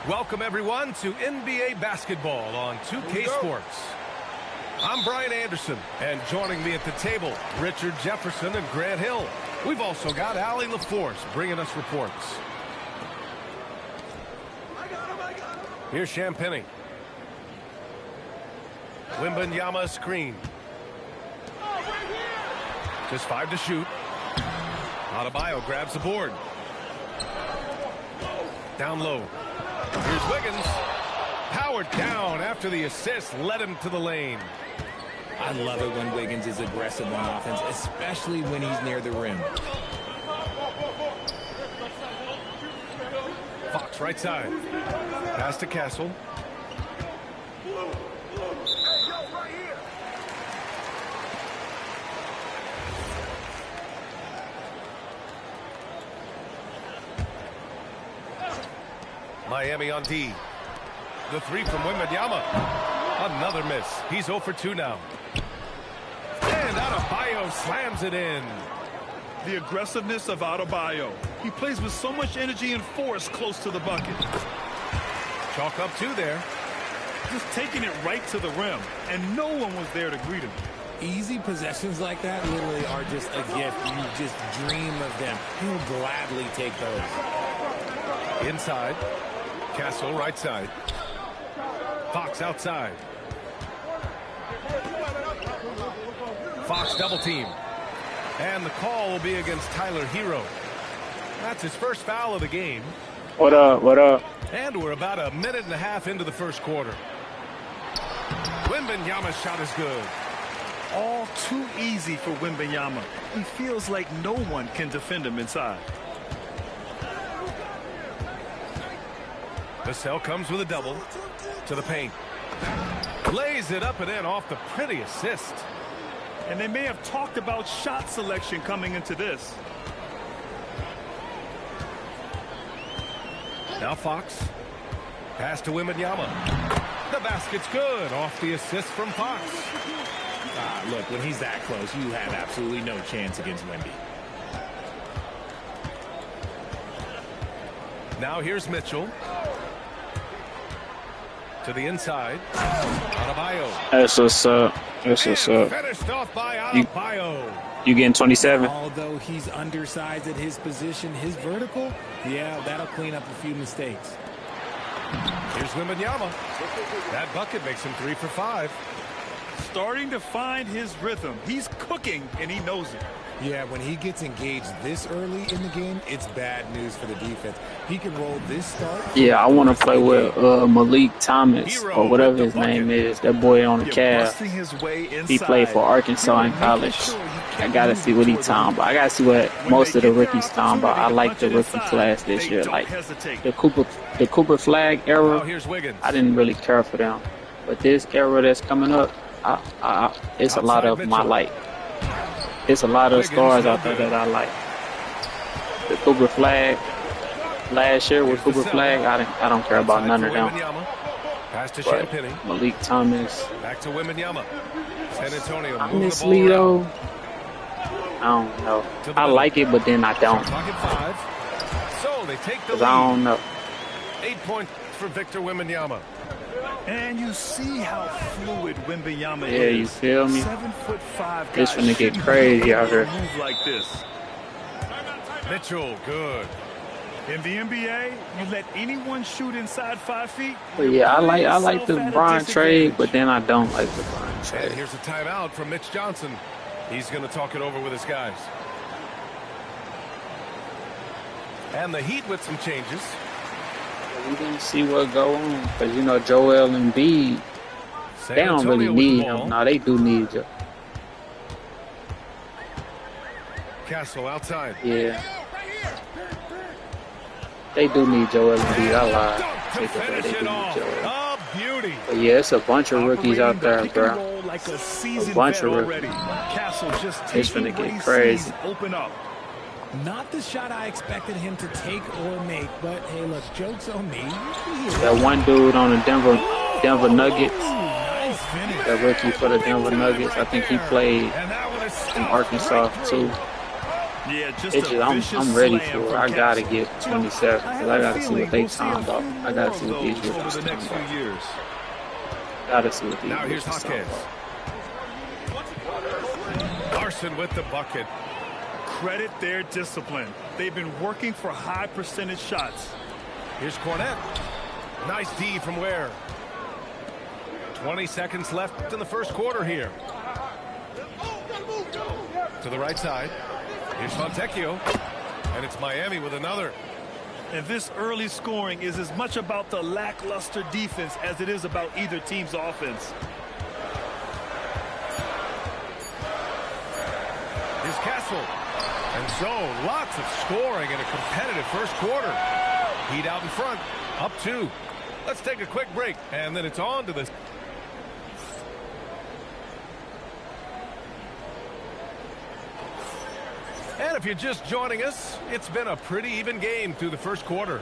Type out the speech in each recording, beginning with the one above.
Welcome, everyone, to NBA basketball on 2K Sports. I'm Brian Anderson, and joining me at the table, Richard Jefferson and Grant Hill. We've also got Allie LaForce bringing us reports. Here's Champagnie. Wembanyama screen. Just 5 to shoot. Adebayo grabs the board. Down low. Here's Wiggins. Powered down after the assist led him to the lane. I love it when Wiggins is aggressive on offense, especially when he's near the rim. Fox right side. Pass to Castle. Miami on D. The three from Wembanyama. Another miss. He's 0 for 2 now. And Adebayo slams it in. The aggressiveness of Adebayo. He plays with so much energy and force close to the bucket. Chalk up 2 there. Just taking it right to the rim, and no one was there to greet him. Easy possessions like that literally are just a gift. You just dream of them. He'll gladly take those. Inside. Castle right side. Fox outside. Fox double team. And the call will be against Tyler Hero. That's his first foul of the game. What up? What up? And we're about a minute and a half into the first quarter. Wembanyama's shot is good. All too easy for Wembanyama. He feels like no one can defend him inside. Vassell comes with a double to the paint. Lays it up and in off the pretty assist. And they may have talked about shot selection coming into this. Now Fox. Pass to Wembanyama. The basket's good off the assist from Fox. Look, when he's that close, you have absolutely no chance against Wemby. Now here's Mitchell. To the inside. Adebayo. That's what's up. That's what's up. Finished off by Adebayo. You getting 27? Although he's undersized at his position, his vertical, yeah, that'll clean up a few mistakes. Here's Wembanyama. That bucket makes him 3 for 5. Starting to find his rhythm. He's cooking, and he knows it. Yeah, when he gets engaged this early in the game, it's bad news for the defense. He can roll this start. Yeah, I want to play with Malik Thomas or whatever his name is. That boy on the Cavs. He played for Arkansas in college. I got to see what he's talking about. I got to see what most of the rookies talking about. I like the rookie class this year. Like the Cooper Flag era, I didn't really care for them. But this era that's coming up, it's a lot of them I like. It's a lot of stars out there that I like. The Cooper Flag, last year with Cooper Flag, I don't care about none of them. Pass to But Champagnie. Malik Thomas. Back to Wembanyama. San Antonio. Honestly, though, I don't know. I like it, but then I don't. So they take the Because I don't know. 8 points for Victor Wembanyama. And you see how fluid Wembanyama is. Yeah, you feel me? 7'5" It's finna get crazy out here. Move like this. Mitchell, good. In the NBA, you let anyone shoot inside 5 feet. But yeah, I like the Bron trade, but then I don't like the Bron And trade. here's a timeout from Mitch Johnson. He's going to talk it over with his guys. And the Heat with some changes. We didn't see what go on because, you know, Joel Embiid, they don't really need him. No, they do need you. Castle outside. Yeah. They do need Joel Embiid. I lied. They do need Joel. A beauty. But yeah, it's a bunch of rookies out there, bro. A bunch of rookies. It's finna get crazy. Open up. Not the shot I expected him to take or make, but hey, look, joke's on me. That one dude on the Denver Nuggets, Nice finish. that rookie for the Denver Nuggets, I think he played in Arkansas too. Yeah, just It's just I'm ready for it. I gotta get 27 because I gotta see what they timed off. I gotta see what these rookies timed off. Gotta see what these now here's rookies timed off. Larson with the bucket. Credit their discipline. They've been working for high percentage shots. Here's Cornette. Nice D from Ware. 20 seconds left in the first quarter here. To the right side. Here's Fontecchio. And it's Miami with another. And this early scoring is as much about the lackluster defense as it is about either team's offense. Here's Castle. And so, lots of scoring in a competitive first quarter. Heat out in front. Up 2. Let's take a quick break. And then it's on to the... And if you're just joining us, it's been a pretty even game through the first quarter.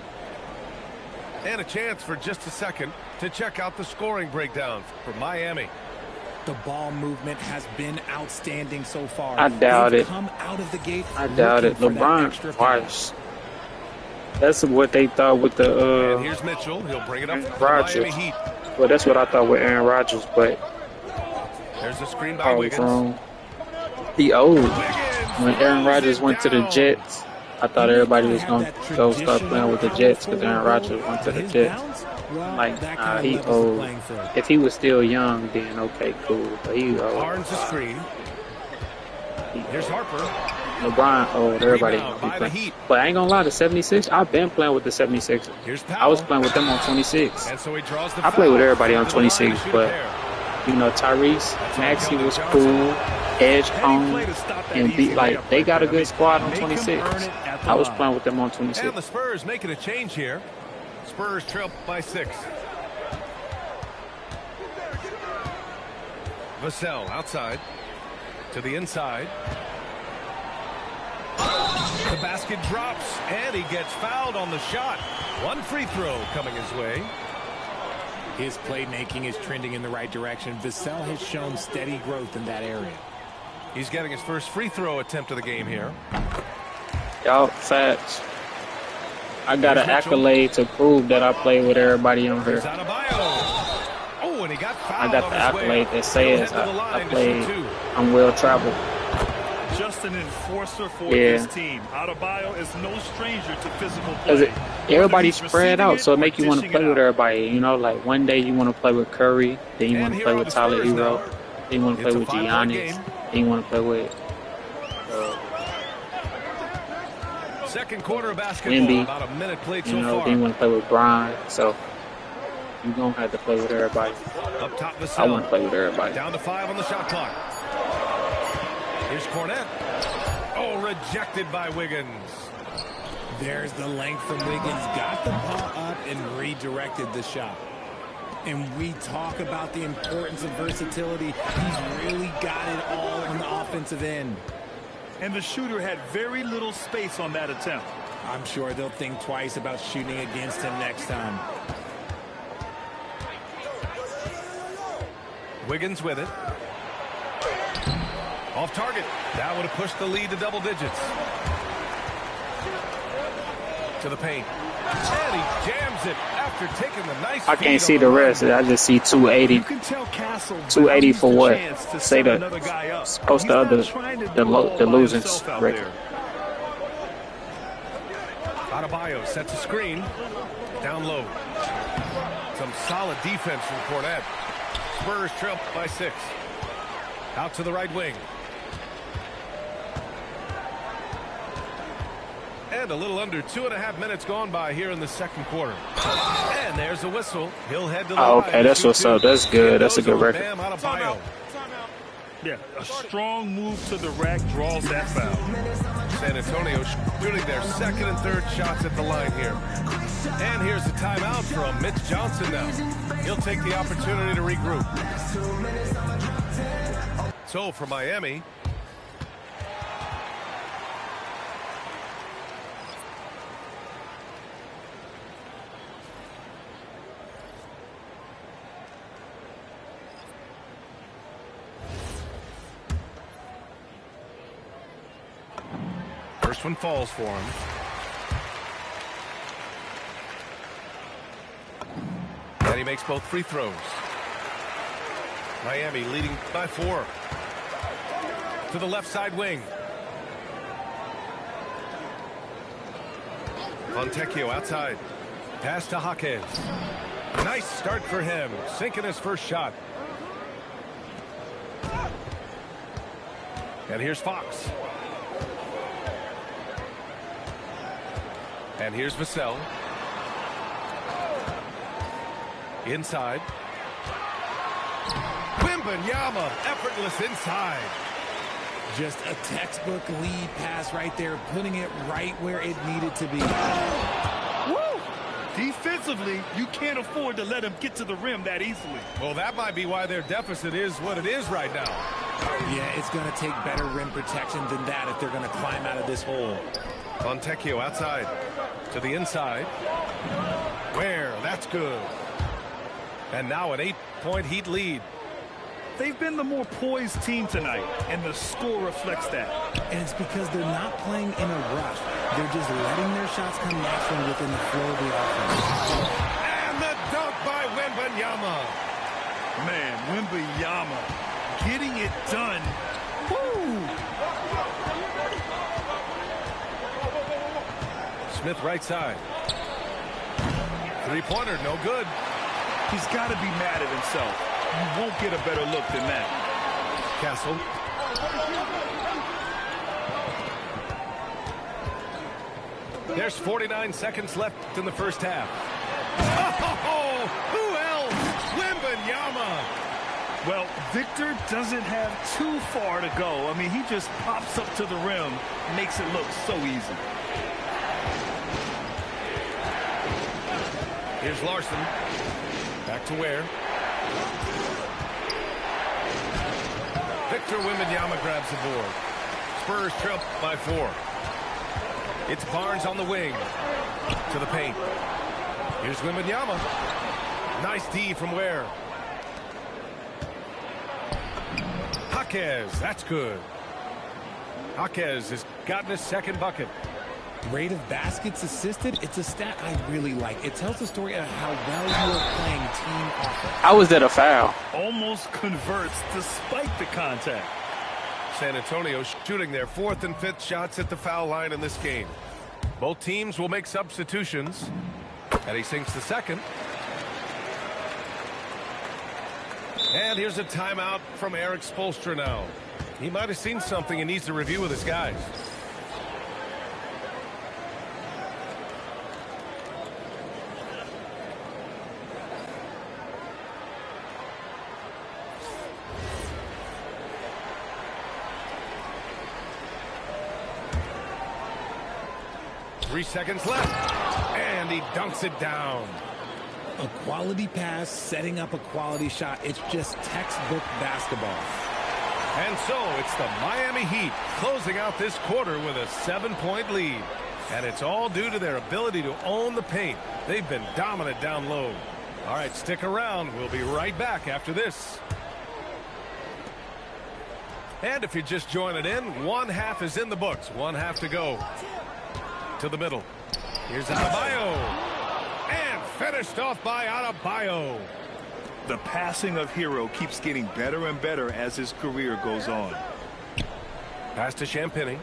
And a chance for just a second to check out the scoring breakdown for Miami. The ball movement has been outstanding so far. I doubt it. Come out of the gate. I doubt it. LeBron Watch. That's what they thought with the and here's Mitchell. He'll bring it up for Rodgers. Miami Heat. Well, that's what I thought with Aaron Rodgers, but there's a screen by Wiggins. Wrong. He old. When Aaron Rodgers went to the Jets, I thought everybody was going to go start playing with the Jets because Aaron Rodgers went to the Jets. Like, he old. If he was still young, then okay, cool. But he old. Barnes a screen. Here's Harper. LeBron old. Everybody gonna be playing. But I ain't gonna lie, the 76. I've been playing with the 76ers. I was playing with them on 26. And so he draws the I played with everybody on 26, but you know, Tyrese Maxey was cool. Edge Cone and be like they got a good squad on 26. I was playing with them on 26. And the Spurs making a change here. Spurs trail by 6. Vassell outside to the inside. The basket drops and he gets fouled on the shot. One free throw coming his way. His playmaking is trending in the right direction. Vassell has shown steady growth in that area. He's getting his first free throw attempt of the game here. Y'all, facts. I got an accolade to prove that I play with everybody on here. Oh, and he got fouled. I got the accolade that says I played. I'm well traveled. Just an enforcer for this team. Adebayo is no stranger to physical play. Everybody's spread out, so it make you want to play with everybody. You know, like one day you want to play with Curry, then you want to play with Tyler Hero, then you want to play with Giannis, then you want to play with second quarter of basketball. Wemby. About a minute played you so know, far. then you want to play with Brian, so you're going to have to play with everybody. Up top, I want to play with everybody. Down to 5 on the shot clock. Here's Cornette. Oh, rejected by Wiggins. There's the length from Wiggins. Got the ball up and redirected the shot. And we talk about the importance of versatility. He's really got it all on the offensive end. And the shooter had very little space on that attempt. I'm sure they'll think twice about shooting against him next time. Wiggins with it. Off target. That would have pushed the lead to double digits. To the paint. And he jams it after taking the nice. I can't see the rest. I just see 280. 280 for what? Say the supposed to the losing record. Adebayo sets a screen. Down low. Some solid defense from Cornette. Spurs trail by 6. Out to the right wing. And a little under 2.5 minutes gone by here in the second quarter. And there's a whistle. He'll head to the line. Okay, that's what's up. That's good. That's a good record. Yeah, a strong move to the rack draws that foul. San Antonio shooting their second and third shots at the line here. And here's a timeout from Mitch Johnson now. He'll take the opportunity to regroup. So for Miami, First one falls for him. And he makes both free throws. Miami leading by 4. To the left side wing. Fontecchio outside. Pass to Jaquez. Nice start for him. Sinking his first shot. And here's Fox. And here's Vassell. Inside. Wembanyama, effortless inside. Just a textbook lead pass right there, putting it right where it needed to be. Woo! Defensively, you can't afford to let him get to the rim that easily. Well, that might be why their deficit is what it is right now. Yeah, it's going to take better rim protection than that if they're going to climb out of this hole. Fontecchio outside. To the inside. Where? That's good. And now an 8-point Heat lead. They've been the more poised team tonight, and the score reflects that. And it's because they're not playing in a rush. They're just letting their shots come naturally within the flow of the offense. And the dunk by Wembanyama. Man, Wembanyama getting it done. Woo! Smith right side. Three-pointer, no good. He's got to be mad at himself. You won't get a better look than that. Castle. There's 49 seconds left in the first half. Oh, who else? Wembanyama. Well, Victor doesn't have too far to go. I mean, he just pops up to the rim, makes it look so easy. Here's Larson. Back to Ware. Victor Wembanyama grabs the board. Spurs trail by 4. It's Barnes on the wing. To the paint. Here's Wembanyama. Nice D from Ware. Jaquez, that's good. Jaquez has gotten his second bucket. Rate of baskets assisted, it's a stat I really like. It tells the story of how well you are playing team offense. How was that a foul? Almost converts despite the contact. San Antonio shooting their 4th and 5th shots at the foul line in this game. Both teams will make substitutions. And he sinks the second. And here's a timeout from Eric Spoelstra now. He might have seen something and needs to review with his guys. Three seconds left, and he dunks it down. A quality pass, setting up a quality shot. It's just textbook basketball. And so it's the Miami Heat closing out this quarter with a 7-point lead. And it's all due to their ability to own the paint. They've been dominant down low. All right, stick around. We'll be right back after this. And if you're just joining in, one half is in the books. One half to go. To the middle. Here's Adebayo. And finished off by Adebayo. The passing of Hero keeps getting better and better as his career goes on. Pass to Champagnie.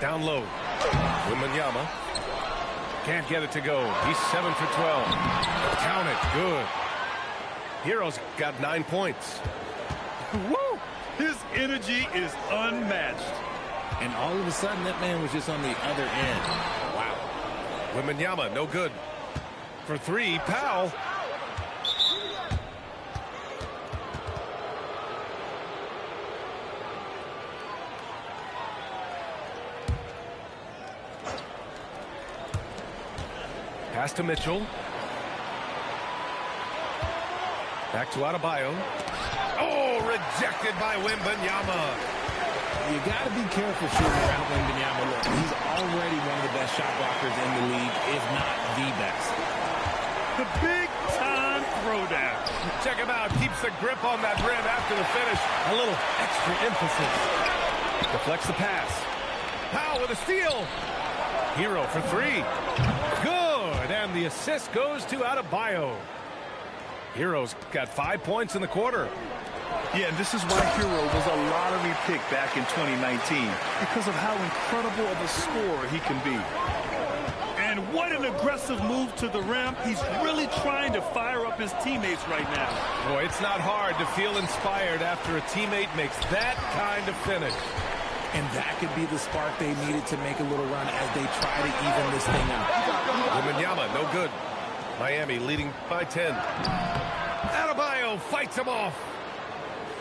Down low. Wembanyama. Can't get it to go. He's 7 for 12. Count it. Good. Hero's got 9 points. Woo! His energy is unmatched. And all of a sudden, that man was just on the other end. Wow. Wembanyama, no good. For 3, Powell. Pass to Mitchell. Back to Adebayo. Oh, rejected by Wembanyama. You got to be careful shooting around Wembanyama. Look, he's already one of the best shot blockers in the league, if not the best. The big-time throwdown. Check him out. Keeps the grip on that rim after the finish. A little extra emphasis. Deflects the pass. Powell with a steal. Hero for three. Good. And the assist goes to Adebayo. Hero's got 5 points in the quarter. Yeah, and this is why Hero was a lottery pick back in 2019 because of how incredible of a scorer he can be. And what an aggressive move to the rim. He's really trying to fire up his teammates right now. Boy, it's not hard to feel inspired after a teammate makes that kind of finish. And that could be the spark they needed to make a little run as they try to even this thing out. Wembanyama, no good. Miami leading by 10. Adebayo fights him off.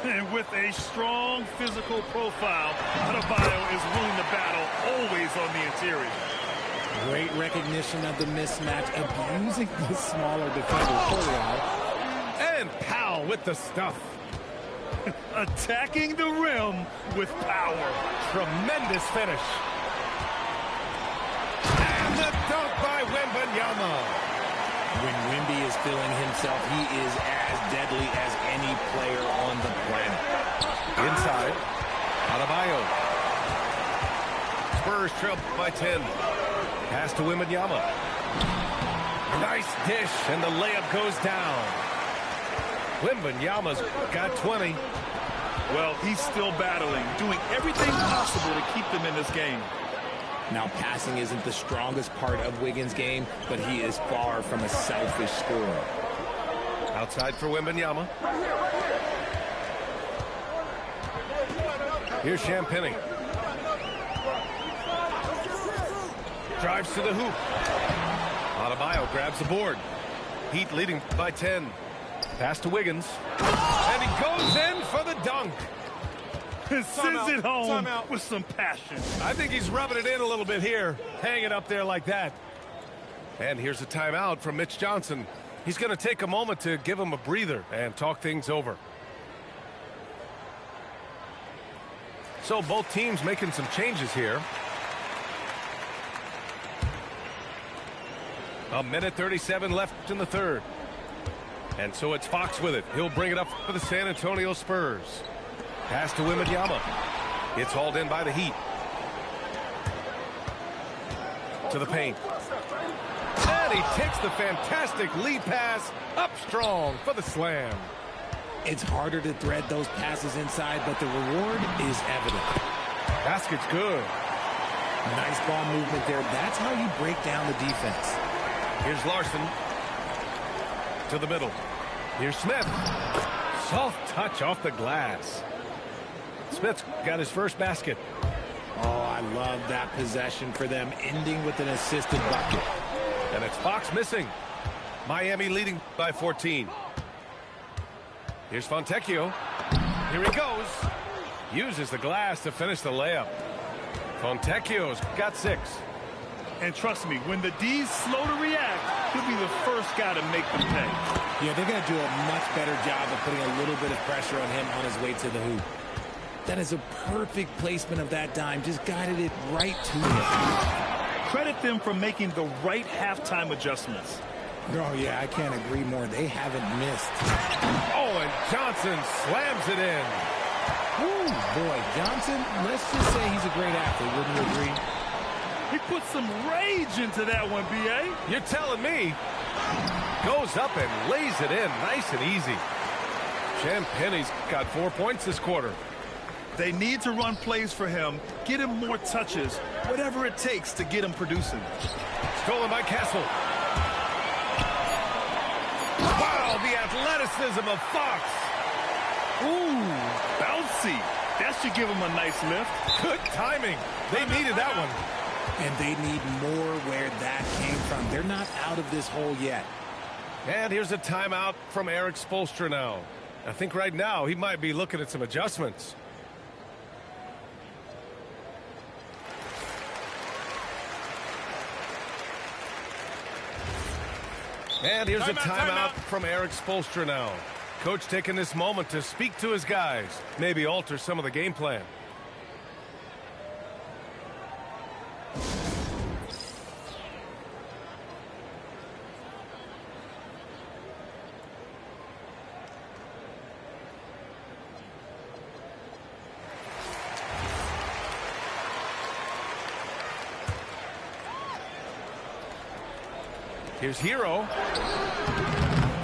And with a strong physical profile, Adebayo is willing to battle, always on the interior. Great recognition of the mismatch, abusing the smaller defender. And Powell with the stuff. Attacking the rim with power. Tremendous finish. And the dunk by Wembanyama. When Wemby is feeling himself, he is as deadly as any player on the planet. Inside, Adebayo. Spurs trail by 10. Pass to Wembanyama. Nice dish, and the layup goes down. Wembanyama's got 20. Well, he's still battling, doing everything possible to keep them in this game. Now, passing isn't the strongest part of Wiggins' game, but he is far from a selfish scorer. Outside for Wembanyama. Here's Champagnie. Drives to the hoop. Adebayo grabs the board. Heat leading by 10. Pass to Wiggins. And he goes in for the dunk. Sends it home with some passion. I think he's rubbing it in a little bit here. Hang it up there like that. And here's a timeout from Mitch Johnson. He's going to take a moment to give him a breather and talk things over. So both teams making some changes here. A minute 37 left in the third. And so it's Fox with it. He'll bring it up for the San Antonio Spurs. Pass to Wembanyama. It's hauled in by the Heat. To the paint. And he takes the fantastic lead pass up strong for the slam. It's harder to thread those passes inside, but the reward is evident. Basket's good. Nice ball movement there. That's how you break down the defense. Here's Larson. To the middle. Here's Smith. Soft touch off the glass. Smith's got his first basket. Oh, I love that possession for them, ending with an assisted bucket. And it's Fox missing. Miami leading by 14. Here's Fontecchio. Here he goes. Uses the glass to finish the layup. Fontecchio's got 6. And trust me, when the D's slow to react, he'll be the first guy to make them pay. Yeah, they're going to do a much better job of putting a little bit of pressure on him on his way to the hoop. That is a perfect placement of that dime. Just guided it right to him. Credit them for making the right halftime adjustments. Oh, yeah, I can't agree more. They haven't missed. Oh, and Johnson slams it in. Ooh, boy, Johnson, let's just say he's a great athlete. Wouldn't you agree? He put some rage into that one, B.A. You're telling me. Goes up and lays it in nice and easy. Champagnie's got 4 points this quarter. They need to run plays for him, get him more touches, whatever it takes to get him producing. Stolen by Castle. Wow, the athleticism of Fox. Ooh, bouncy. That should give him a nice lift. Good timing. They needed that one. And they need more where that came from. They're not out of this hole yet. And here's a timeout from Erik Spoelstra now. I think right now he might be looking at some adjustments. And here's a timeout from Erik Spoelstra now. Coach taking this moment to speak to his guys, maybe alter some of the game plan. Here's Hero.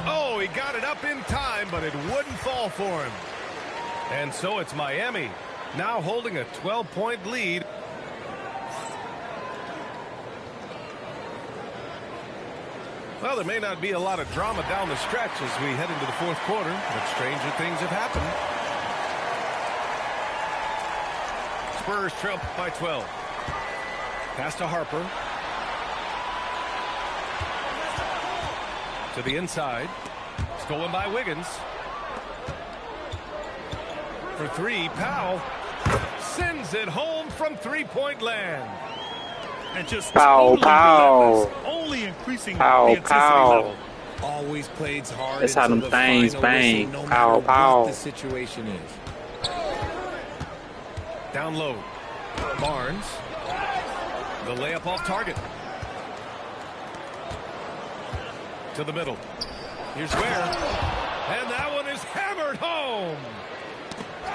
Oh, he got it up in time, but it wouldn't fall for him. And so it's Miami, now holding a 12-point lead. Well, there may not be a lot of drama down the stretch as we head into the fourth quarter, but stranger things have happened. Spurs trail by 12. Pass to Harper. To the inside. Stolen by Wiggins. For three, Powell sends it home from three-point land. And just Pow. Only increasing Pow, the intensity pow. level. Always plays hard. That's how them the things final bang. whistle, no Pow, matter pow. what the situation is. Down low. Barnes. The layup off target. To the middle. Here's Ware. And that one is hammered home.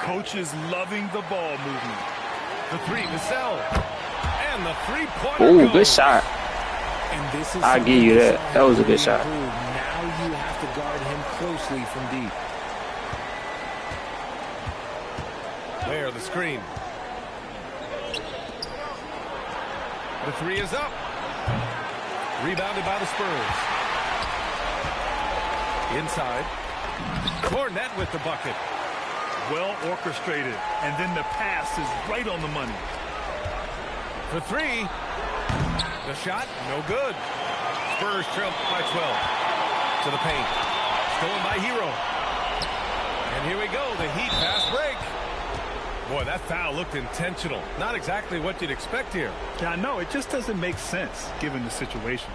Coach is loving the ball movement. The three, Vassell. And the three-pointer Ooh, goes. good shot. And this is I'll give you that. That was a good shot. Now you have to guard him closely from deep. Ware, the screen. The three is up. Rebounded by the Spurs. Inside. Cornette with the bucket. Well orchestrated. And then the pass is right on the money. For three. The shot, no good. Spurs trail by 12. To the paint. Stolen by Hero. And here we go. The Heat fast break. Boy, that foul looked intentional. Not exactly what you'd expect here. Yeah, no, it just doesn't make sense given the situation.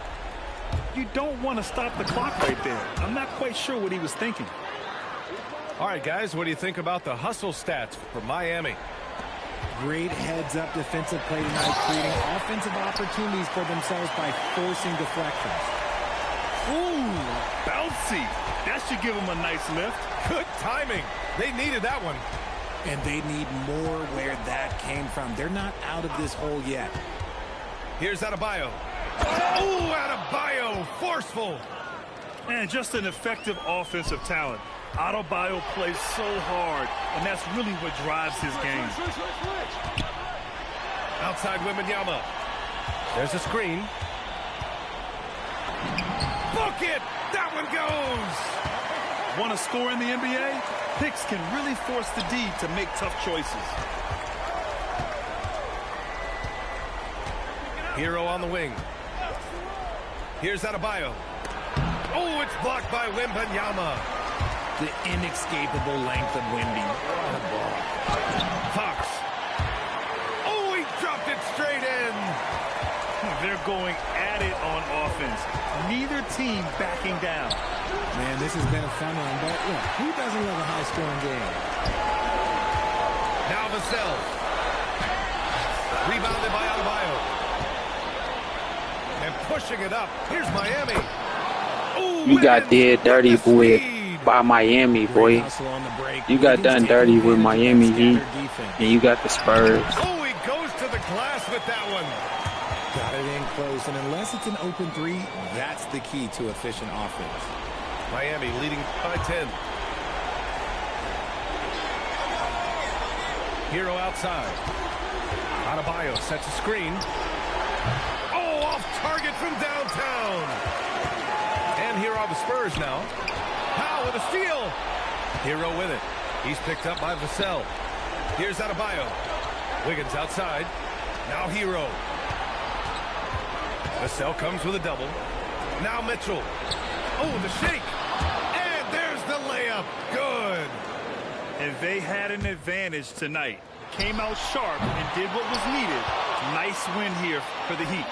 You don't want to stop the clock right there. I'm not quite sure what he was thinking. All right, guys, what do you think about the hustle stats for Miami? Great heads-up defensive play tonight, creating offensive opportunities for themselves by forcing deflections. Ooh, bouncy. That should give him a nice lift. Good timing. They needed that one. And they need more where that came from. They're not out of this hole yet. Here's Adebayo. Oh, Adebayo, forceful. And just an effective offensive talent. Adebayo plays so hard, and that's really what drives his game. Outside Wembanyama. There's a screen. Book it! That one goes! Want to score in the NBA? Picks can really force the D to make tough choices. Hero on the wing. Here's Adebayo. Oh, it's blocked by Wembanyama. The inescapable length of Wemby. Fox. Oh, he dropped it straight in. They're going at it on offense. Neither team backing down. Man, this has been a fun one, but look, who doesn't love a high-scoring game? Now Vassell. Rebounded by Adebayo. And pushing it up. Here's Miami. Ooh, You got dead dirty with by Miami, boy. You got done dirty with Miami Heat, and you got the Spurs. Oh, he goes to the glass with that one. Got it in close, and unless it's an open three, that's the key to efficient offense. Miami leading by 10. Hero outside. Adebayo sets a screen. Oh, off target from downtown. And here are the Spurs now. Powell with a steal. Hero with it. He's picked up by Vassell. Here's Adebayo. Wiggins outside. Now Hero. Vassell comes with a double. Now Mitchell. Oh, the shake. And there's the layup. Good. And they had an advantage tonight. Came out sharp and did what was needed. Nice win here for the Heat.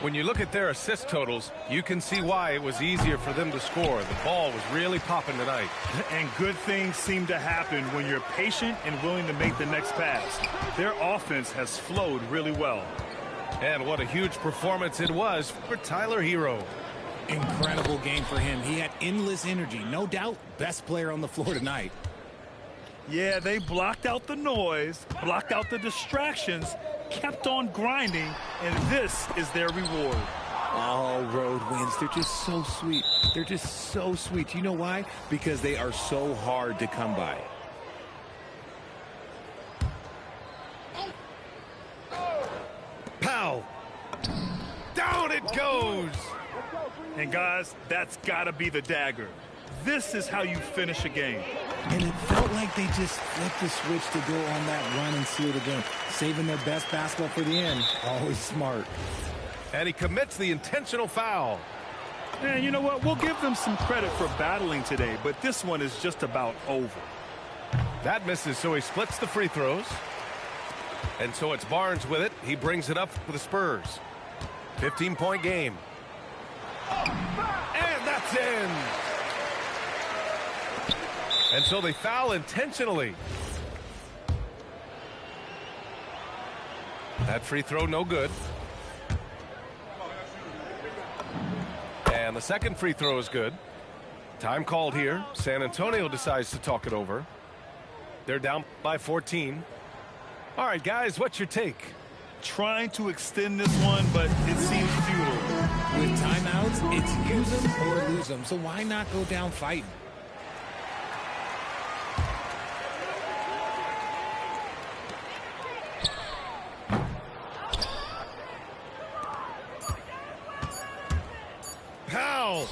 When you look at their assist totals, you can see why it was easier for them to score. The ball was really popping tonight. And good things seem to happen when you're patient and willing to make the next pass. Their offense has flowed really well. And what a huge performance it was for Tyler Hero. Incredible game for him. He had endless energy. No doubt, best player on the floor tonight. Yeah, they blocked out the noise, blocked out the distractions, kept on grinding, and this is their reward. All road wins. They're just so sweet. They're just so sweet. You know why? Because they are so hard to come by. Pow! Down it goes! And guys, that's got to be the dagger. This is how you finish a game. And it felt like they just flipped the switch to go on that run and seal the game. Saving their best basketball for the end. Always smart. And he commits the intentional foul. And you know what? We'll give them some credit for battling today, but this one is just about over. That misses, so he splits the free throws. And so it's Barnes with it. He brings it up for the Spurs. 15-point game. And that's in. And so they foul intentionally. That free throw no good. And the second free throw is good. Time called here. San Antonio decides to talk it over. They're down by 14. All right, guys, what's your take? Trying to extend this one, but it seems futile. With timeouts, it's use them or lose them. So why not go down fighting? Powell.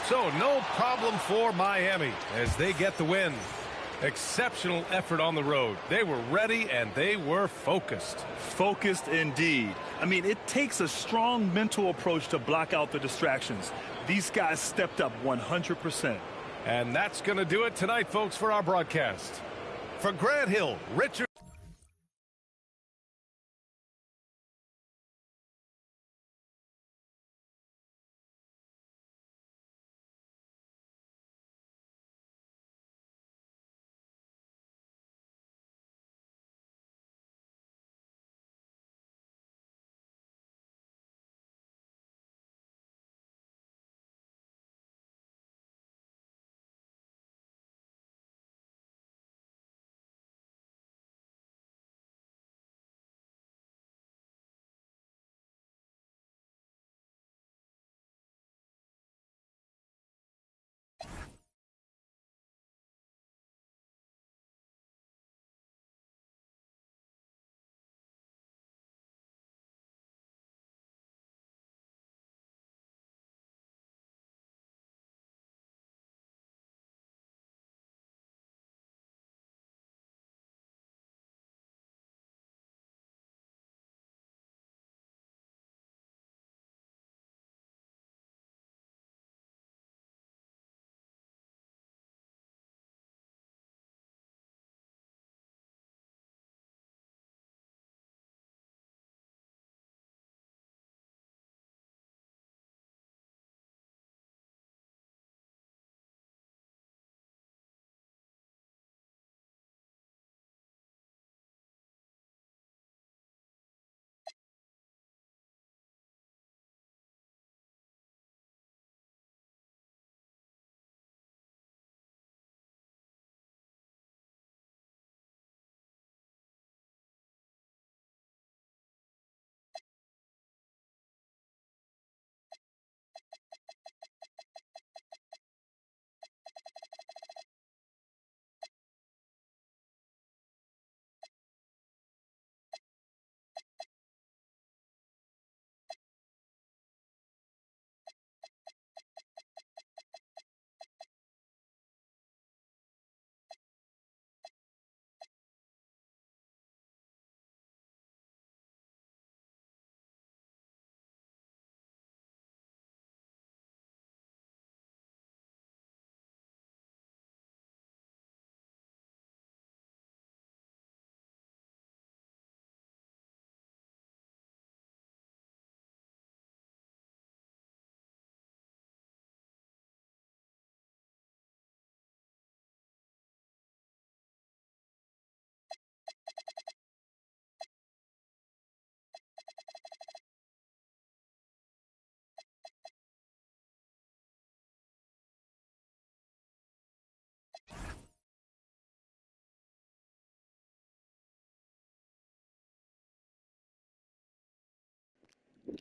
So no problem for Miami as they get the win. Exceptional effort on the road. They were ready and they were focused. Focused indeed. I mean, it takes a strong mental approach to block out the distractions. These guys stepped up 100%. And that's going to do it tonight, folks, for our broadcast. For Grant Hill, Richard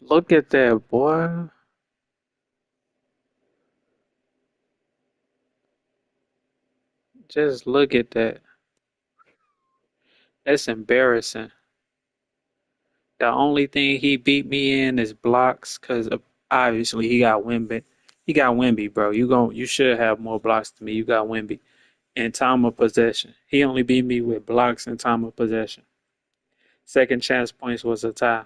Look at that, boy. Just look at that. That's embarrassing. The only thing he beat me in is blocks, cause obviously he got Wemby. He got Wemby, bro. You should have more blocks than me. You got Wemby. And time of possession. He only beat me with blocks and time of possession. Second chance points was a tie.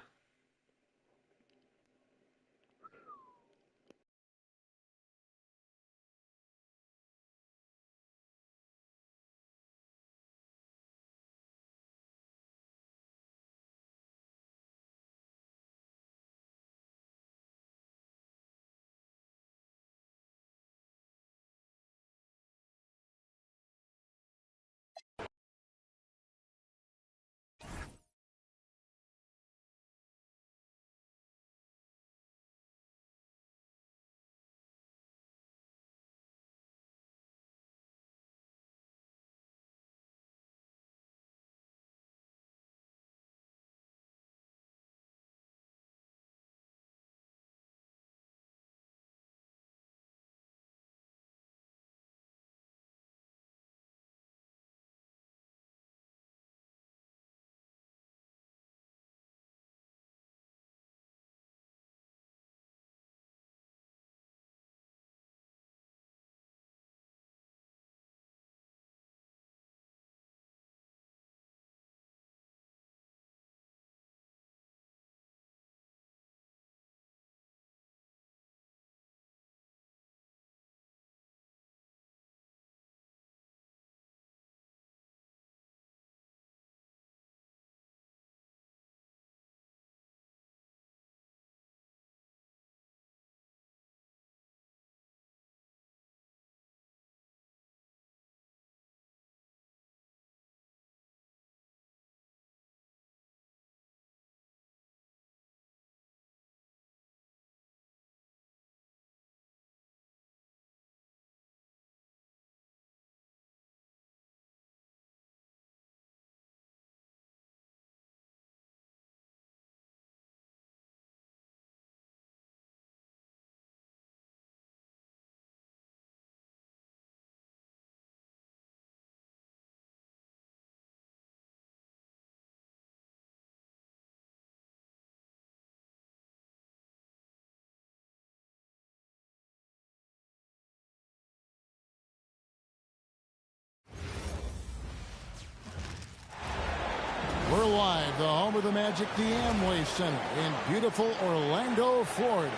We're live, the home of the Magic, the Amway Center in beautiful Orlando, Florida.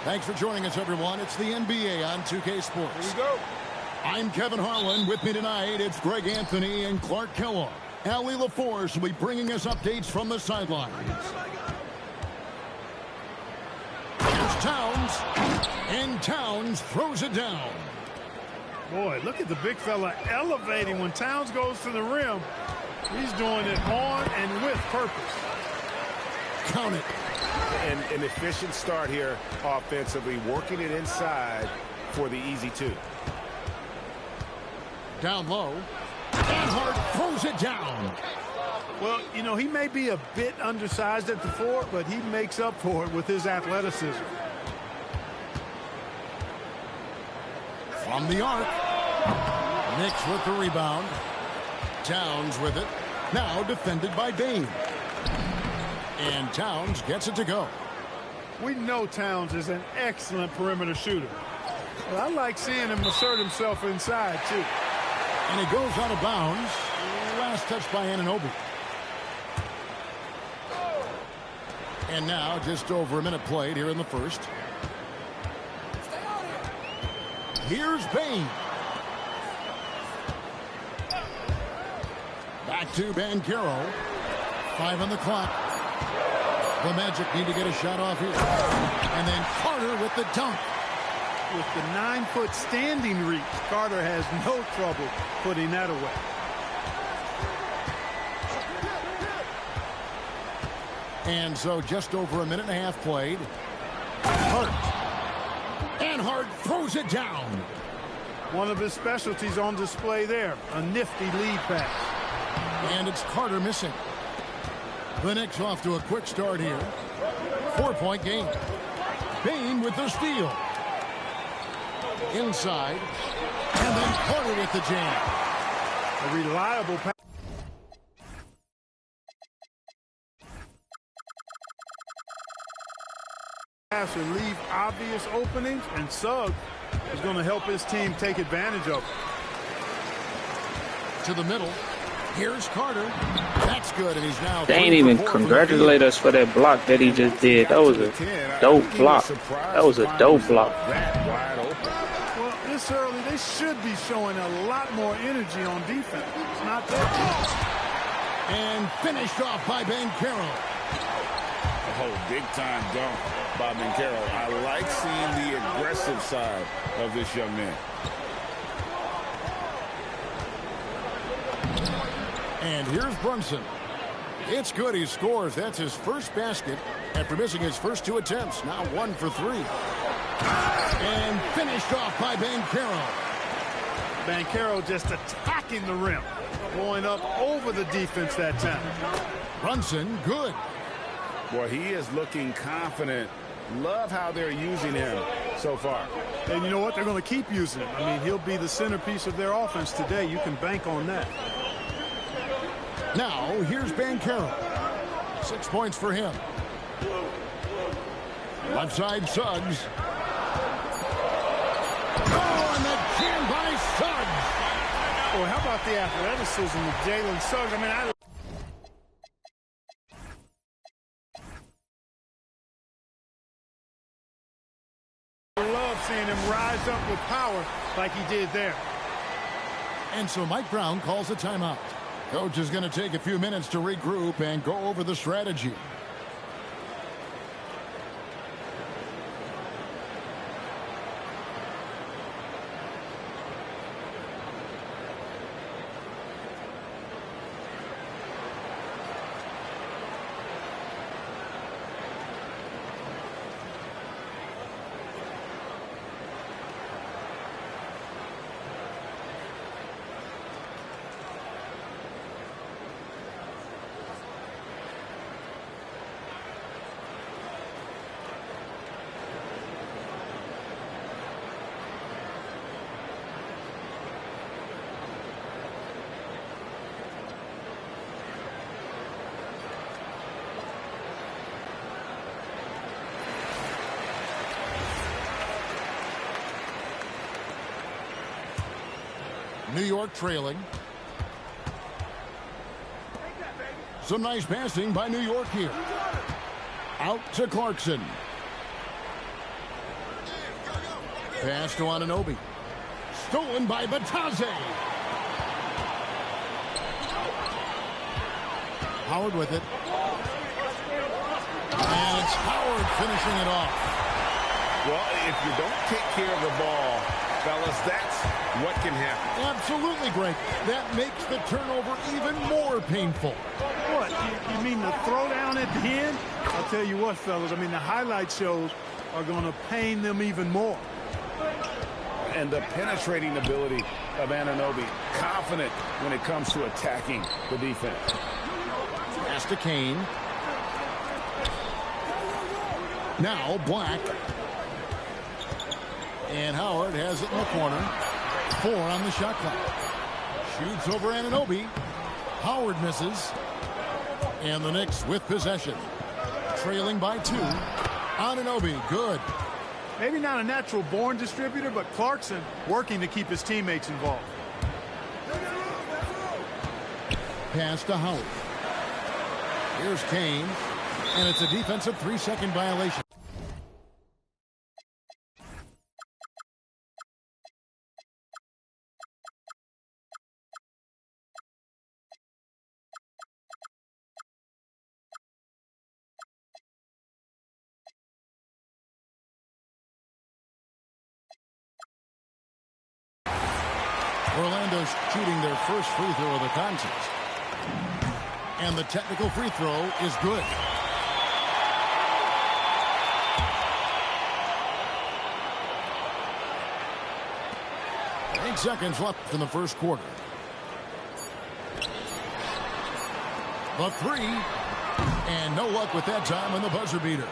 Thanks for joining us, everyone. It's the NBA on 2K Sports. Here we go. I'm Kevin Harlan. With me tonight, it's Greg Anthony and Clark Kellogg. Allie LaForce will be bringing us updates from the sidelines. Here's Towns, and Towns throws it down. Boy, look at the big fella elevating when Towns goes to the rim. He's doing it on and with purpose. Count it. An efficient start here offensively, working it inside for the easy two. Down low. Hart throws it down. Well, you know, he may be a bit undersized at the four, but he makes up for it with his athleticism. From the arc. Knicks with the rebound. Towns with it. Now defended by Bane. And Towns gets it to go. We know Towns is an excellent perimeter shooter. But I like seeing him assert himself inside, too. And it goes out of bounds. Last touch by Anunoby. And now just over a minute played here in the first. Here's Bane. Back to Banchero. 5 on the clock. The Magic need to get a shot off here. And then Carter with the dunk. With the 9-foot standing reach, Carter has no trouble putting that away. And so just over a minute and a half played. Hart. And Hart throws it down. One of his specialties on display there. A nifty lead pass. And it's Carter missing. The Knicks off to a quick start here. 4-point game. Bain with the steal. Inside. And then Carter with the jam. A reliable pass. And leave obvious openings, and Suggs is going to help his team take advantage of it. To the middle. Here's Carter. That's good, and he's now. They ain't even congratulate us for that block that he just did. That was a dope block. That was a dope block. Well, this early, they should be showing a lot more energy on defense. It's not there. And finished off by Banchero. Oh, big-time dunk by Banchero. I like seeing the aggressive side of this young man. And here's Brunson. It's good. He scores. That's his first basket after missing his first 2 attempts. Now 1 for 3. And finished off by Banchero. Banchero just attacking the rim. Going up over the defense that time. Brunson, good. Boy, he is looking confident. Love how they're using him so far. And you know what? They're going to keep using him. I mean, he'll be the centerpiece of their offense today. You can bank on that. Now, here's Banchero. 6 points for him. Left side, Suggs. Oh, and the jam by Suggs. Well, how about the athleticism of Jalen Suggs? I mean, I love seeing him rise up with power like he did there. And so Mike Brown calls a timeout. Coach is going to take a few minutes to regroup and go over the strategy. New York trailing. Some nice passing by New York here. Out to Clarkson. Pass to Anunoby. Stolen by Batadze. Howard with it. And it's Howard finishing it off. Well, if you don't take care of the ball, fellas, that's what can happen. Absolutely, Greg. That makes the turnover even more painful. What? You mean the throwdown at the end? I'll tell you what, fellas. I mean, the highlight shows are going to pain them even more. And the penetrating ability of Anunoby. Confident when it comes to attacking the defense. Pass to Kane. Now Black. And Howard has it in the corner. 4 on the shot clock. Shoots over Anunoby. Howard misses. And the Knicks with possession. Trailing by 2. Anunoby, good. Maybe not a natural born distributor, but Clarkson working to keep his teammates involved. Pass to Howard. Here's Kane. And it's a defensive 3-second violation. Orlando's shooting their first free throw of the contest. And the technical free throw is good. Eight seconds left in the first quarter. The 3. And no luck with that time on the buzzer beater.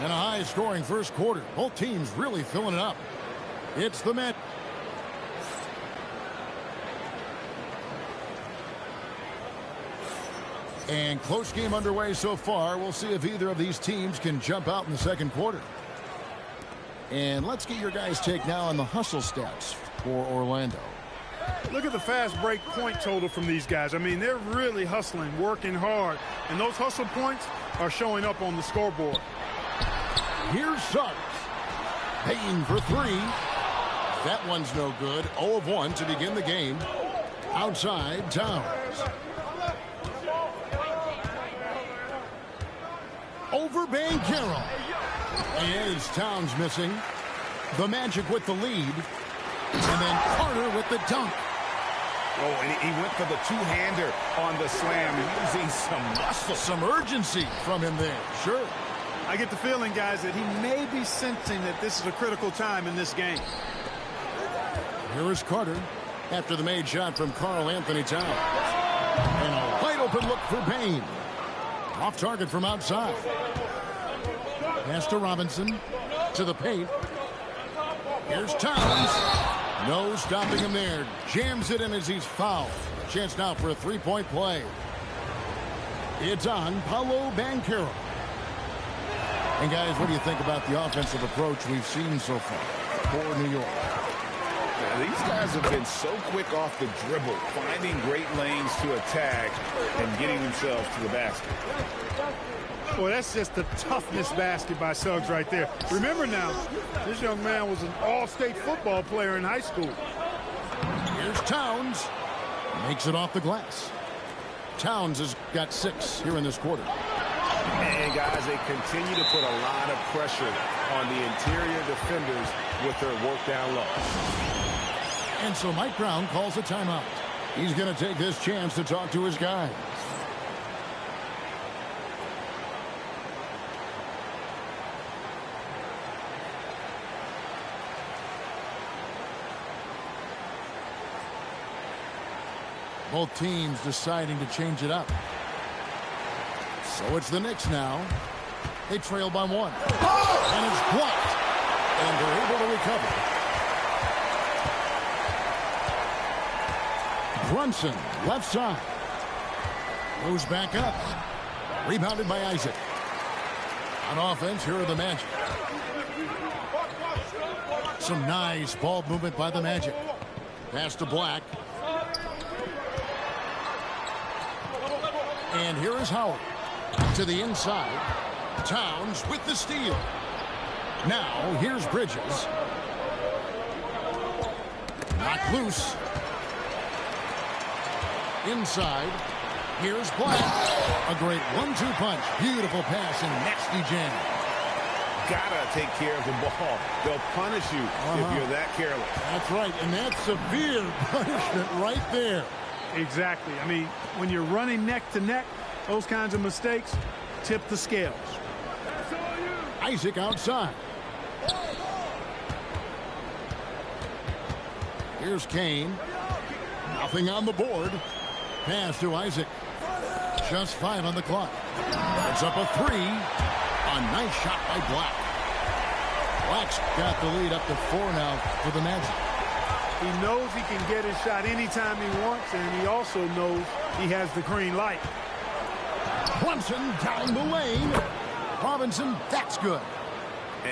And a high-scoring first quarter. Both teams really filling it up. It's the Met. And close game underway so far. We'll see if either of these teams can jump out in the second quarter. And let's get your guys' take now on the hustle stats for Orlando. Look at the fast break point total from these guys. I mean, they're really hustling, working hard. And those hustle points are showing up on the scoreboard. Here's Suggs. Payne for three. That one's no good. 0 of 1 to begin the game. Outside, Towns. Over Banchero. And it's Towns missing. The Magic with the lead. And then Carter with the dunk. Oh, and he went for the two-hander on the slam, using some muscle. Some urgency from him there. Sure. I get the feeling, guys, that he may be sensing that this is a critical time in this game. Here is Carter after the made shot from Karl Anthony Towns. And a wide open look for Payne. Off target from outside. Pass to Robinson. To the paint. Here's Towns. No stopping him there. Jams it in as he's fouled. Chance now for a three-point play. It's on Paolo Banchero. And guys, what do you think about the offensive approach we've seen so far for New York? Yeah, these guys have been so quick off the dribble, finding great lanes to attack and getting themselves to the basket. Boy, that's just the toughness basket by Suggs right there. Remember now, this young man was an all-state football player in high school. Here's Towns. Makes it off the glass. Towns has got 6 here in this quarter. And guys, they continue to put a lot of pressure on the interior defenders with their work down low. And so Mike Brown calls a timeout. He's going to take this chance to talk to his guys. Both teams deciding to change it up. So it's the Knicks now. They trail by 1. And it's blocked. And they're able to recover. Brunson, left side. Goes back up. Rebounded by Isaac. On offense, here are the Magic. Some nice ball movement by the Magic. Pass to Black. And here is Howard. To the inside. Towns with the steal. Now, here's Bridges. Knocked loose. Inside. Here's Black. A great 1-2 punch. Beautiful pass and nasty jam. Gotta take care of the ball. They'll punish you if you're that careless. That's right, and that's severe punishment right there. Exactly. I mean, when you're running neck to neck, those kinds of mistakes tip the scales. Isaac outside. Here's Kane. Nothing on the board. Pass to Isaac. Just 5 on the clock. It's up a 3. A nice shot by Black. Black's got the lead up to 4 now for the Magic. He knows he can get his shot anytime he wants, and he also knows he has the green light. Brunson down the lane. Robinson, that's good.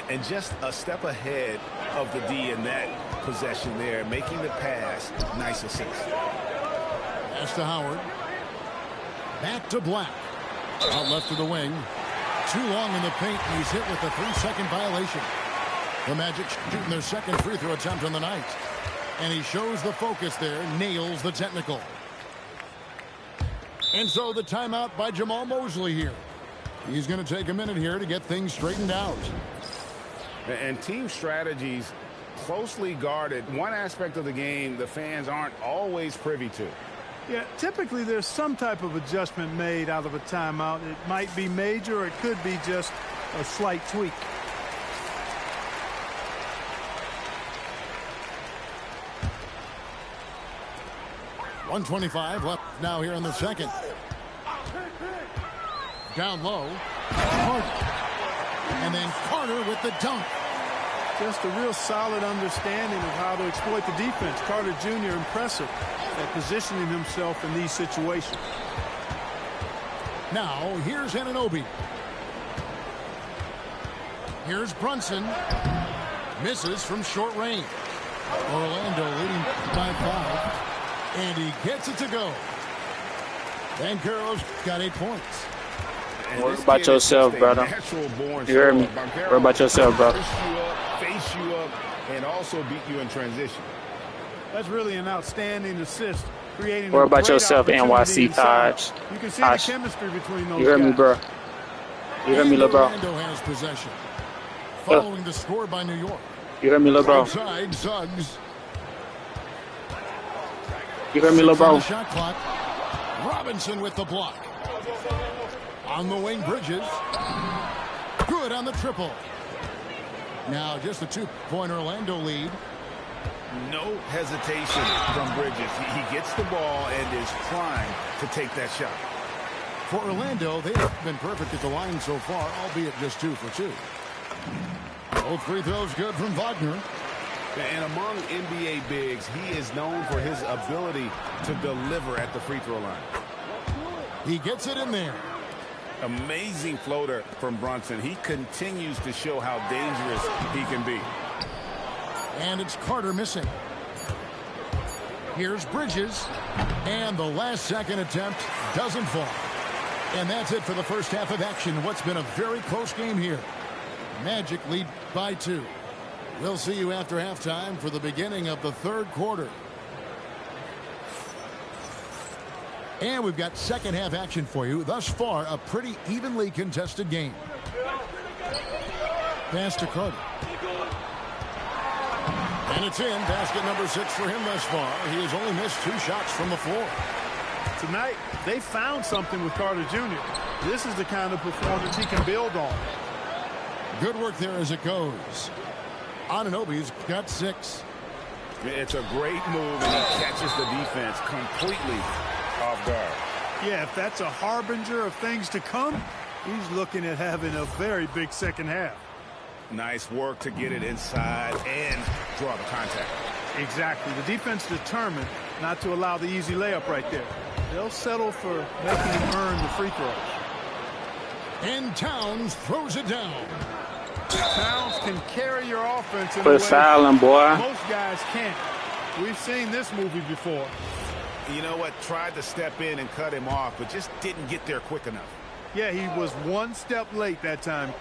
And just a step ahead of the D in that possession there, making the pass. Nice assist. Pass to Howard. Back to Black. Out left of the wing. Too long in the paint, and he's hit with a 3-second violation. The Magic shooting their second free throw attempt on the night. And he shows the focus there, nails the technical. And so the timeout by Jamal Mosley here. He's going to take a minute here to get things straightened out. And team strategies closely guarded. One aspect of the game the fans aren't always privy to. Yeah, typically there's some type of adjustment made out of a timeout. It might be major, or it could be just a slight tweak. .125 left now here in the second. Down low. Harden. And then Carter with the dunk. Just a real solid understanding of how to exploit the defense. Carter Jr. impressive at positioning himself in these situations. Now, here's Anunoby. Here's Brunson. Misses from short range. Orlando leading by 5. And he gets it to go. Banchero's got 8 points. Worry about yourself, brother. You heard me. Worry about yourself, brother. Face you up, and also beat you in transition. That's really an outstanding assist. Creating Worry about yourself, NYC Taj. You can see the chemistry between those guys. You heard me, bro. You heard me, little bro. Orlando has possession. Following the score by New York. You heard me, little bro. Outside, Suggs. You heard me, little bro. Shot clock. Robinson with the block. On the wing, Bridges. Good on the triple. Now just a 2-point Orlando lead. No hesitation from Bridges. He gets the ball and is primed to take that shot. For Orlando, they've been perfect at the line so far, albeit just 2 for 2. Both free throws good from Wagner. And among NBA bigs, he is known for his ability to deliver at the free throw line. He gets it in there. Amazing floater from Brunson. He continues to show how dangerous he can be. And it's Carter missing. Here's Bridges. And the last second attempt doesn't fall. And that's it for the first half of action. What's been a very close game here. Magic lead by 2. We'll see you after halftime for the beginning of the third quarter. And we've got second half action for you. Thus far, a pretty evenly contested game. Pass to Carter. And it's in. Basket number 6 for him thus far. He has only missed 2 shots from the floor. Tonight, they found something with Carter Jr. This is the kind of performance he can build on. Good work there as it goes. Anunoby's got 6. It's a great move, and he catches the defense completely off guard. Yeah, if that's a harbinger of things to come, he's looking at having a very big second half. Nice work to get it inside and draw the contact. Exactly. The defense determined not to allow the easy layup right there. They'll settle for making him earn the free throws. And Towns throws it down. Towns can carry your offense in Put a foul on, boy. Most guys can't. We've seen this movie before. You know what? Tried to step in and cut him off, but just didn't get there quick enough. Yeah, he was one step late that time.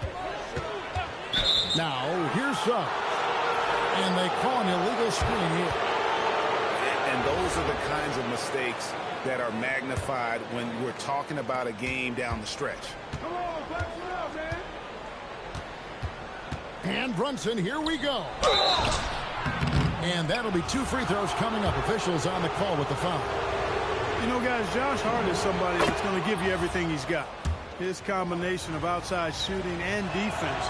Now, here's Suggs. And they call an illegal screen here. And those are the kinds of mistakes that are magnified when we're talking about a game down the stretch. Come on, back it up, man. And Brunson, here we go. And that'll be 2 free throws coming up. Officials on the call with the foul. You know, guys, Josh Hart is somebody that's going to give you everything he's got. His combination of outside shooting and defense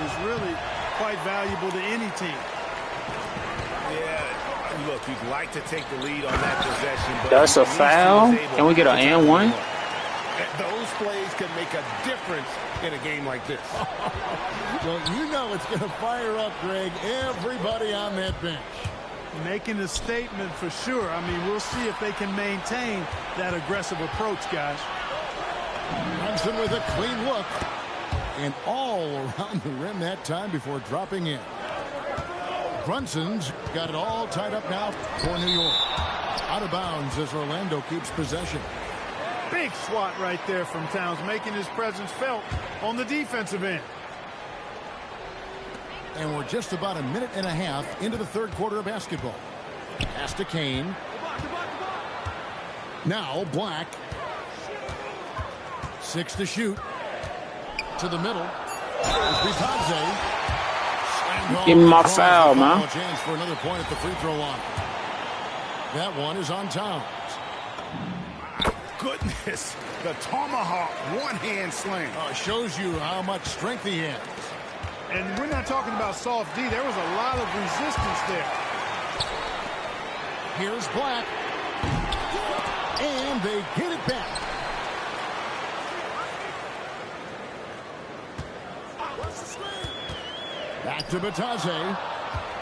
is really quite valuable to any team. Yeah, look, you'd like to take the lead on that possession. But that's a foul? Can we get an and one? Those plays can make a difference in a game like this. Well, you know it's going to fire up, Greg, everybody on that bench. Making a statement for sure. I mean, we'll see if they can maintain that aggressive approach, guys. Brunson with a clean look. And all around the rim that time before dropping in. Brunson's got it all tied up now for New York. Out of bounds as Orlando keeps possession. Big swat right there from Towns, making his presence felt on the defensive end. And we're just about a minute and a half into the third quarter of basketball. Pass to Kane. Now Black. 6 to shoot. To the middle. Give me my foul, man. Chance for another point at the free throw line. That one is on Towns. Goodness, the tomahawk one-hand slam. Shows you how much strength he has. And we're not talking about soft D. There was a lot of resistance there. Here's Black. And they get it back. Back to Batadze.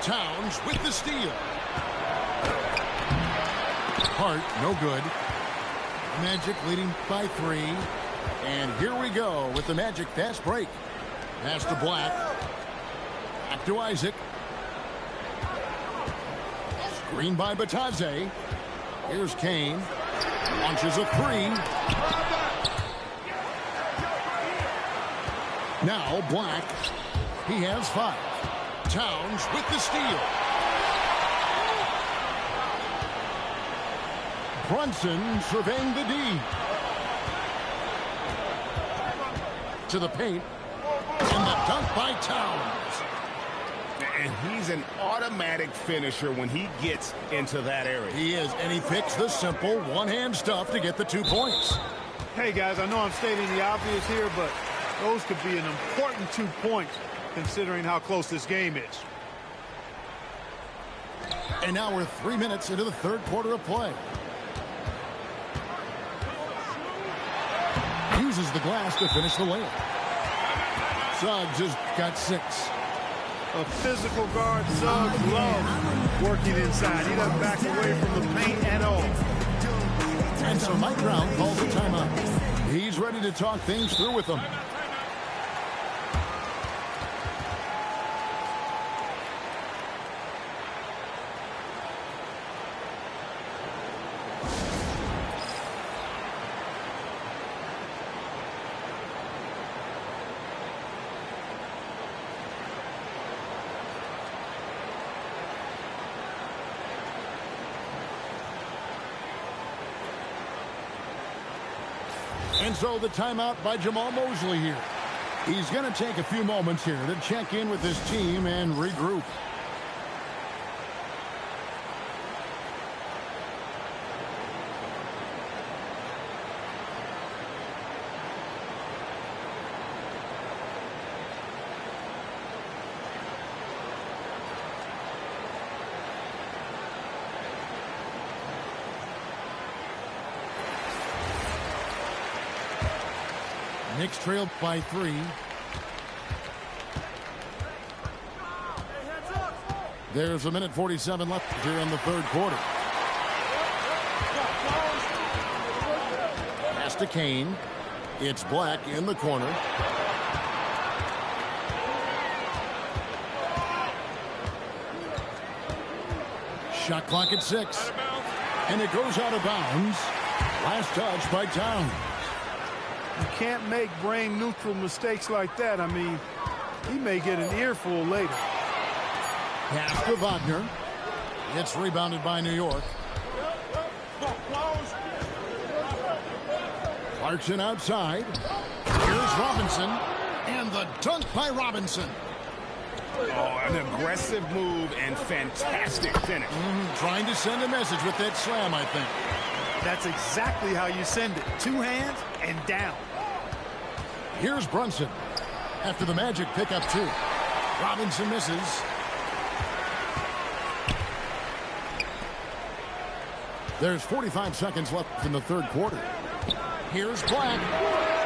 Towns with the steal. Hart, no good. Magic leading by 3. And here we go with the Magic fast break. Pass to Black. Back to Isaac. Screen by Batadze. Here's Kane. Launches a 3. Now Black. He has 5. Towns with the steal. Brunson surveying the D. To the paint. And the dunk by Towns. And he's an automatic finisher when he gets into that area. He is, and he picks the simple one-hand stuff to get the 2 points. Hey, guys, I know I'm stating the obvious here, but those could be an important 2 points considering how close this game is. And now we're 3 minutes into the third quarter of play. Uses the glass to finish the layup. Suggs has got 6. A physical guard, Suggs loves working inside. He doesn't back away from the paint at all. And so Mike Brown calls a timeout. He's ready to talk things through with them. And so the timeout by Jamal Mosley here. He's going to take a few moments here to check in with his team and regroup. Knicks trailed by 3. There's a minute 47 left here in the third quarter. Pass to Kane. It's Black in the corner. Shot clock at 6. And it goes out of bounds. Last touch by Towns. You can't make brain-neutral mistakes like that. I mean, he may get an earful later. Pass to Wagner. It's rebounded by New York. Clarkson outside. Here's Robinson. And the dunk by Robinson. Oh, an aggressive move and fantastic finish. Trying to send a message with that slam, I think. That's exactly how you send it. 2 hands and down. Here's Brunson. After the Magic pick up 2. Robinson misses. There's 45 seconds left in the third quarter. Here's Black.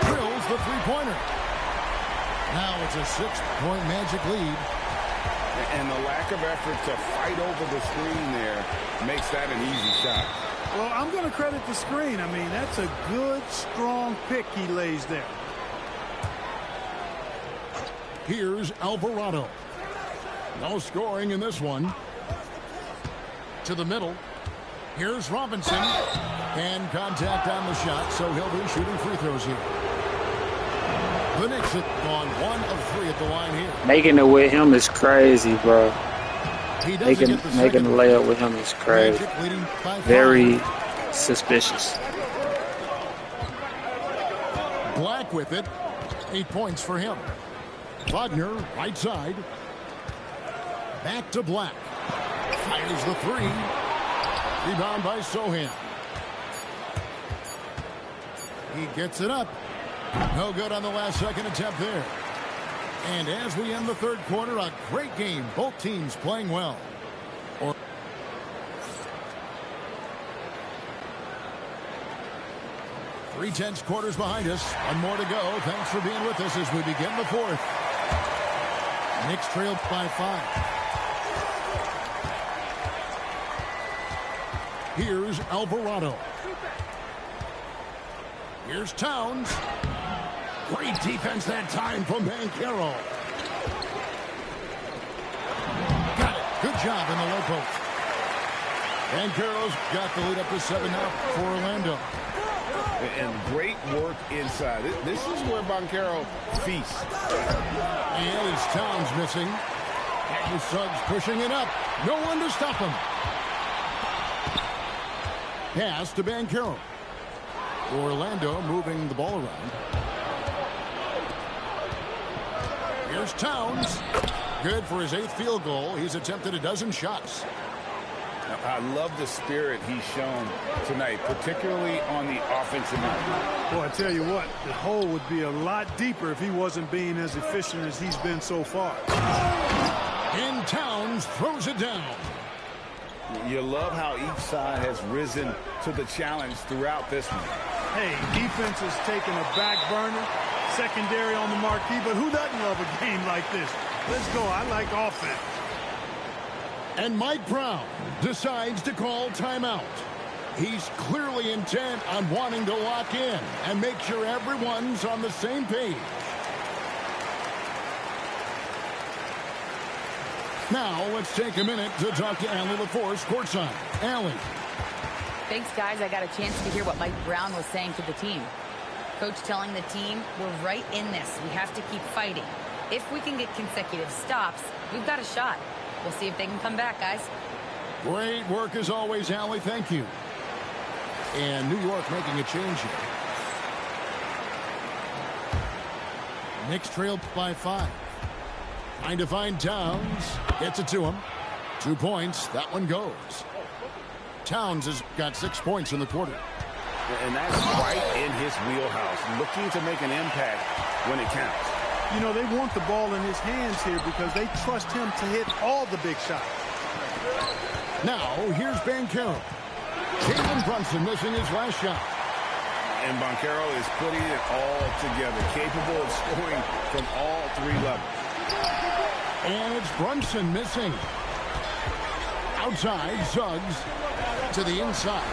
Drills the three-pointer. Now it's a 6-point Magic lead. And the lack of effort to fight over the screen there makes that an easy shot. Well, I'm going to credit the screen. I mean, that's a good, strong pick he lays there. Here's Alvarado. No scoring in this one. To the middle. Here's Robinson. And contact on the shot, so he'll be shooting free throws here. The Knicks have gone 1 of 3 at the line here. Making it with him is crazy, bro. Making the layup with him is crazy. Very suspicious. Black with it. 8 points for him. Wagner, right side. Back to Black. Fires the 3. Rebound by Sohan. He gets it up. No good on the last second attempt there. And as we end the third quarter, a great game. Both teams playing well. 3/10 quarters behind us. 1 more to go. Thanks for being with us as we begin the fourth. Knicks trail by 5. Here's Alvarado. Here's Towns. Great defense that time from Banchero. Got it. Good job in the low post. Banchero's got the lead up to 7 now for Orlando. And great work inside. This is where Banchero feasts. And it's Towns missing. And Suggs pushing it up. No one to stop him. Pass to Banchero. Orlando moving the ball around. Here's Towns. Good for his 8th field goal. He's attempted a dozen shots. I love the spirit he's shown tonight, particularly on the offensive end. Well, I tell you what, the hole would be a lot deeper if he wasn't being as efficient as he's been so far. And Towns throws it down. You love how each side has risen to the challenge throughout this one. Hey, defense has taken a back burner, secondary on the marquee, but who doesn't love a game like this? Let's go. I like offense. And Mike Brown decides to call timeout. He's clearly intent on wanting to lock in and make sure everyone's on the same page. Now, let's take a minute to talk to Allie LaForce courtside. Allie. Thanks, guys. I got a chance to hear what Mike Brown was saying to the team. Coach telling the team, we're right in this. We have to keep fighting. If we can get consecutive stops, we've got a shot. We'll see if they can come back, guys. Great work as always, Allie. Thank you. And New York making a change here. Knicks trail by 5. Trying to find Towns. Gets it to him. 2 points. That one goes. Towns has got 6 points in the quarter. And that's right in his wheelhouse. Looking to make an impact when it counts. You know, they want the ball in his hands here because they trust him to hit all the big shots. Now, here's Banchero. Jalen Brunson missing his last shot. And Banchero is putting it all together, capable of scoring from all 3 levels. And it's Brunson missing. Outside, Suggs to the inside.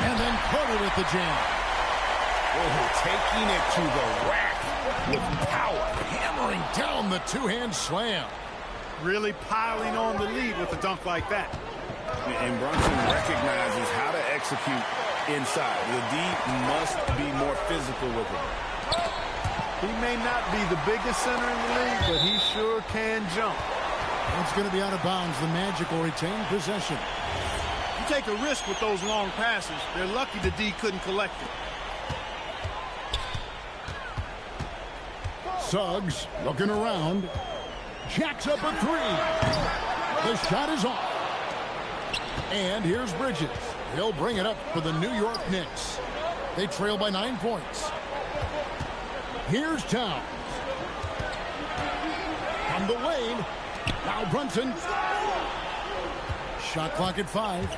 And then Carter with the jam. Oh, taking it to the rack with power. Hammering down the two-hand slam. Really piling on the lead with a dunk like that. And Brunson recognizes how to execute inside. The D must be more physical with him. He may not be the biggest center in the league, but he sure can jump. It's going to be out of bounds. The Magic will retain possession. You take a risk with those long passes. They're lucky the D couldn't collect it. Suggs looking around. Jacks up a 3. The shot is off. And here's Bridges. He'll bring it up for the New York Knicks. They trail by 9 points. Here's Towns. On the lane. Now Brunson. Shot clock at 5.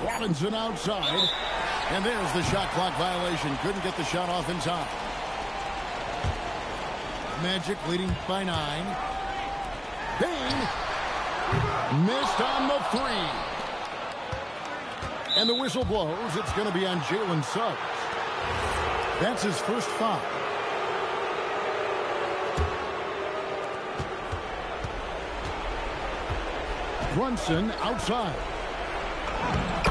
Robinson outside. And there's the shot clock violation. Couldn't get the shot off in time. Magic leading by 9. Bane. Missed on the 3. And the whistle blows. It's going to be on Jalen Suggs. That's his first foul. Brunson outside.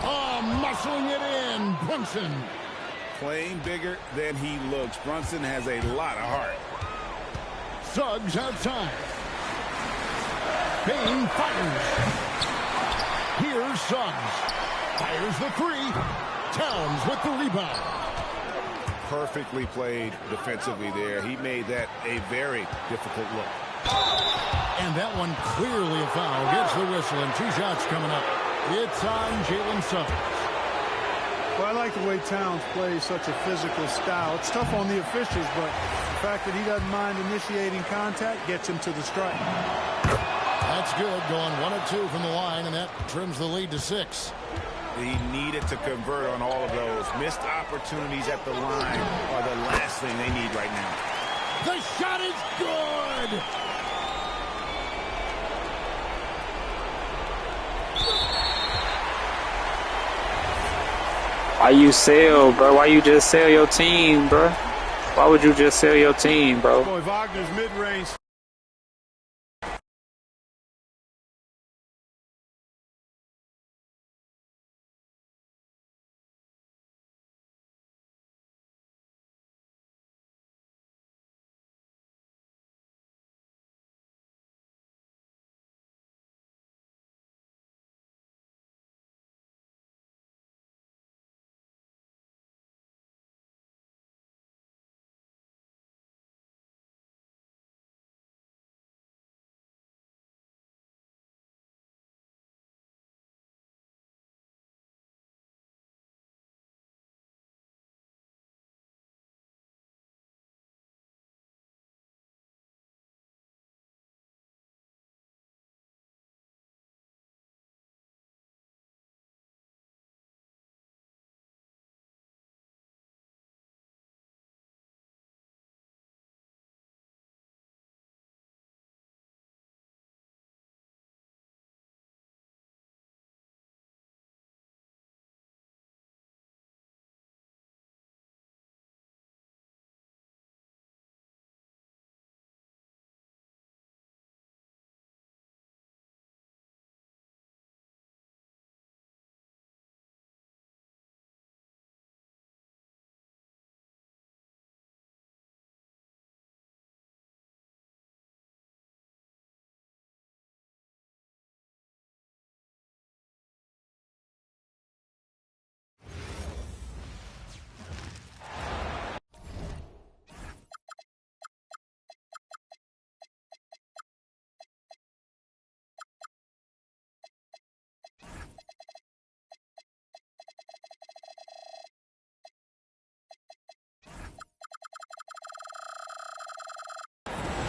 Oh, muscling it in. Brunson. Playing bigger than he looks. Brunson has a lot of heart. Suggs outside. Bane fires. Here's Suggs. Fires the 3. Towns with the rebound. Perfectly played defensively there. He made that a very difficult look. And that one clearly a foul. Gets the whistle and 2 shots coming up. It's on Jalen Suggs. Well, I like the way Towns plays such a physical style. It's tough on the officials, but the fact that he doesn't mind initiating contact gets him to the strike. That's good. Going 1 of 2 from the line, and that trims the lead to 6. He needed to convert on all of those. Missed opportunities at the line are the last thing they need right now. The shot is good. Why you sell, bro? Why you just sell your team, bro? Why would you just sell your team, bro? Boy, Wagner's mid-range.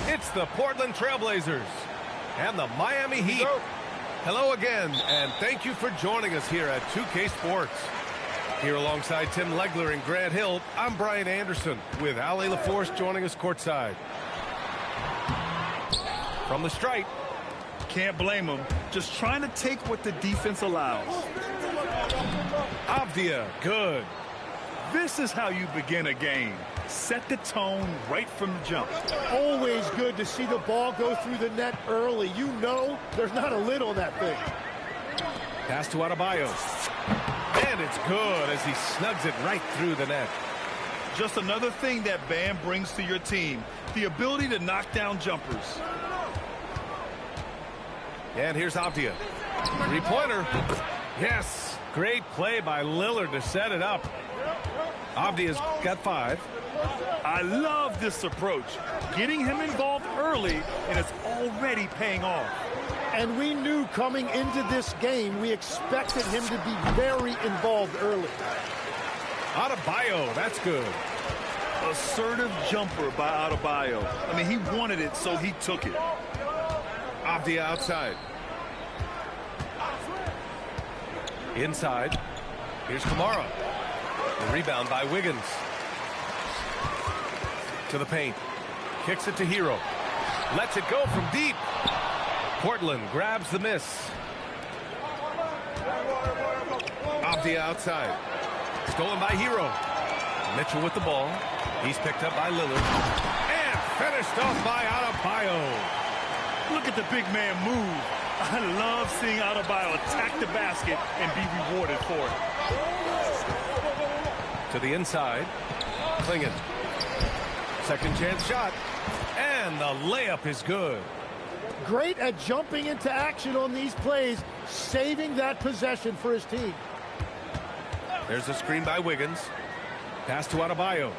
It's the Portland Trailblazers and the Miami Heat. Hello again, and thank you for joining us here at 2K Sports. Here alongside Tim Legler and Grant Hill, I'm Brian Anderson with Allie LaForce joining us courtside. From the stripe. Can't blame him. Just trying to take what the defense allows. Avdia, good. This is how you begin a game. Set the tone right from the jump. Always good to see the ball go through the net early. You know there's not a lid on that thing. Pass to Adebayo. And it's good as he snugs it right through the net. Just another thing that Bam brings to your team. The ability to knock down jumpers. And here's Avdia. Three-pointer. Yes. Great play by Lillard to set it up. Avdia's got 5. I love this approach. Getting him involved early, and it's already paying off. And we knew coming into this game, we expected him to be very involved early. Adebayo, that's good. Assertive jumper by Adebayo. I mean, he wanted it, so he took it. Avdia outside. Inside. Here's Kamara. The rebound by Wiggins. To the paint. Kicks it to Hero. Lets it go from deep. Portland grabs the miss. Avdia outside. Stolen by Hero. Mitchell with the ball. He's picked up by Lillard. And finished off by Adebayo. Look at the big man move. I love seeing Adebayo attack the basket and be rewarded for it. To the inside. Clingan. Second chance shot. And the layup is good. Great at jumping into action on these plays, saving that possession for his team. There's a screen by Wiggins. Pass to Adebayo.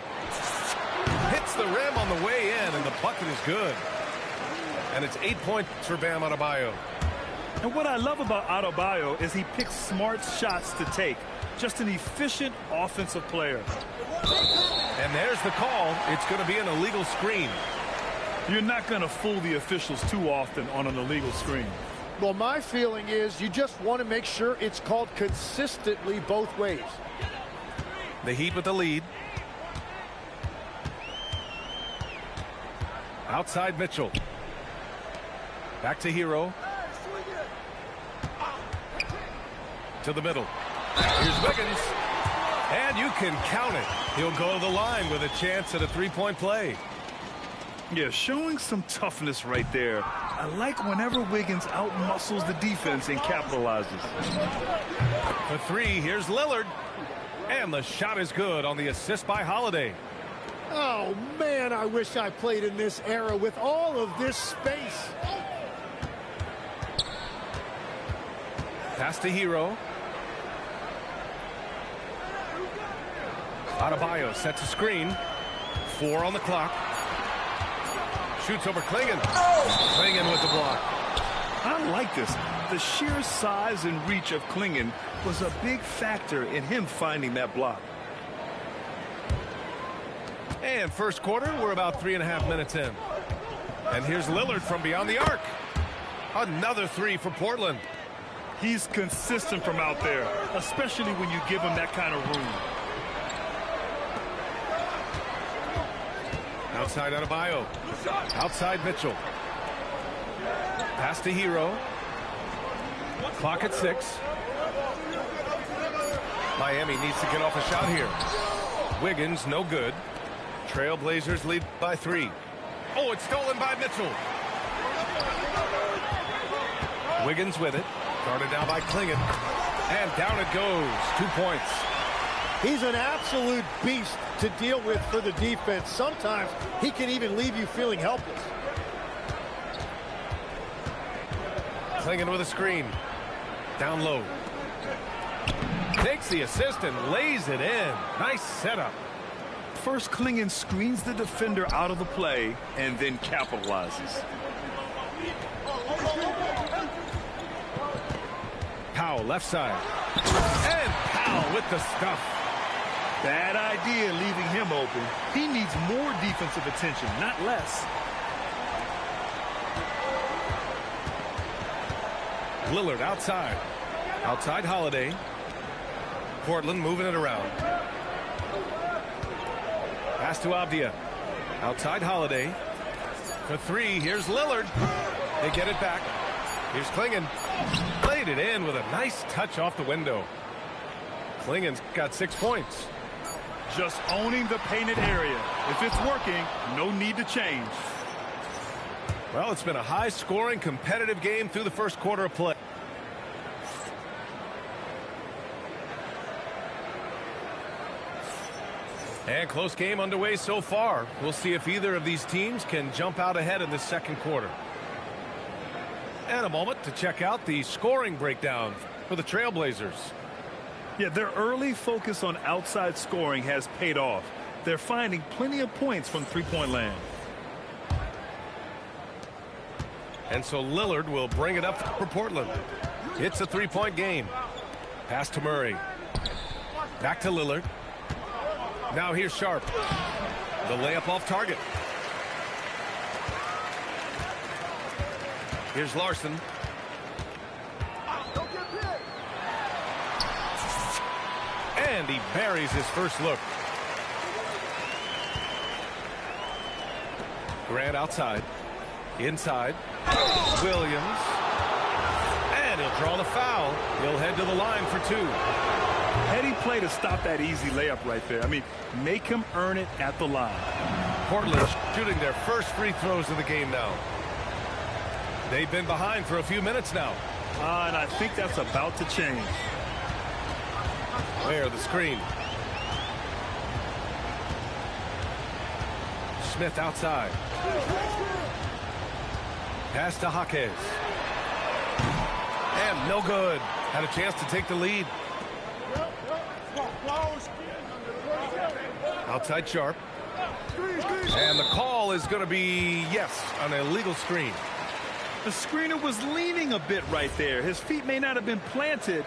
Hits the rim on the way in, and the bucket is good. And it's 8 points for Bam Adebayo. And what I love about Adebayo is he picks smart shots to take. Just an efficient offensive player. And there's the call. It's going to be an illegal screen. You're not going to fool the officials too often on an illegal screen. Well, my feeling is you just want to make sure it's called consistently both ways. The Heat with the lead. Outside Mitchell. Back to Hero. To the middle. Here's Wiggins. And you can count it. He'll go to the line with a chance at a three-point play. Yeah, showing some toughness right there. I like whenever Wiggins outmuscles the defense and capitalizes. For three, here's Lillard. And the shot is good on the assist by Holiday. Oh, man, I wish I played in this era with all of this space. Pass to Hero. Adebayo sets a screen. 4 on the clock. Shoots over Clingan. Clingan with the block. I like this. The sheer size and reach of Clingan was a big factor in him finding that block. And first quarter, we're about 3.5 minutes in. And here's Lillard from beyond the arc. Another three for Portland. He's consistent from out there, especially when you give him that kind of room. Outside Adebayo. Outside Mitchell. Pass to Hero. Clock at 6. Miami needs to get off a shot here. Wiggins, no good. Trailblazers lead by 3. Oh, it's stolen by Mitchell. Wiggins with it. Guarded down by Clingan. And down it goes. 2 points. He's an absolute beast to deal with for the defense. Sometimes he can even leave you feeling helpless. Clingan with a screen. Down low. Takes the assist and lays it in. Nice setup. First, Clingan screens the defender out of the play and then capitalizes. Powell left side. And Powell with the stuff. Bad idea leaving him open. He needs more defensive attention, not less. Lillard outside. Outside Holiday. Portland moving it around. Pass to Avdia. Outside Holiday. For 3, here's Lillard. They get it back. Here's Clingan. Played it in with a nice touch off the window. Clingan's got 6 points. Just owning the painted area. If it's working, no need to change. Well, it's been a high-scoring, competitive game through the first quarter of play. And close game underway so far. We'll see if either of these teams can jump out ahead in the second quarter. And a moment to check out the scoring breakdown for the Trailblazers. Yeah, their early focus on outside scoring has paid off. They're finding plenty of points from three-point land. And so Lillard will bring it up for Portland. It's a three-point game. Pass to Murray. Back to Lillard. Now here's Sharp. The layup off target. Here's Larson. And he buries his first look. Grant outside. Inside. Williams. And he'll draw the foul. He'll head to the line for 2. Heady play to stop that easy layup right there. I mean, make him earn it at the line. Portland shooting their first free throws of the game now. They've been behind for a few minutes now. And I think that's about to change. There, the screen. Smith outside. Pass to Jaquez. And no good. Had a chance to take the lead. Outside Sharp. And the call is going to be, yes, an illegal screen. The screener was leaning a bit right there. His feet may not have been planted.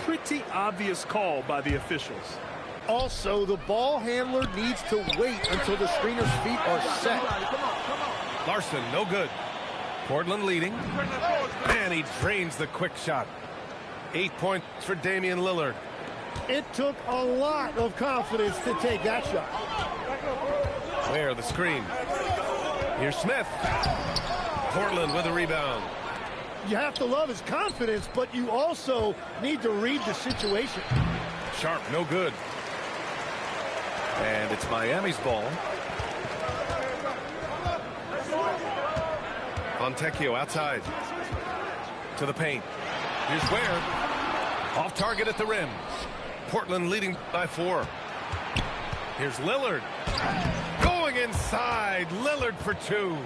Pretty obvious call by the officials. Also, the ball handler needs to wait until the screener's feet are set. Larson, no good. Portland leading. And he drains the quick shot. 8 points for Damian Lillard. It took a lot of confidence to take that shot. There, the screen. Here's Smith. Portland with a rebound. You have to love his confidence, but you also need to read the situation. Sharp, no good. And it's Miami's ball. Fontecchio outside. To the paint. Here's Ware. Off target at the rim. Portland leading by 4. Here's Lillard. Going inside. Lillard for 2.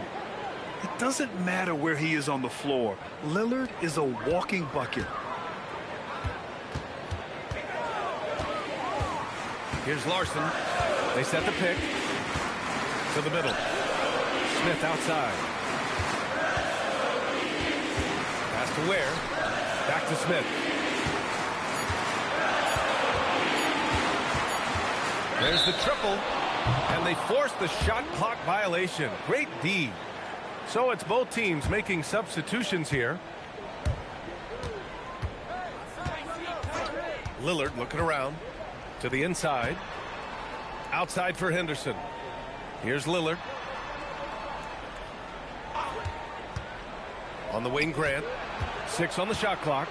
It doesn't matter where he is on the floor. Lillard is a walking bucket. Here's Larson. They set the pick. To the middle. Smith outside. Pass to Ware. Back to Smith. There's the triple. And they force the shot clock violation. Great D. So it's both teams making substitutions here. Lillard looking around to the inside. Outside for Henderson. Here's Lillard. On the wing, Grant. 6 on the shot clock.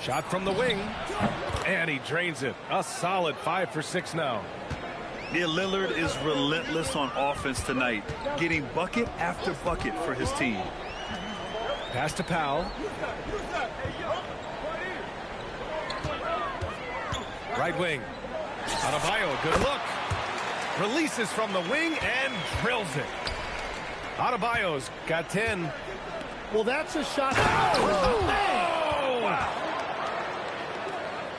Shot from the wing. And he drains it. A solid 5 for 6 now. Yeah, Lillard is relentless on offense tonight, getting bucket after bucket for his team. Pass to Powell. Right wing. Adebayo, good look. Releases from the wing and drills it. Adebayo's got 10. Well, that's a shot. Oh! Wow.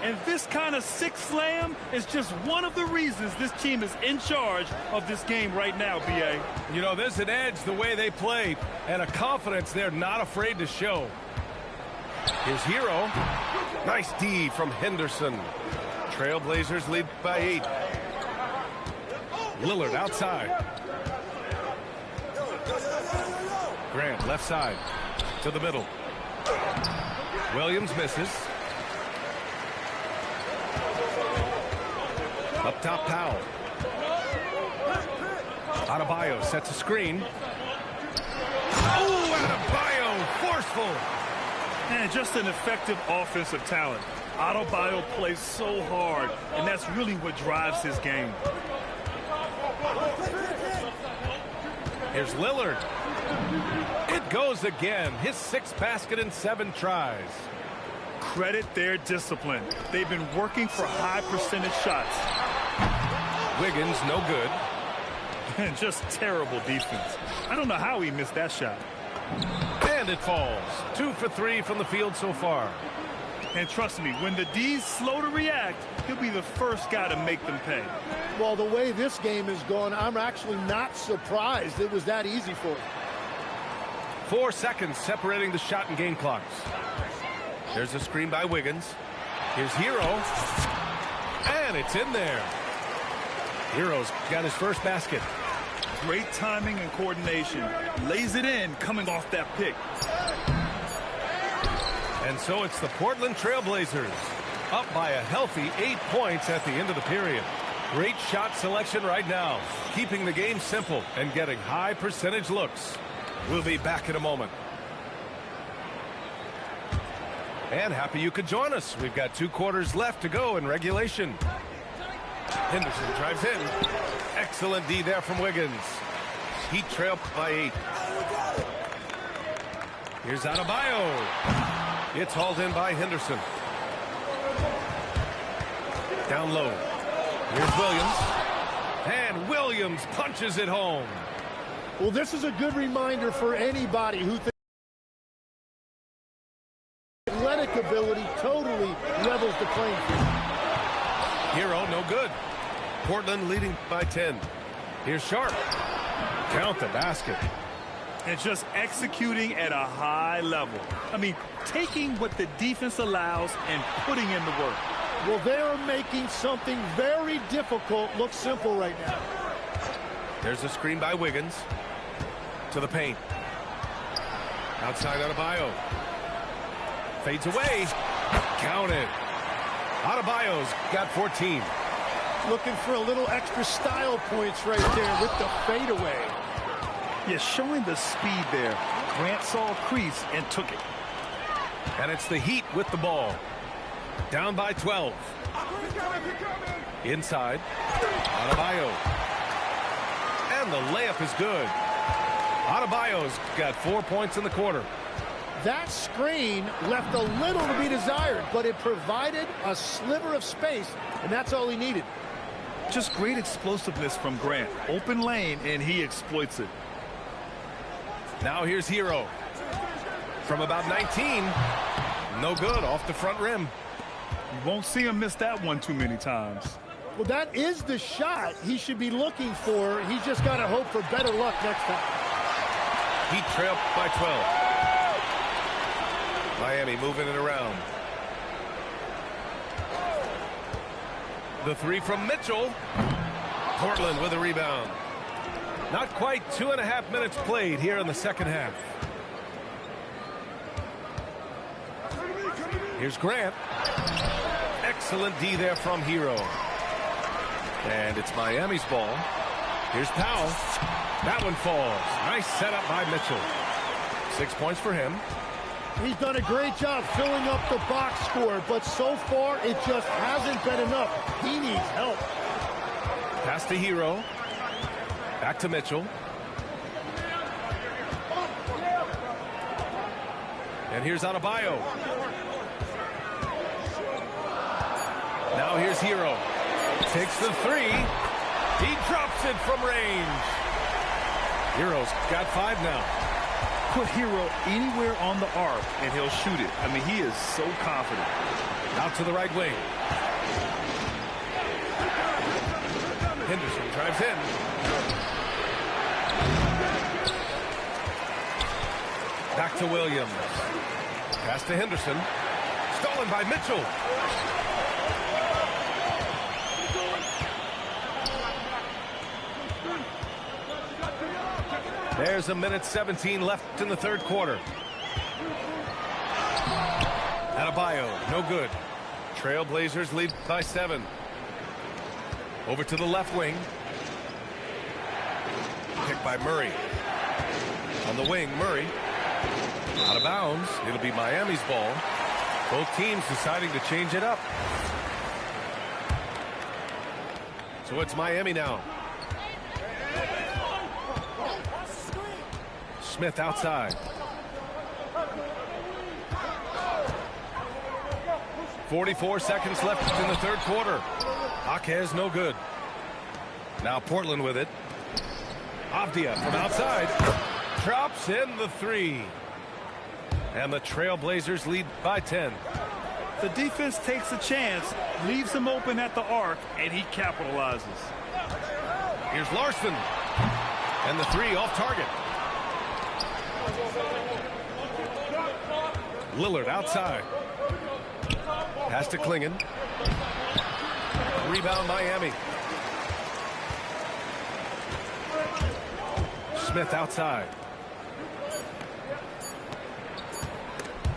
And this kind of sick slam is just one of the reasons this team is in charge of this game right now, B.A. You know, there's an edge the way they play and a confidence they're not afraid to show. Here's Hero. Nice D from Henderson. Trailblazers lead by 8. Lillard outside. Grant left side to the middle. Williams misses. Up top, Powell. Adebayo sets a screen. Oh, Adebayo, forceful. And just an effective offensive talent. Adebayo plays so hard, and that's really what drives his game. Here's Lillard. It goes again. His 6th basket in 7 tries. Credit their discipline. They've been working for high percentage shots. Wiggins, no good. And just terrible defense. I don't know how he missed that shot. And it falls. 2 for 3 from the field so far. And trust me, when the D's slow to react, he'll be the first guy to make them pay. Well, the way this game is going, I'm actually not surprised it was that easy for him. 4 seconds separating the shot and game clocks. There's a screen by Wiggins. Here's Hero. And it's in there. Hero's got his first basket. Great timing and coordination. Lays it in coming off that pick. And so it's the Portland Trailblazers up by a healthy 8 points at the end of the period. Great shot selection right now, keeping the game simple and getting high percentage looks. We'll be back in a moment. And happy you could join us. We've got 2 quarters left to go in regulation. Henderson drives in. Excellent D there from Wiggins. Heat trail by 8. Here's Adebayo. It's hauled in by Henderson. Down low. Here's Williams. And Williams punches it home. Well, this is a good reminder for anybody who thinks athletic ability totally levels the playing field. Hero, no good. Portland leading by 10. Here's Sharp. Count the basket. And just executing at a high level. I mean, taking what the defense allows and putting in the work. Well, they are making something very difficult look simple right now. There's a screen by Wiggins. To the paint. Outside Adebayo. Fades away. Count it. Adebayo's got 14. Looking for a little extra style points right there with the fadeaway. Yeah, showing the speed there. Grant saw a crease and took it. And it's the Heat with the ball. Down by 12. Inside. Adebayo. And the layup is good. Adebayo's got 4 points in the quarter. That screen left a little to be desired, but it provided a sliver of space, and that's all he needed. Just great explosiveness from Grant. Open lane, and he exploits it. Now here's Hero. From about 19. No good off the front rim. You won't see him miss that one too many times. Well, that is the shot he should be looking for. He's just got to hope for better luck next time. Heat trail by 12. Miami moving it around. The three from Mitchell. Portland with a rebound. Not quite 2.5 minutes played here in the second half. Here's Grant. Excellent D there from Hero. And it's Miami's ball. Here's Powell. That one falls. Nice setup by Mitchell. 6 points for him. He's done a great job filling up the box score, but so far it just hasn't been enough. He needs help. Pass to Hero. Back to Mitchell. And here's Adebayo. Now here's Hero. Takes the three. He drops it from range. Hero's got 5 now. Put Hero anywhere on the arc, and he'll shoot it. I mean, he is so confident. Out to the right wing. Henderson drives in. Back to Williams. Pass to Henderson. Stolen by Mitchell. There's 1:17 left in the third quarter. Adebayo, no good. Trailblazers lead by 7. Over to the left wing. Picked by Murray. On the wing, Murray. Out of bounds. It'll be Miami's ball. Both teams deciding to change it up. So it's Miami now. Smith outside. 44 seconds left in the third quarter. Jaquez no good. Now Portland with it. Avdia from outside. Drops in the three. And the Trailblazers lead by 10. The defense takes a chance, leaves him open at the arc, and he capitalizes. Here's Larson. And the three off target. Lillard outside. Pass to Klingon. Rebound Miami. Smith outside.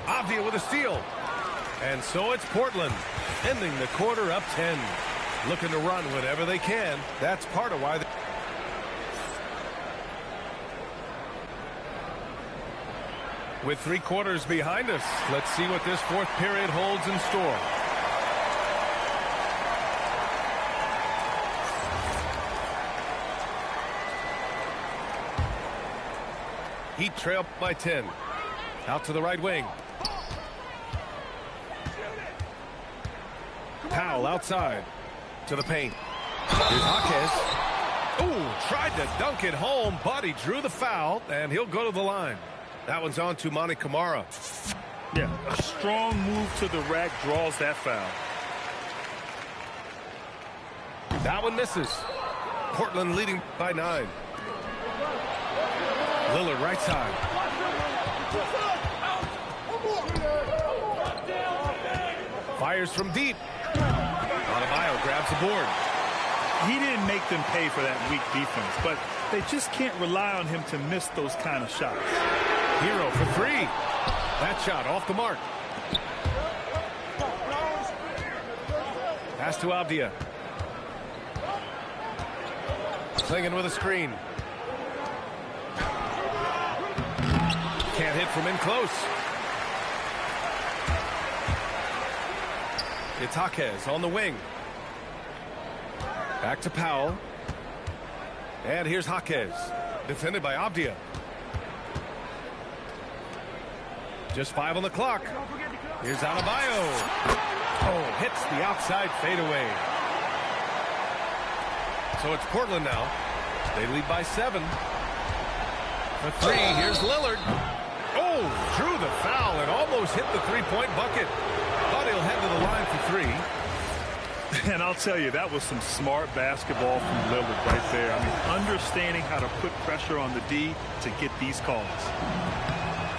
Avdia with a steal. And so it's Portland, ending the quarter up 10. Looking to run whenever they can. That's part of why with 3 quarters behind us, let's see what this fourth period holds in store. Heat trail by 10. Out to the right wing. Powell outside to the paint. Here's Jaquez. Ooh, tried to dunk it home, but he drew the foul, and he'll go to the line. That one's on to Monty Kamara. Yeah, a strong move to the rack draws that foul. That one misses. Portland leading by 9. Lillard right side. Fires from deep. Adebayo grabs the board. He didn't make them pay for that weak defense, but they just can't rely on him to miss those kind of shots. Hero for 3. That shot off the mark. Pass to Avdia. Clinging with a screen. Can't hit from in close. It's Jaquez on the wing. Back to Powell. And here's Jaquez. Defended by Abdia. Just 5 on the clock. Here's Adebayo. Oh, hits the outside fadeaway. So it's Portland now. They lead by 7. For 3, here's Lillard. Oh, drew the foul and almost hit the three-point bucket. Thought he'll head to the line for 3. And I'll tell you, that was some smart basketball from Lillard right there. I mean, understanding how to put pressure on the D to get these calls.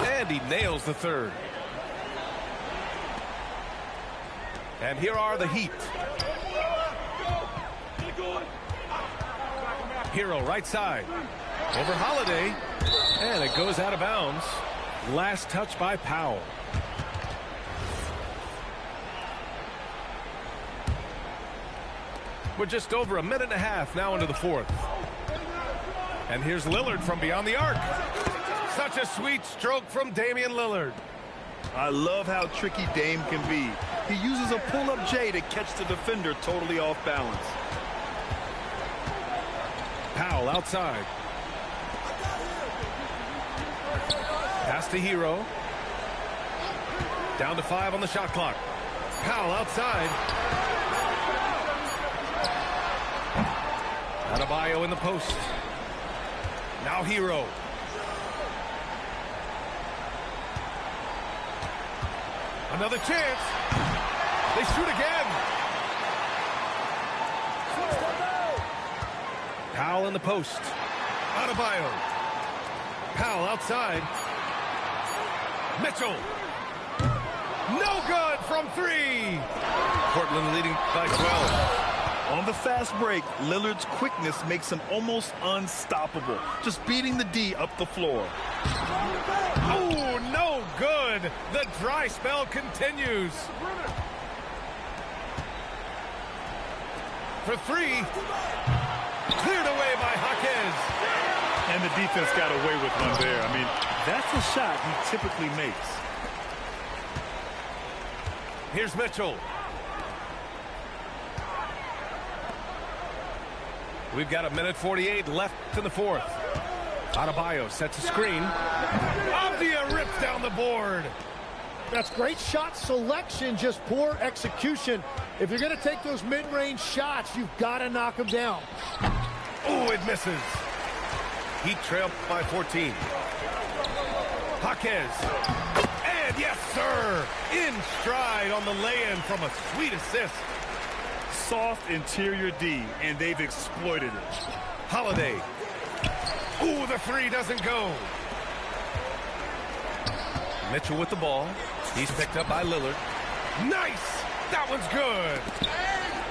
And he nails the 3rd. And here are the Heat. Hero right side. Over Holiday. And it goes out of bounds. Last touch by Powell. We're just over a minute and a half now into the 4th. And here's Lillard from beyond the arc. Such a sweet stroke from Damian Lillard. I love how tricky Dame can be. He uses a pull-up J to catch the defender totally off balance. Powell outside. Pass to Hero. Down to 5 on the shot clock. Powell outside. Adebayo in the post. Now Hero. Another chance. They shoot again. Powell in the post. Adebayo. Powell outside. Mitchell. No good from 3. Portland leading by 12. On the fast break, Lillard's quickness makes him almost unstoppable. Just beating the D up the floor. Oh, no good. The dry spell continues. For 3. Cleared away by Jaquez. And the defense got away with one there. I mean, that's a shot he typically makes. Here's Mitchell. We've got a minute 48 left in the 4th. Adebayo sets a screen. Abdia rips down the board. That's great shot selection, just poor execution. If you're going to take those mid-range shots, you've got to knock them down. Oh, it misses. Heat trail by 14. Jaquez. And yes, sir. In stride on the lay-in from a sweet assist. Soft interior D, and they've exploited it. Holiday. Ooh, the 3 doesn't go. Mitchell with the ball. He's picked up by Lillard. Nice! That one's good.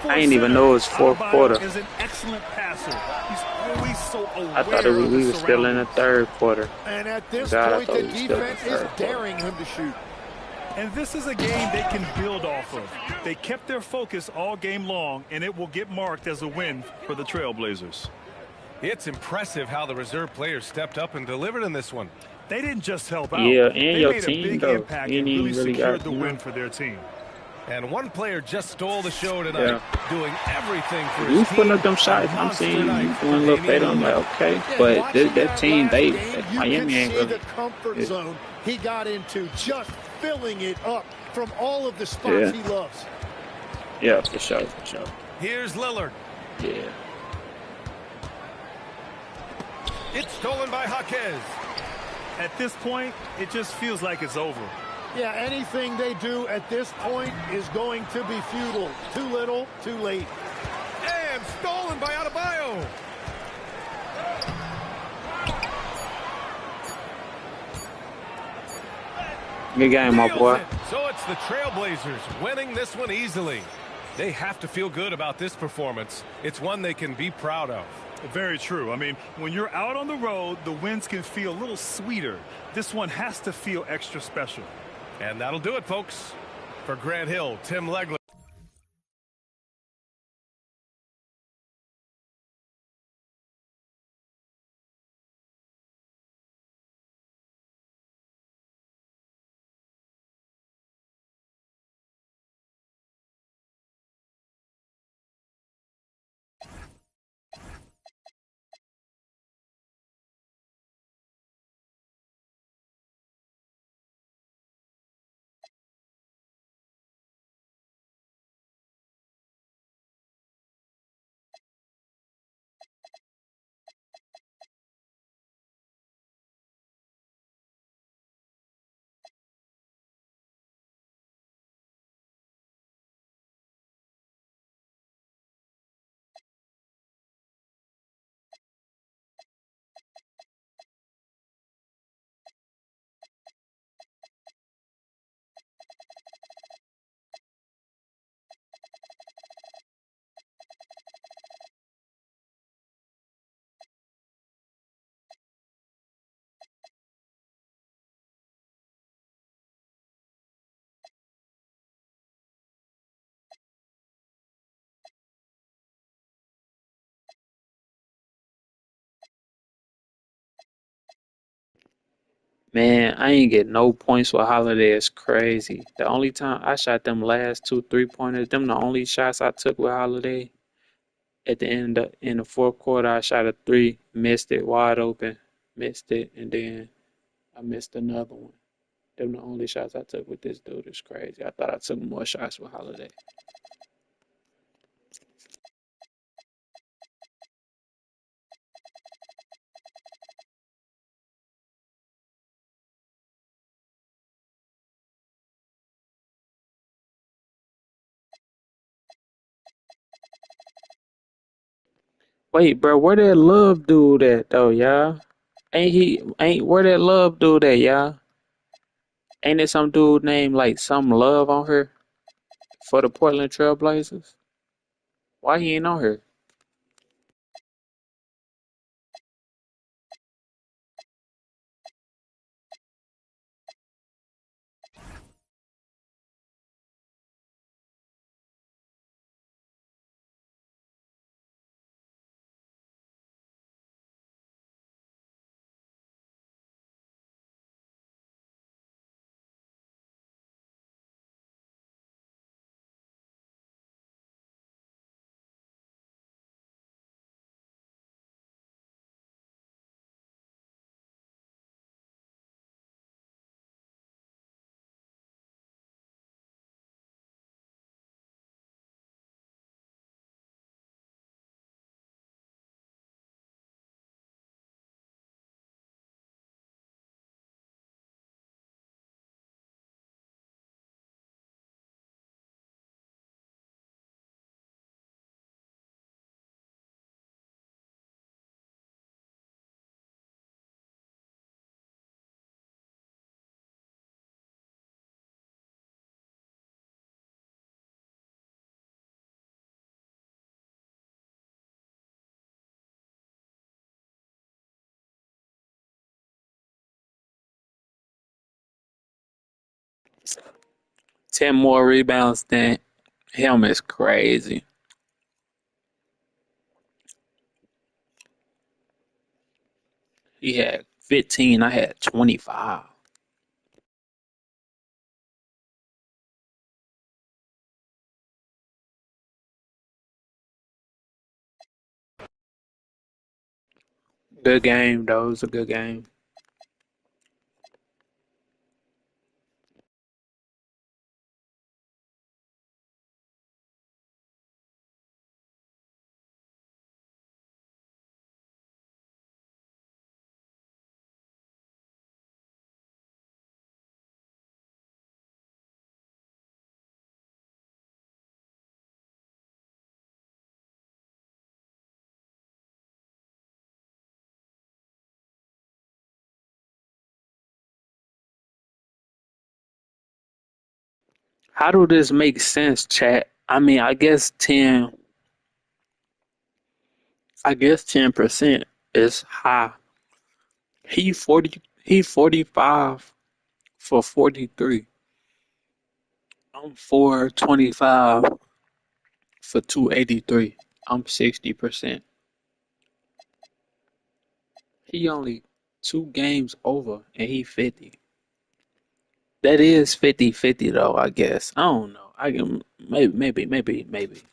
I didn't even know it was 4th quarter. Is an excellent passer. He's always so aware. I thought we were still in the 3rd quarter. And at this point, the defense is daring him to shoot. And this is a game they can build off of. They kept their focus all game long, and it will get marked as a win for the Trailblazers. It's impressive how the reserve players stepped up and delivered in this one. They didn't just help out. Yeah, and they your made team, a big though. impact You and really secured the got, win for their team. And one player just stole the show tonight, doing everything for his you team. putting up them shots. I'm seeing you doing a little better. I'm like, okay. But that team, Miami ain't really. The comfort zone he got into, just filling it up from all of the spots he loves. Yeah, for sure, for sure. Here's Lillard. Yeah. It's stolen by Jaquez. At this point, it just feels like it's over. Yeah, anything they do at this point is going to be futile. Too little, too late. And stolen by Adebayo. Good game, my boy. So it's the Trailblazers winning this one easily. They have to feel good about this performance. It's one they can be proud of. Very true. I mean, when you're out on the road, the wins can feel a little sweeter. This one has to feel extra special. And that'll do it, folks. For Grant Hill, Tim Legler. Man, I ain't get no points with Holiday. It's crazy. The only time I shot them last 2 3-pointers, them the only shots I took with Holiday. At the end in the fourth quarter, I shot a three, missed it wide open, missed it, and then I missed another one. Them the only shots I took with this dude. It's crazy. I thought I took more shots with Holiday. Wait, bro, where that love dude at though, y'all? Ain't where that love dude at, y'all? Ain't it some dude named like some love on her for the Portland Trailblazers? Why he ain't on her? Ten more rebounds than him is crazy. He had 15. I had 25. Good game, though. It was a good game. How do this make sense, chat? I mean, I guess 10% is high. He 45 for 43. I'm 425 for 283. I'm 60%. He only 2 games over and he 50. That is 50-50 though, I guess. I don't know. I can maybe.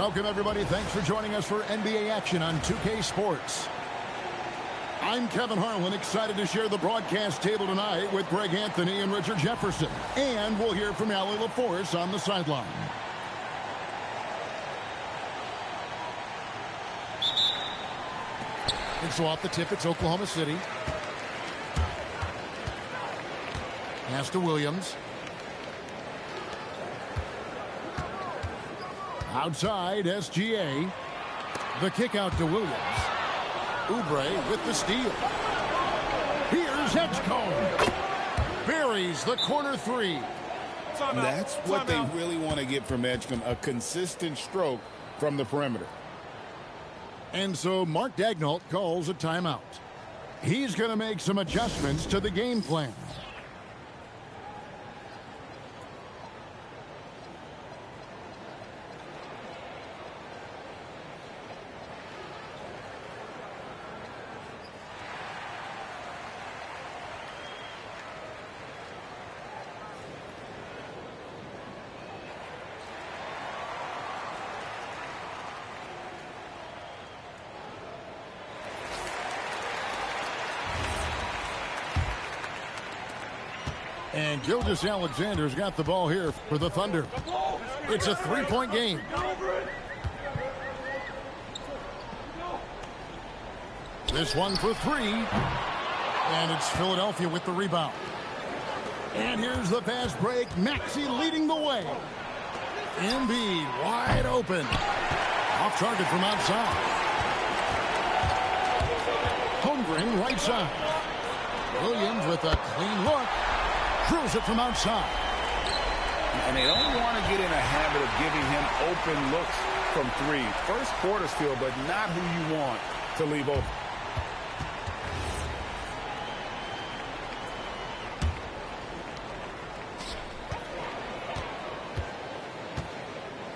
Welcome, everybody. Thanks for joining us for NBA action on 2K Sports. I'm Kevin Harlan, excited to share the broadcast table tonight with Greg Anthony and Richard Jefferson. And we'll hear from Allie LaForce on the sideline. And so off the tip, it's Oklahoma City. Pass to Williams. Outside, SGA. The kick out to Williams. Oubre with the steal. Here's Edgecombe. Buries the corner three. That's what they really want to get from Edgecombe, a consistent stroke from the perimeter. And so Mark Daigneault calls a timeout. He's going to make some adjustments to the game plan. And Gilgeous-Alexander's got the ball here for the Thunder. It's a three-point game. This one for three. And it's Philadelphia with the rebound. And here's the fast break. Maxey leading the way. Embiid wide open. Off target from outside. Holmgren right side. Williams with a clean look. Throws it from outside. And they don't want to get in a habit of giving him open looks from three. First quarter still, but not who you want to leave open.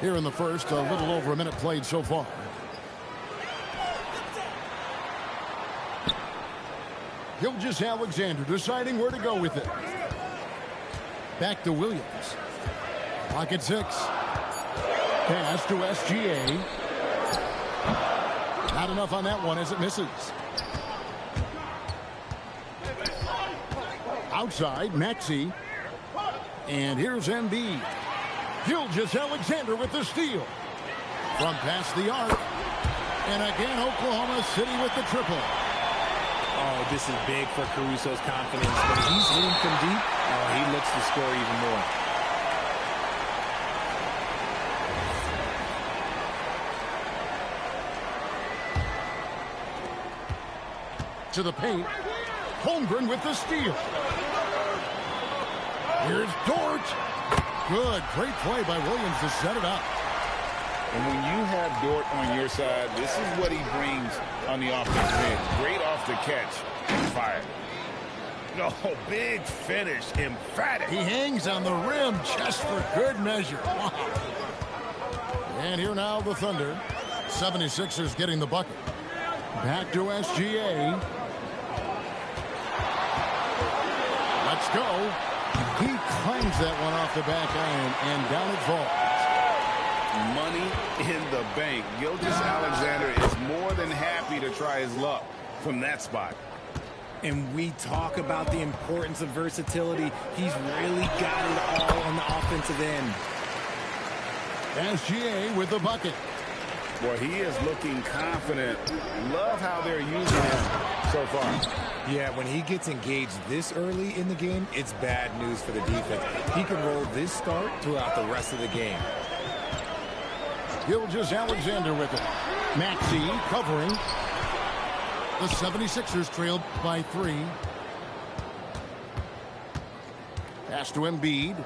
Here in the first, a little over a minute played so far. Gilgeous-Alexander deciding where to go with it. Back to Williams. Clock at 6. Pass to SGA. Not enough on that one as it misses. Outside, Maxey. And here's Embiid. Gilgeous-Alexander with the steal. From past the arc. And again, Oklahoma City with the triple. Oh, this is big for Caruso's confidence. When he's hitting from deep, he looks to score even more. To the paint. Holmgren with the steal. Here's Dort. Good. Great play by Williams to set it up. And when you have Dort on your side, this is what he brings on the offensive end. Great off the catch. Fire. No, big finish. Emphatic. He hangs on the rim just for good measure. Wow. And here now the Thunder. 76ers getting the bucket. Back to SGA. Let's go. He claims that one off the back iron, and down it falls. Money in the bank. Gilgeous-Alexander is more than happy to try his luck from that spot. And we talk about the importance of versatility. He's really got it all on the offensive end. SGA with the bucket. Boy, he is looking confident. Love how they're using him so far. Yeah, when he gets engaged this early in the game, it's bad news for the defense. He can roll this start throughout the rest of the game. Gilgeous-Alexander with it. Maxey covering. The 76ers trailed by 3. Pass to Embiid.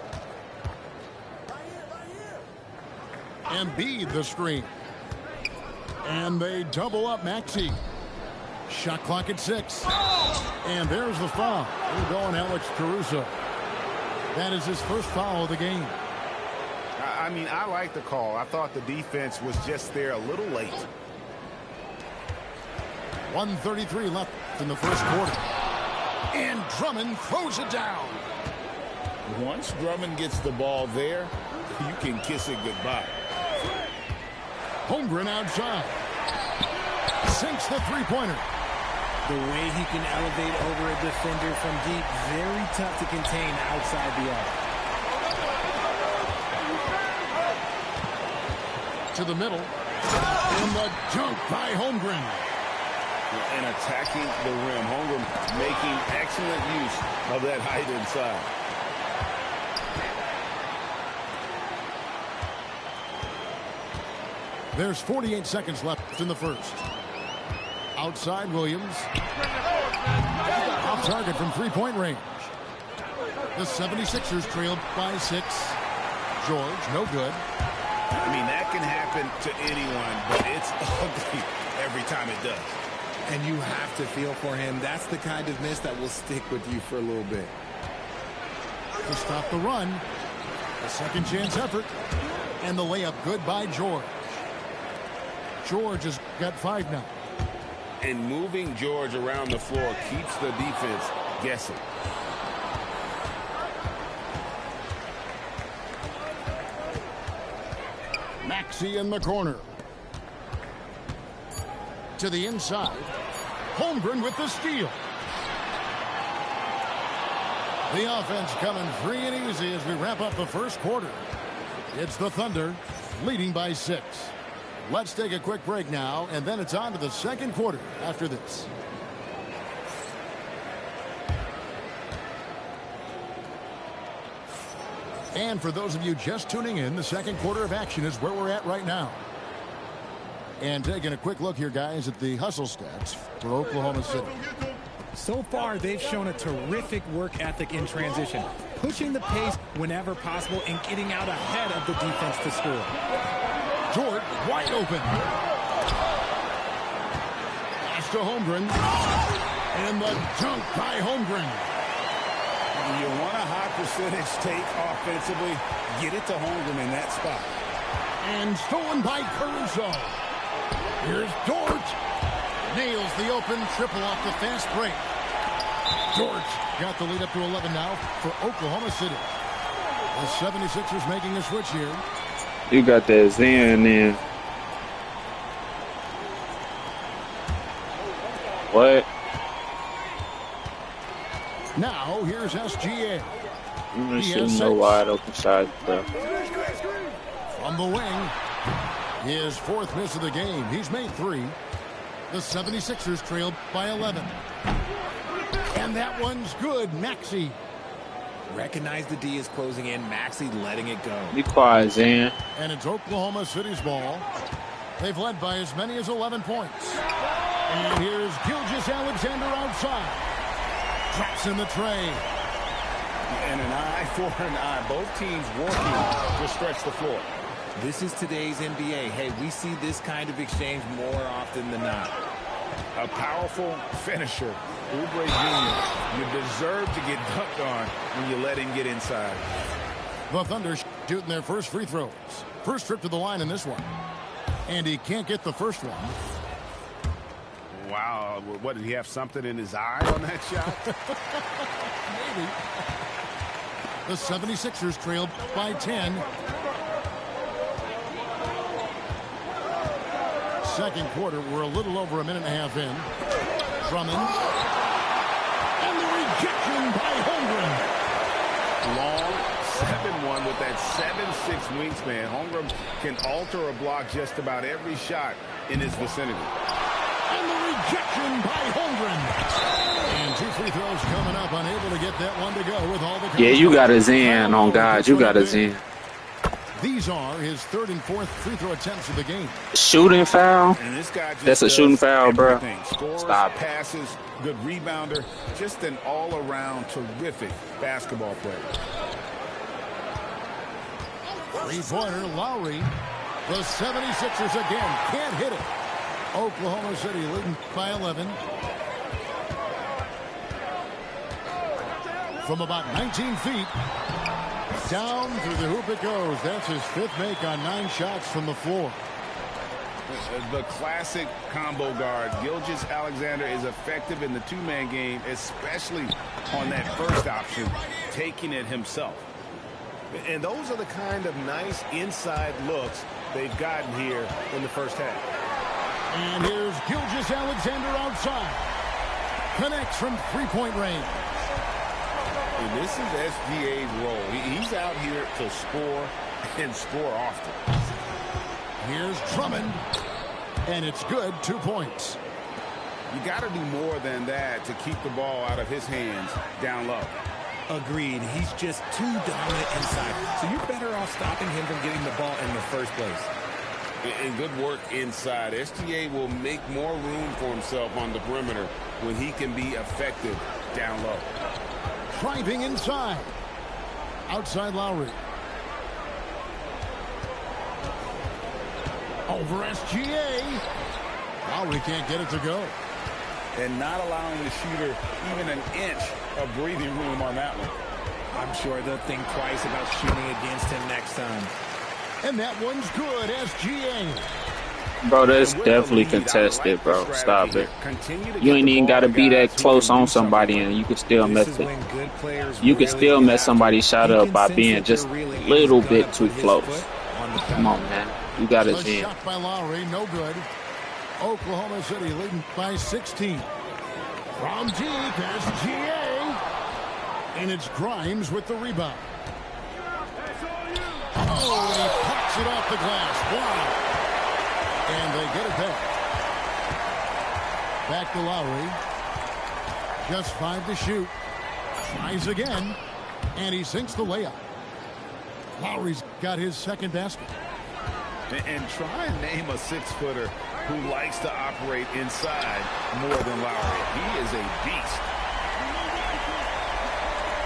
Embiid the screen. And they double up Maxey. Shot clock at 6. And there's the foul. We're going Alex Caruso. That is his first foul of the game. I mean, I like the call. I thought the defense was just there a little late. 1:33 left in the first quarter. And Drummond throws it down. Once Drummond gets the ball there, you can kiss it goodbye. Holmgren outside. Sinks the three-pointer. The way he can elevate over a defender from deep, very tough to contain outside the arc. To the middle. And the dunk by Holmgren. And attacking the rim. Holmgren making excellent use of that height inside. There's 48 seconds left in the first. Outside Williams. Off target from three-point range. The 76ers trailed by 6. George, no good. I mean, that can happen to anyone, but it's ugly every time it does. And you have to feel for him. That's the kind of miss that will stick with you for a little bit. To stop the run. A second chance effort. And the layup good by George. George has got 5 now. And moving George around the floor keeps the defense guessing. Maxey in the corner. To the inside. Holmgren with the steal. The offense coming free and easy as we wrap up the first quarter. It's the Thunder leading by 6. Let's take a quick break now, and then it's on to the second quarter after this. And for those of you just tuning in, the second quarter of action is where we're at right now. And taking a quick look here, guys, at the hustle stats for Oklahoma City. So far, they've shown a terrific work ethic in transition, pushing the pace whenever possible and getting out ahead of the defense to score. George wide open. Pass to Holmgren. And the dunk by Holmgren. You want a high percentage take offensively, get it to Holmgren in that spot. And stolen by Caruso. Here's Dort. Nails the open triple off the fast break. Dort got the lead up to 11 now for Oklahoma City. The 76ers making a switch here. You got that Zen in. What? Now here's SGA. I'm shooting no wide open shot. From the wing. His 4th miss of the game. He's made 3. The 76ers trailed by 11. And that one's good. Maxey. Recognize the D is closing in. Maxey letting it go. Be quiet, Zan. And it's Oklahoma City's ball. They've led by as many as 11 points. And here's Gilgeous-Alexander outside. Drops in the tray. And an eye for an eye. Both teams working to stretch the floor. This is today's NBA. Hey, we see this kind of exchange more often than not. A powerful finisher. Oubre Jr. You deserve to get dunked on when you let him get inside. The Thunder shooting their first free throws. First trip to the line in this one. And he can't get the first one. Wow. What, did he have something in his eye on that shot? Maybe. The 76ers trailed by 10. Second quarter, we're a little over a minute and a half in. Drummond. And the rejection by Holmgren. Long 7-1 with that 7'6" wingspan. Holmgren can alter a block just about every shot in his vicinity. And the rejection by Holmgren. And 2 free throws coming up, unable to get that one to go with all the... Yeah, you got a Zen on God. You got a Zen. These are his 3rd and 4th free throw attempts of the game. Shooting foul? And this guy just That's a shooting foul, bro. Scores, Stop. passes, good rebounder, just an all-around terrific basketball player. 3-pointer, Lowry. The 76ers again can't hit it. Oklahoma City leading by 11. From about 19 feet. Down through the hoop it goes. That's his 5th make on 9 shots from the floor. The classic combo guard. Gilgeous-Alexander is effective in the 2-man game, especially on that first option, taking it himself. And those are the kind of nice inside looks they've gotten here in the first half. And here's Gilgeous-Alexander outside. Connects from three-point range. And this is SGA's role. He's out here to score and score often. Here's Drummond. And it's good, 2 points. You got to do more than that to keep the ball out of his hands down low. Agreed. He's just too dominant inside. So you're better off stopping him from getting the ball in the first place. And good work inside. SGA will make more room for himself on the perimeter when he can be effective down low. Driving inside. Outside Lowry. Over SGA. Lowry can't get it to go. And not allowing the shooter even an inch of breathing room on that one. I'm sure they'll think twice about shooting against him next time. And that one's good, SGA. Bro, that's definitely contested, bro. Stop it. You ain't even got to be that close on somebody, and you can still mess it. You can still mess somebody's shot up by being just a little bit too close. Come on, man. You got to see it. Shot by Lowry, no good. Oklahoma City leading by 16. From deep, SGA. And it's Grimes with the rebound. Oh, he pops it off the glass. Wow. And they get it back. Back to Lowry. Just 5 to shoot. Tries again. And he sinks the layup. Lowry's got his second basket. And try and name a 6-footer who likes to operate inside more than Lowry. He is a beast.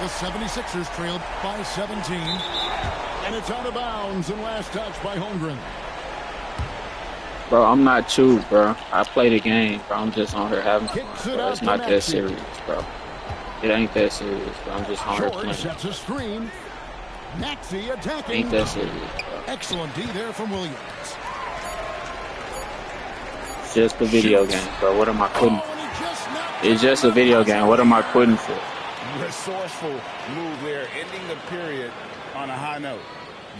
The 76ers trailed by 17. And it's out of bounds and last touch by Holmgren. Bro, I'm not you, bro. I play the game, bro. I'm just on here having fun, bro. It's not that serious, bro. It ain't that serious, bro. I'm just on here playing. Sets a screen. Maxey attacking. Ain't that serious, bro. Excellent D there from Williams. It's just a video game, bro. What am I quitting for? It's just a video game. What am I quitting for? Resourceful move there, ending the period on a high note.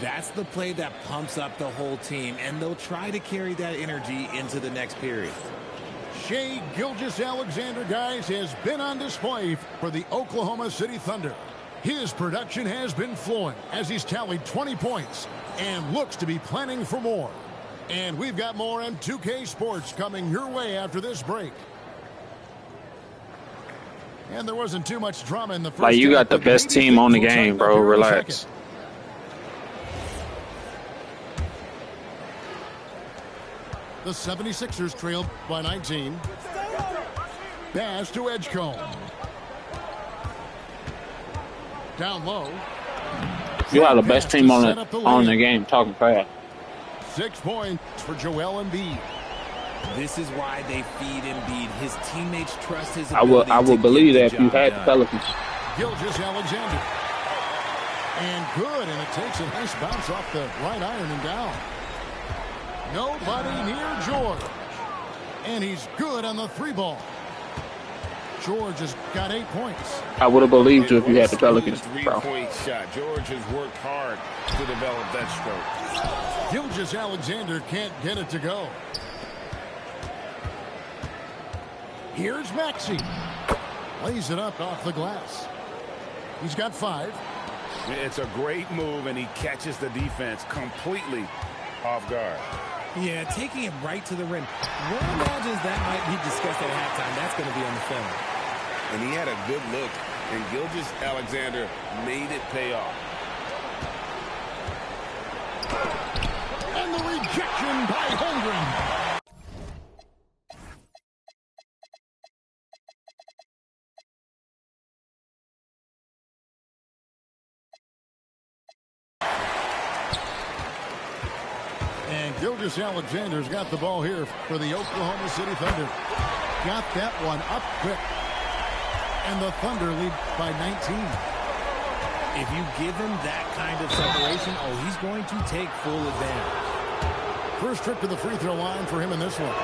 That's the play that pumps up the whole team, and they'll try to carry that energy into the next period. Shai Gilgeous-Alexander, guys, has been on display for the Oklahoma City Thunder. His production has been flowing as he's tallied 20 points and looks to be planning for more. And we've got more on 2K Sports coming your way after this break. And there wasn't too much drama in the first. Like, you got the best team on the game, bro. Relax. The 76ers trailed by 19. Pass to Edgecombe. Down low. You are the best team on the game. Talking fast. 6 points for Joel Embiid. This is why they feed Embiid. His teammates trust his ability. I would believe that if you had the Pelicans. Gilgeous-Alexander. And good, and it takes a nice bounce off the right iron and down. Nobody near George. And he's good on the 3-ball. George has got 8 points. I would have believed you if you had the Pelicans, bro. 3-point shot. George has worked hard to develop that stroke. Gilgeous-Alexander can't get it to go. Here's Maxey. Lays it up off the glass. He's got 5. It's a great move, and he catches the defense completely off guard. Yeah, taking it right to the rim. One imagines that might be discussed at halftime. That's going to be on the film. And he had a good look, and Gilgeous-Alexander made it pay off. And the rejection by Holmgren. And Gilgeous-Alexander's got the ball here for the Oklahoma City Thunder. Got that one up quick. And the Thunder lead by 19. If you give him that kind of separation, he's going to take full advantage. First trip to the free throw line for him in this one.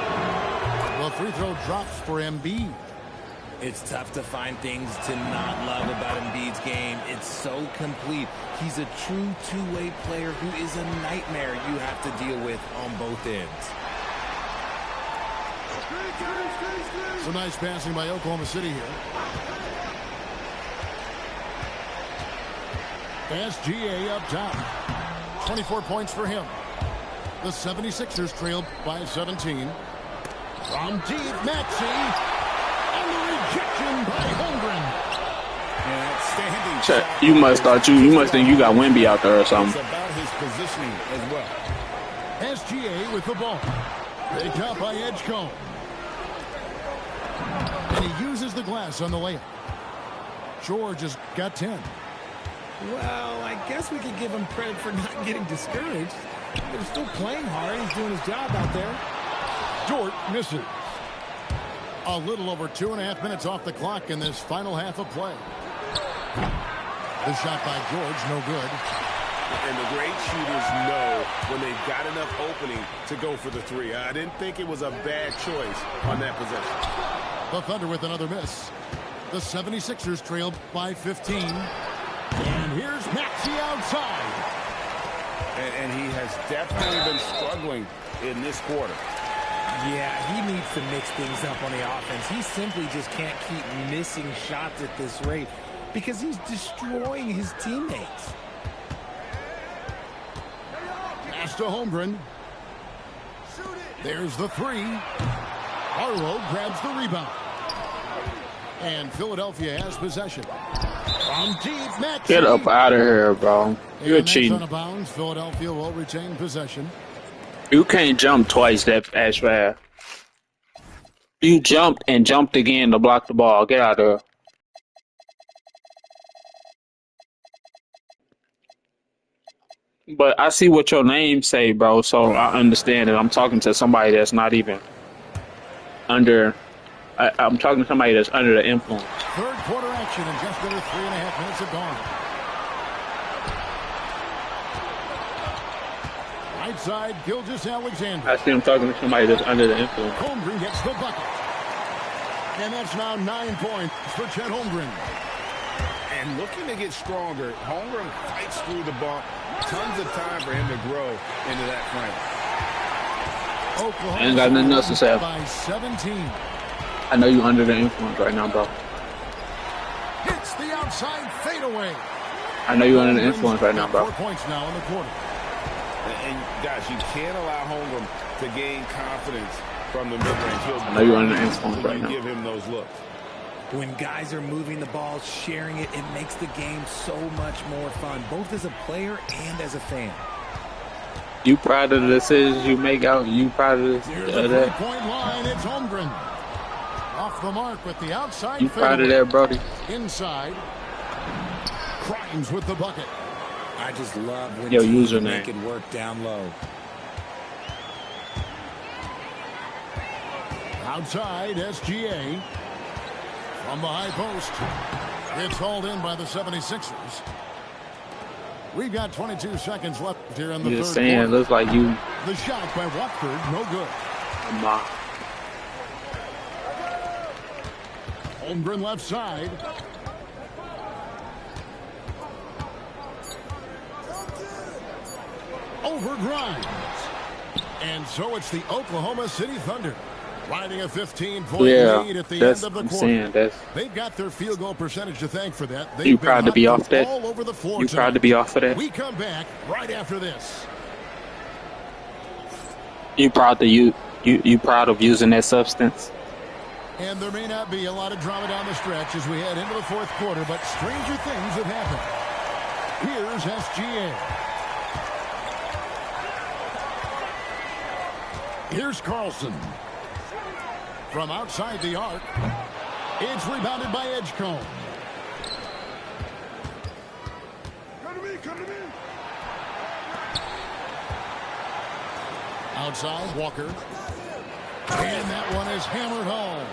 The free throw drops for Embiid. It's tough to find things to not love about Embiid's game. It's so complete. He's a true two-way player who is a nightmare you have to deal with on both ends. So nice passing by Oklahoma City here. SGA up top. 24 points for him. The 76ers trailed by 17. From deep, Maxey. And the rejection by Holmgren. You must think you got Wemby out there or something. It's about his positioning as well. SGA with the ball. Picked up by Edgecombe. And he uses the glass on the layup. George has got 10. Well, I guess we could give him credit for not getting discouraged. They're still playing hard. He's doing his job out there. George misses. A little over 2.5 minutes off the clock in this final half of play. The shot by George, no good. And the great shooters know when they've got enough opening to go for the three. I didn't think it was a bad choice on that possession. The Thunder with another miss. The 76ers trailed by 15. And here's Maxey outside. And he has definitely been struggling in this quarter. Yeah, he needs to mix things up on the offense. He simply just can't keep missing shots at this rate because he's destroying his teammates. Pass to Holmgren. There's the three. Harlow grabs the rebound. And Philadelphia has possession. From deep, Maxey. Get up out of here, bro. You're cheating. Out of bounds. Philadelphia will retain possession. You can't jump twice that fast. You jumped and jumped again to block the ball. Get out of there. But I see what your name say, bro, so I understand it. I'm talking to somebody that's not even under... I'm talking to somebody that's under the influence. Third quarter action and just under 3.5 minutes have gone. Right side, Gilgeous-Alexander. I see him talking to somebody that's under the influence. Holmgren gets the bucket. And that's now 9 points for Chet Holmgren. And looking to get stronger, Holmgren fights through the bump. Tons of time for him to grow into that frame. Oklahoma ain't got nothing else to say. By 17. I know you under the influence right now, bro. Hits the outside fadeaway. I know you under the influence right now, bro. 4 points now in the quarter. And guys, you can't allow Holmgren to gain confidence from the mid-range. I know you're under the influence right now. Give him those looks. When guys are moving the ball, sharing it, it makes the game so much more fun, both as a player and as a fan. You proud of the decisions you make out? You proud of Near the that? 3-point line, it's Holmgren. Off the mark with the outside. You proud of that, Brody? Inside. Crimes with the bucket. I just love when Yo, teams username. make it work down low. Outside, SGA. From the high post. It's hauled in by the 76ers. We've got 22 seconds left here in the You're third saying quarter. it looks like you. The shot by Watford, no good. Holmgren left side. Over Grimes. And so it's the Oklahoma City Thunder riding a 15-point lead at the end of the quarter. They've got their field goal percentage to thank for that. They've You proud to be off that? all over the floor You tonight. proud to be off of that? We come back right after this. You proud to you proud of using that substance? And there may not be a lot of drama down the stretch as we head into the fourth quarter, but stranger things have happened. Here's SGA. Here's Carlson. From outside the arc, it's rebounded by Edgecombe. Come to me, come to me. Outside, Walker. And that one is hammered home.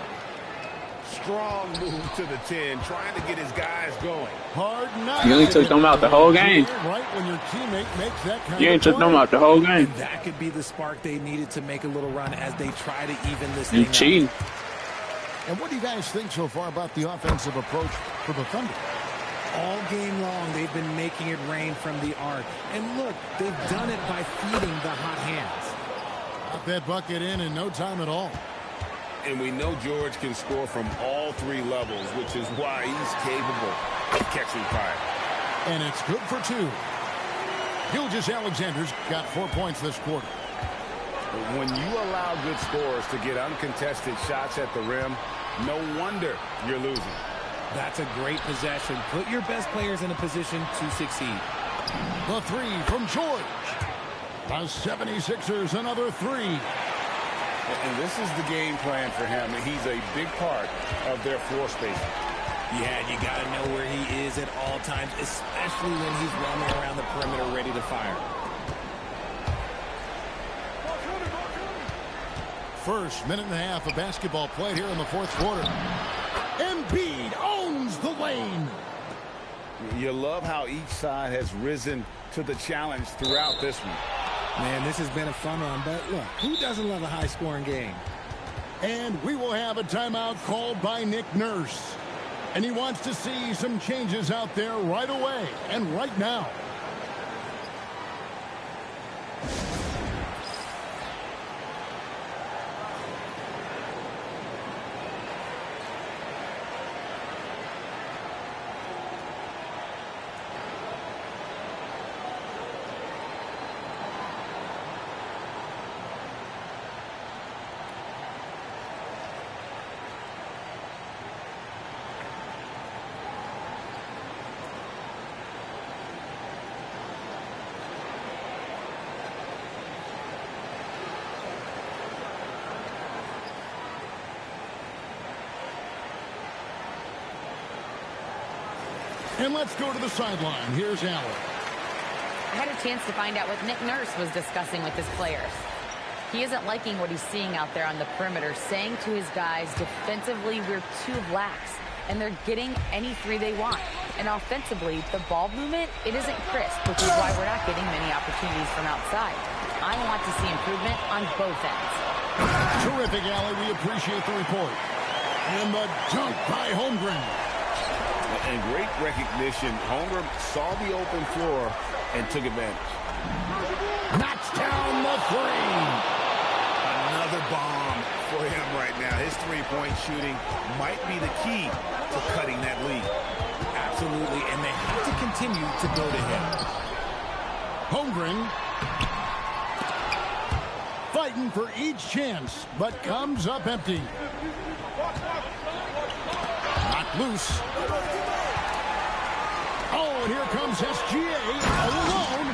Strong move to the 10, trying to get his guys going. Hard not. You only took them out the whole game. Right when your teammate makes that kind You of ain't took them play. out the whole game. And that could be the spark they needed to make a little run as they try to even this You thing cheating. out. And what do you guys think so far about the offensive approach for the Thunder? All game long, they've been making it rain from the arc. And look, they've done it by feeding the hot hands. Got that bucket in no time at all. And we know George can score from all three levels, which is why he's capable of catching fire. And it's good for 2. Gilgeous-Alexander's got 4 points this quarter. When you allow good scorers to get uncontested shots at the rim, no wonder you're losing. That's a great possession. Put your best players in a position to succeed. The 3 from George. The 76ers another 3. And this is the game plan for him. He's a big part of their floor space. Yeah, you got to know where he is at all times, especially when he's roaming around the perimeter ready to fire. First minute and a half of basketball played here in the fourth quarter. Embiid owns the lane. You love how each side has risen to the challenge throughout this one. Man, this has been a fun one, but look, who doesn't love a high-scoring game? And we will have a timeout called by Nick Nurse. And he wants to see some changes out there right away and right now. And let's go to the sideline. Here's Allen. I had a chance to find out what Nick Nurse was discussing with his players. He isn't liking what he's seeing out there on the perimeter, saying to his guys, defensively, we're too lax, and they're getting any 3 they want. And offensively, the ball movement, it isn't crisp, which is why we're not getting many opportunities from outside. I want to see improvement on both ends. Terrific, Allie. We appreciate the report. And the dunk by Holmgren. And great recognition. Holmgren saw the open floor and took advantage. Knocks down the 3. Another bomb for him right now. His three-point shooting might be the key to cutting that lead. Absolutely, and they have to continue to go to him. Holmgren fighting for each chance, but comes up empty. Knocked loose. Oh, and here comes SGA all alone.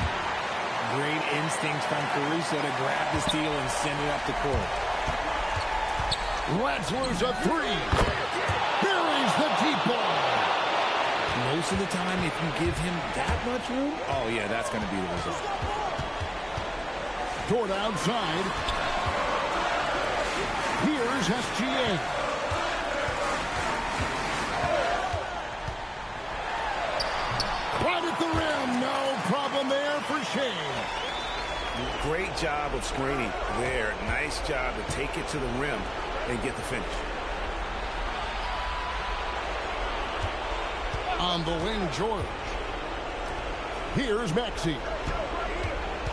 Great instincts from Caruso to grab the steal and send it up the court. Let's lose a 3. Buries the deep ball. Most of the time, if you give him that much room, oh, yeah, that's going to be the result. Toward outside. Here's SGA. Right at the rim. No problem there for Shea. Great job of screening there. Nice job to take it to the rim and get the finish. On the wing, George. Here's Maxey.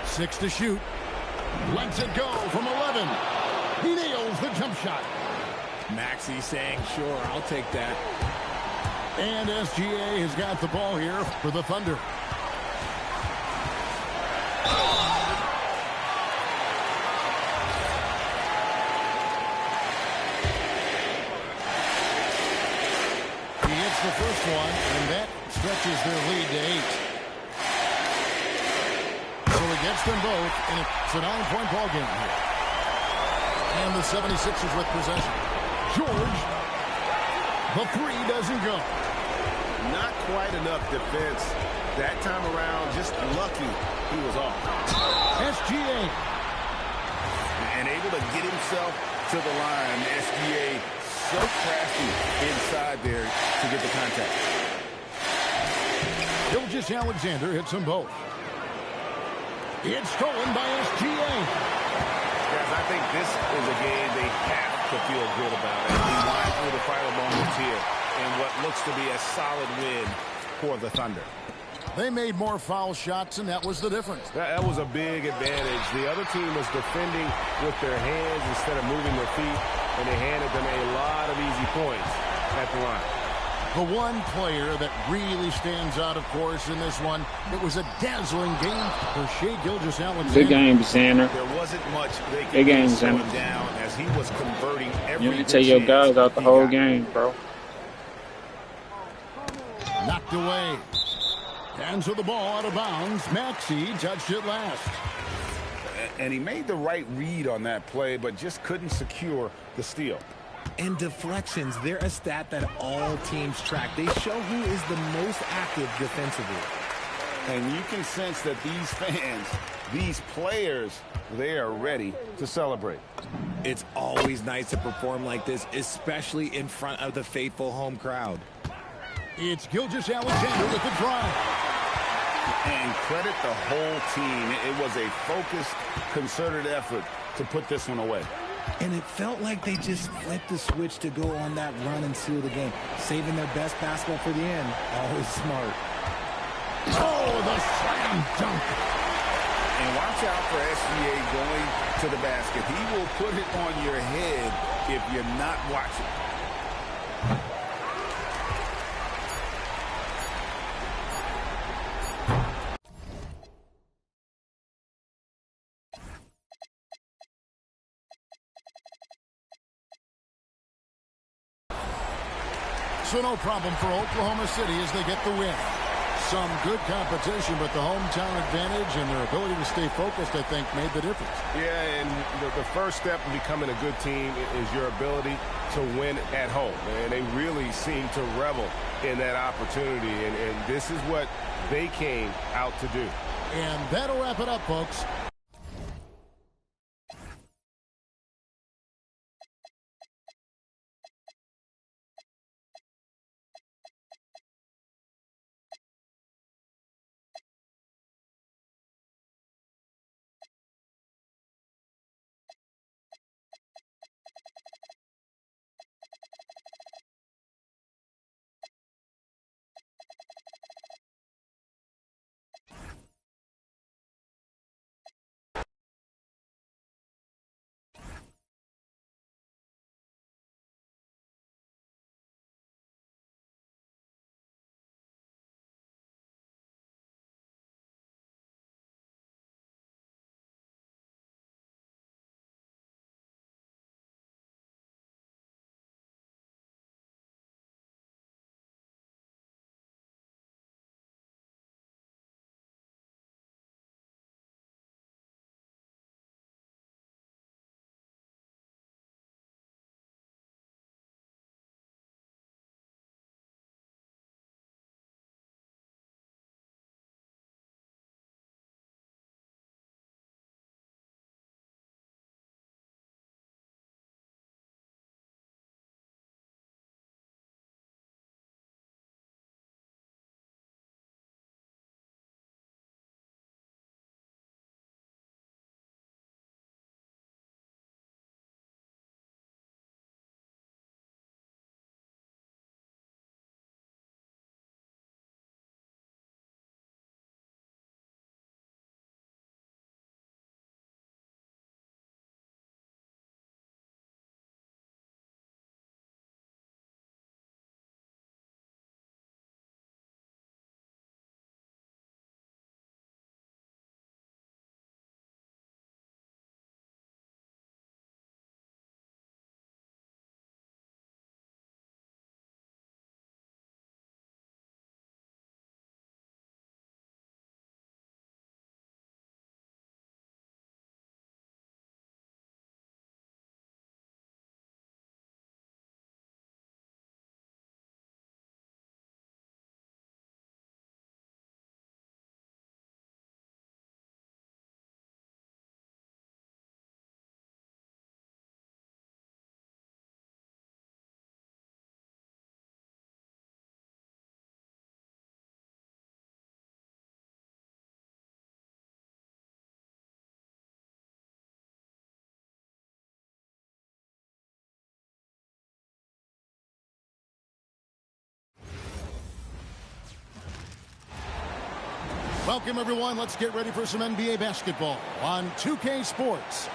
6 to shoot. Lets it go from 11. He nails the jump shot. Maxey saying, sure, I'll take that. And SGA has got the ball here for the Thunder. He hits the first one, and that stretches their lead to 8. So he gets them both, and it's a 9-point ball game here. And the 76ers with possession. George, the 3 doesn't go. Not quite enough defense. That time around, just lucky he was off. SGA. And able to get himself to the line. SGA so crafty inside there to get the contact. Gilgeous-Alexander hits them both. It's stolen by SGA. Guys, I think this is a game they have to feel good about it. We wind through the final moments here in what looks to be a solid win for the Thunder. They made more foul shots, and that was the difference. That was a big advantage. The other team was defending with their hands instead of moving their feet, and they handed them a lot of easy points at the line. The one player that really stands out, of course, in this one, it was a dazzling game for Shai Gilgeous-Alexander. Good game, Xander. There wasn't much they could Good game, do to slow Xander. him down as he was converting every You need to good take your chance guys out the he whole got. game, bro. Knocked away. Hands of the ball out of bounds. Maxey touched it last. And he made the right read on that play, but just couldn't secure the steal. And deflections, they're a stat that all teams track. They show who is the most active defensively. And you can sense that these fans, these players, they are ready to celebrate. It's always nice to perform like this, especially in front of the faithful home crowd. It's Gilgeous-Alexander with the drive. And credit the whole team. It was a focused, concerted effort to put this one away. And it felt like they just flipped the switch to go on that run and seal the game. Saving their best basketball for the end. Always smart. Oh, the slam dunk. And watch out for SGA going to the basket. He will put it on your head if you're not watching. So no problem for Oklahoma City as they get the win. Some good competition, but the hometown advantage and their ability to stay focused, I think, made the difference. Yeah, and the first step in becoming a good team is your ability to win at home. And they really seem to revel in that opportunity, and this is what they came out to do. And that'll wrap it up, folks. Welcome, everyone. Let's get ready for some NBA basketball on 2K Sports.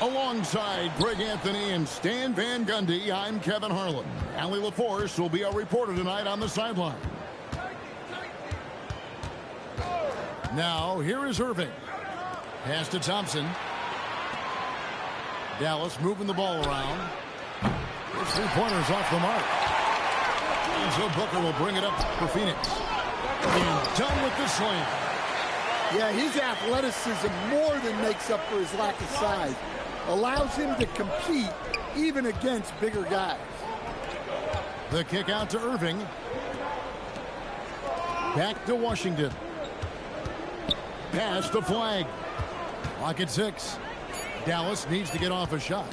Alongside Greg Anthony and Stan Van Gundy, I'm Kevin Harlan. Allie LaForce will be our reporter tonight on the sideline. Now, here is Irving. Pass to Thompson. Dallas moving the ball around. His three-pointers off the mark. And so Booker will bring it up for Phoenix. And done with the slam. Yeah, his athleticism more than makes up for his lack of size. Allows him to compete even against bigger guys. The kick out to Irving. Back to Washington. Pass to Flag. Clock at 6. Dallas needs to get off a shot.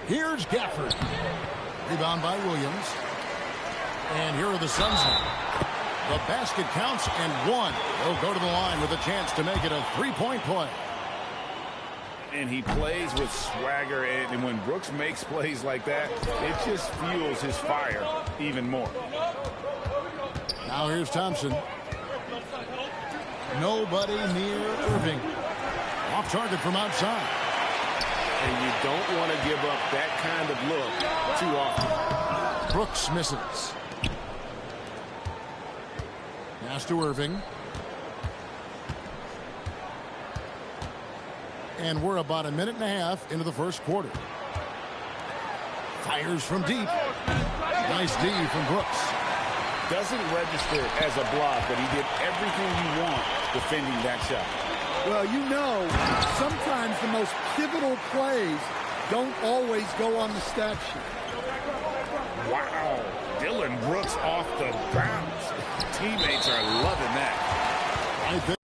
Here's Gafford. Rebound by Williams. And here are the Suns now. The basket counts and one. They'll go to the line with a chance to make it a three-point play. And he plays with swagger, and when Brooks makes plays like that, it just fuels his fire even more. Now here's Thompson. Nobody near Irving. Off target from outside. And you don't want to give up that kind of look too often. Brooks misses. Pass to Irving. And we're about a minute and a half into the first quarter. Fires from deep. Nice D from Brooks. Doesn't register as a block, but he did everything you want defending that shot. Well, you know, sometimes the most pivotal plays don't always go on the stat sheet. Wow. Dylan Brooks off the bounce. Teammates are loving that. I think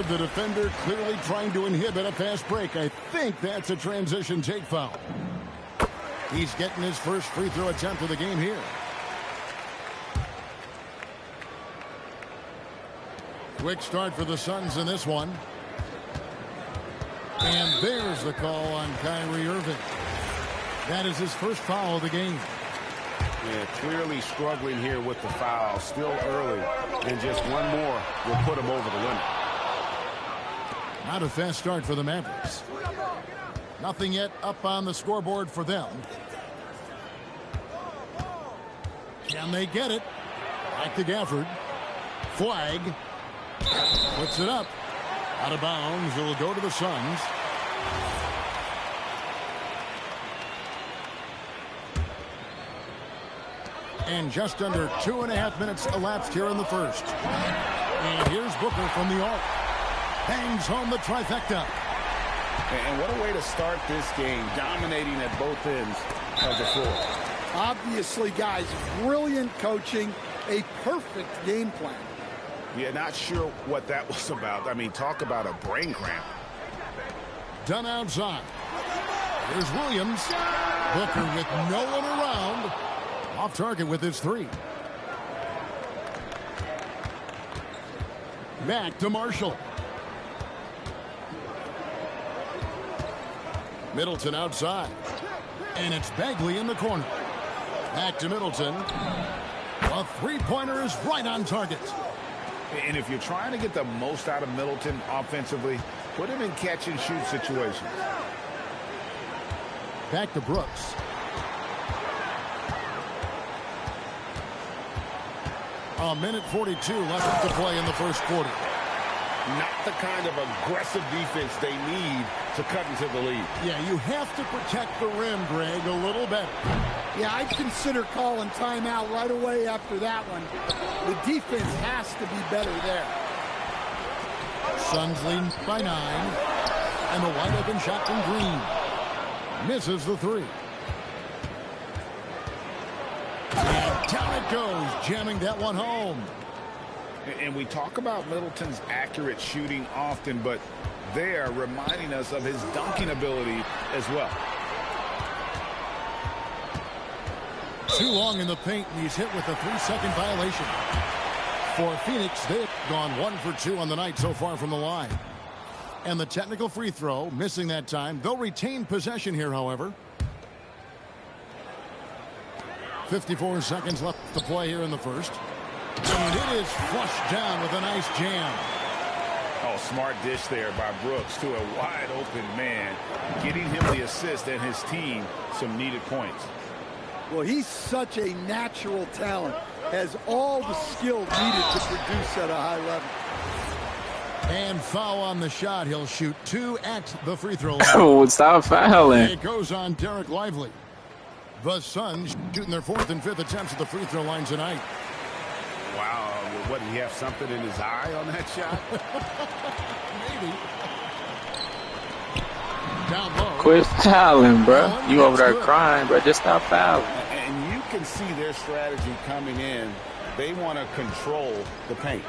the defender clearly trying to inhibit a fast break. I think that's a transition take foul. He's getting his first free throw attempt of the game here. Quick start for the Suns in this one. And there's the call on Kyrie Irving. That is his first foul of the game. Yeah, clearly struggling here with the foul. Still early. And just one more will put him over the limit. Not a fast start for the Mavericks. Nothing yet up on the scoreboard for them. Can they get it? Back to Gafford. Flag. Puts it up. Out of bounds. It'll go to the Suns. And just under 2.5 minutes elapsed here in the first. And here's Booker from the arc. Bangs home the trifecta. And what a way to start this game, dominating at both ends of the floor. Obviously, guys, brilliant coaching, a perfect game plan. Yeah, not sure what that was about. I mean, talk about a brain cramp. Done outside. Here's Williams. Booker with no one around. Off target with his three. Back to Marshall. Middleton outside. And it's Bagley in the corner. Back to Middleton. A three-pointer is right on target. And if you're trying to get the most out of Middleton offensively, put him in catch-and-shoot situations. Back to Brooks. A minute 42 left to play in the first quarter. Not the kind of aggressive defense they need to cut into the lead. Yeah, you have to protect the rim, Greg, a little better. Yeah, I'd consider calling timeout right away after that one. The defense has to be better there. Suns lead by 9. And the wide open shot from Green. Misses the three. And down it goes, jamming that one home. And we talk about Middleton's accurate shooting often, but they're reminding us of his dunking ability as well. Too long in the paint, and he's hit with a 3-second violation. For Phoenix, they've gone 1 for 2 on the night so far from the line. And the technical free throw, missing that time. They'll retain possession here, however. 54 seconds left to play here in the first. And it is flushed down with a nice jam. Oh, smart dish there by Brooks to a wide open man, getting him the assist and his team some needed points. Well, he's such a natural talent, has all the skill needed to produce at a high level. And foul on the shot. He'll shoot 2 at the free throw line. Oh, stop fouling. It goes on Derek Lively. The Suns shooting their 4th and 5th attempts at the free throw line tonight. Wow, what, did he have something in his eye on that shot? Maybe. Down low. Quit fouling, bro. You over there crying, bro. Just stop fouling. And you can see their strategy coming in. They want to control the paint.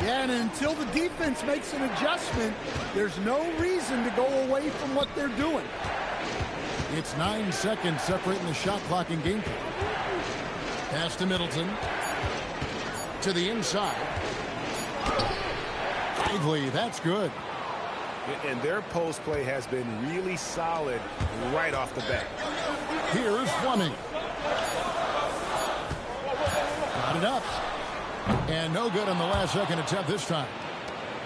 Yeah, and until the defense makes an adjustment, there's no reason to go away from what they're doing. It's 9 seconds separating the shot clock and game. Pass to Middleton. To the inside. Lively, that's good. And their post play has been really solid right off the bat. Here's Fleming. Got it up. And no good on the last second attempt this time.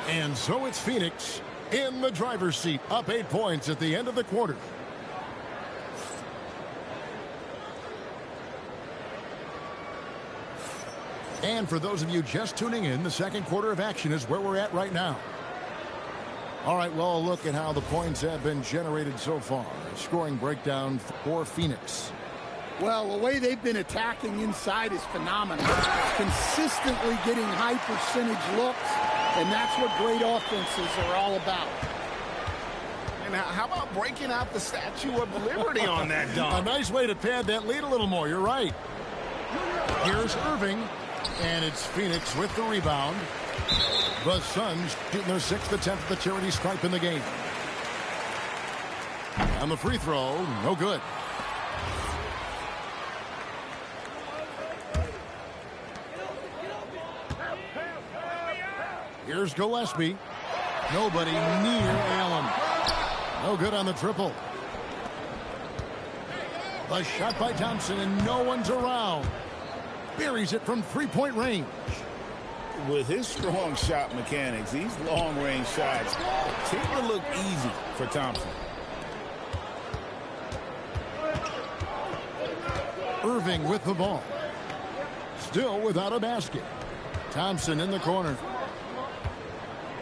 And so it's Phoenix in the driver's seat, up 8 points at the end of the quarter. And for those of you just tuning in, the second quarter of action is where we're at right now. All right, well, a look at how the points have been generated so far. A scoring breakdown for Phoenix. Well, the way they've been attacking inside is phenomenal. Consistently getting high percentage looks, and that's what great offenses are all about. And how about breaking out the Statue of Liberty on that dunk? A nice way to pad that lead a little more. You're right. Here's Irving, and it's Phoenix with the rebound. The Suns shooting their 6th attempt at the charity stripe in the game. And the free throw, no good. Here's Gillespie. Nobody near Allen. No good on the triple. The shot by Thompson, and no one's around. Buries it from 3-point range. With his strong shot mechanics, these long-range shots tend to look easy for Thompson. Irving with the ball. Still without a basket. Thompson in the corner.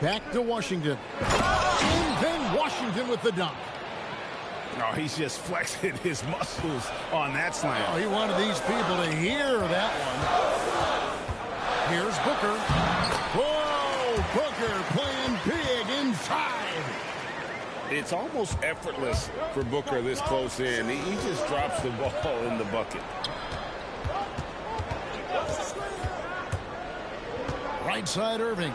Back to Washington. And then Washington with the dunk. Oh, he's just flexing his muscles on that slam. Oh, he wanted these people to hear that one. Here's Booker. Whoa, Booker playing big inside. It's almost effortless for Booker this close in. He just drops the ball in the bucket. Right side Irving.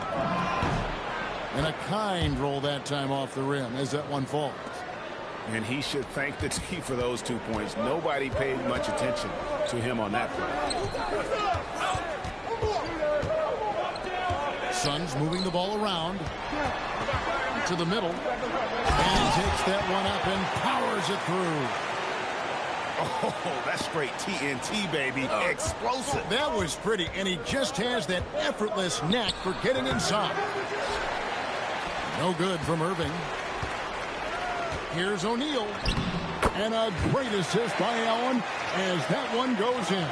And a kind roll that time off the rim as that one falls. And he should thank the team for those 2 points. Nobody paid much attention to him on that play. Suns moving the ball around to the middle. And takes that one up and powers it through. Oh, that's straight TNT, baby. Explosive. That was pretty, and he just has that effortless knack for getting inside. No good from Irving. Here's O'Neal. And a great assist by Allen as that one goes in.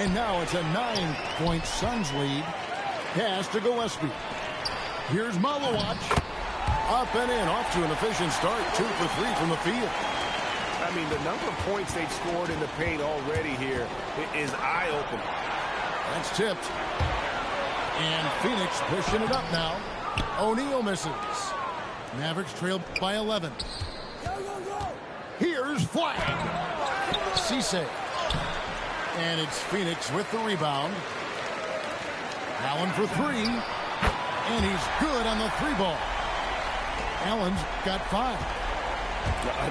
And now it's a 9-point Suns lead. Pass to Gillespie. Here's Malawach. Up and in, off to an efficient start. 2 for 3 from the field. I mean, the number of points they've scored in the paint already here is eye-opening. That's tipped. And Phoenix pushing it up now. O'Neal misses. Mavericks trailed by 11. Here's Flag. Cisse. And it's Phoenix with the rebound. Allen for 3. And he's good on the 3 ball. Allen's got 5.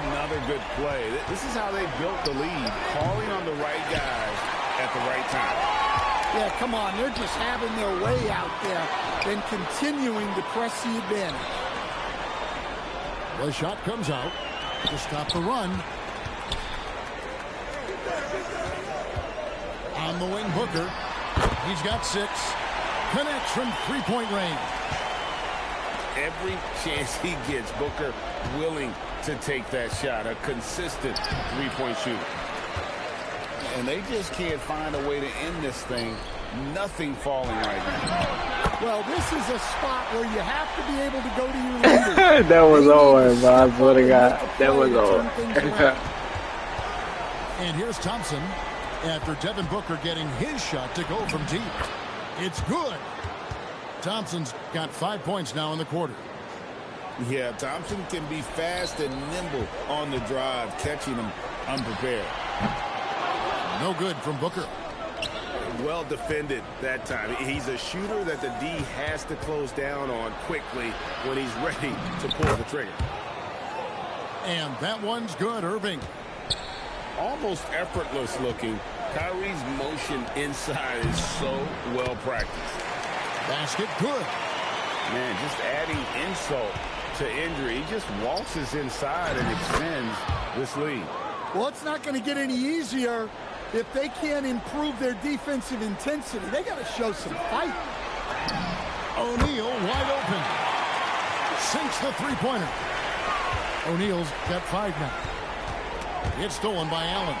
Another good play. This is how they built the lead, calling on the right guys at the right time. Yeah, come on. They're just having their way out there and continuing to press the advantage. The shot comes out to stop the run. On the wing, Booker. He's got 6. Connects from three-point range. Every chance he gets, Booker willing to take that shot. A consistent three-point shooter. And they just can't find a way to end this thing. Nothing falling right now. Well, this is a spot where you have to be able to go to your leader. That was over, but I swear to God, that was over. And here's Thompson after Devin Booker getting his shot to go from deep. It's good. Thompson's got 5 points now in the quarter. Yeah, Thompson can be fast and nimble on the drive, catching him unprepared. No good from Booker. Well defended that time. He's a shooter that the D has to close down on quickly when he's ready to pull the trigger. And that one's good, Irving. Almost effortless looking. Kyrie's motion inside is so well practiced. Basket good. Man, just adding insult to injury. He just waltzes inside and extends this lead. Well, it's not going to get any easier if they can't improve their defensive intensity. They got to show some fight. O'Neal wide open. Sinks the three-pointer. O'Neal's got 5 now. It's stolen by Allen.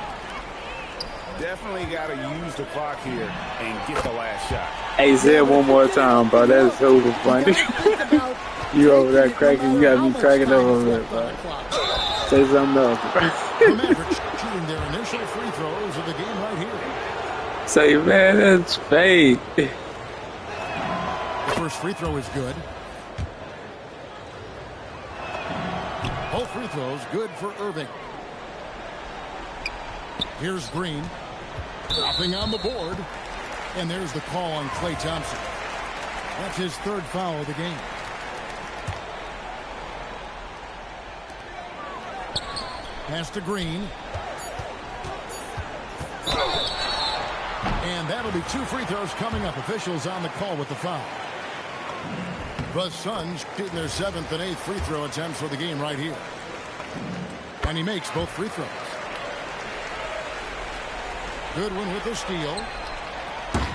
Definitely got to use the clock here and get the last shot. Hey, say it one more time, bro. That's super funny. You over there cracking. You got me cracking up over there, bro. Say something else, bro. The Mavericks shooting their initial free throws of the game right here. Say, man, that's fake. The first free throw is good. Both free throws good for Irving. Here's Green. Dropping on the board. And there's the call on Klay Thompson. That's his 3rd foul of the game. Pass to Green. And that'll be 2 free throws coming up. Officials on the call with the foul. The Suns shooting their 7th and 8th free throw attempts for the game right here. And he makes both free throws. Goodwin with the steal.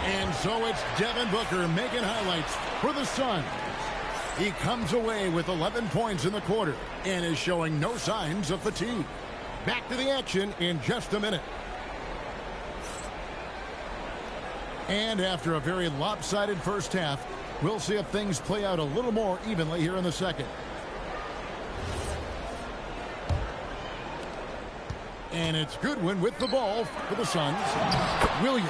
And so it's Devin Booker making highlights for the Suns. He comes away with 11 points in the quarter and is showing no signs of fatigue. Back to the action in just a minute. And after a very lopsided first half, we'll see if things play out a little more evenly here in the second. And it's Goodwin with the ball for the Suns. Williams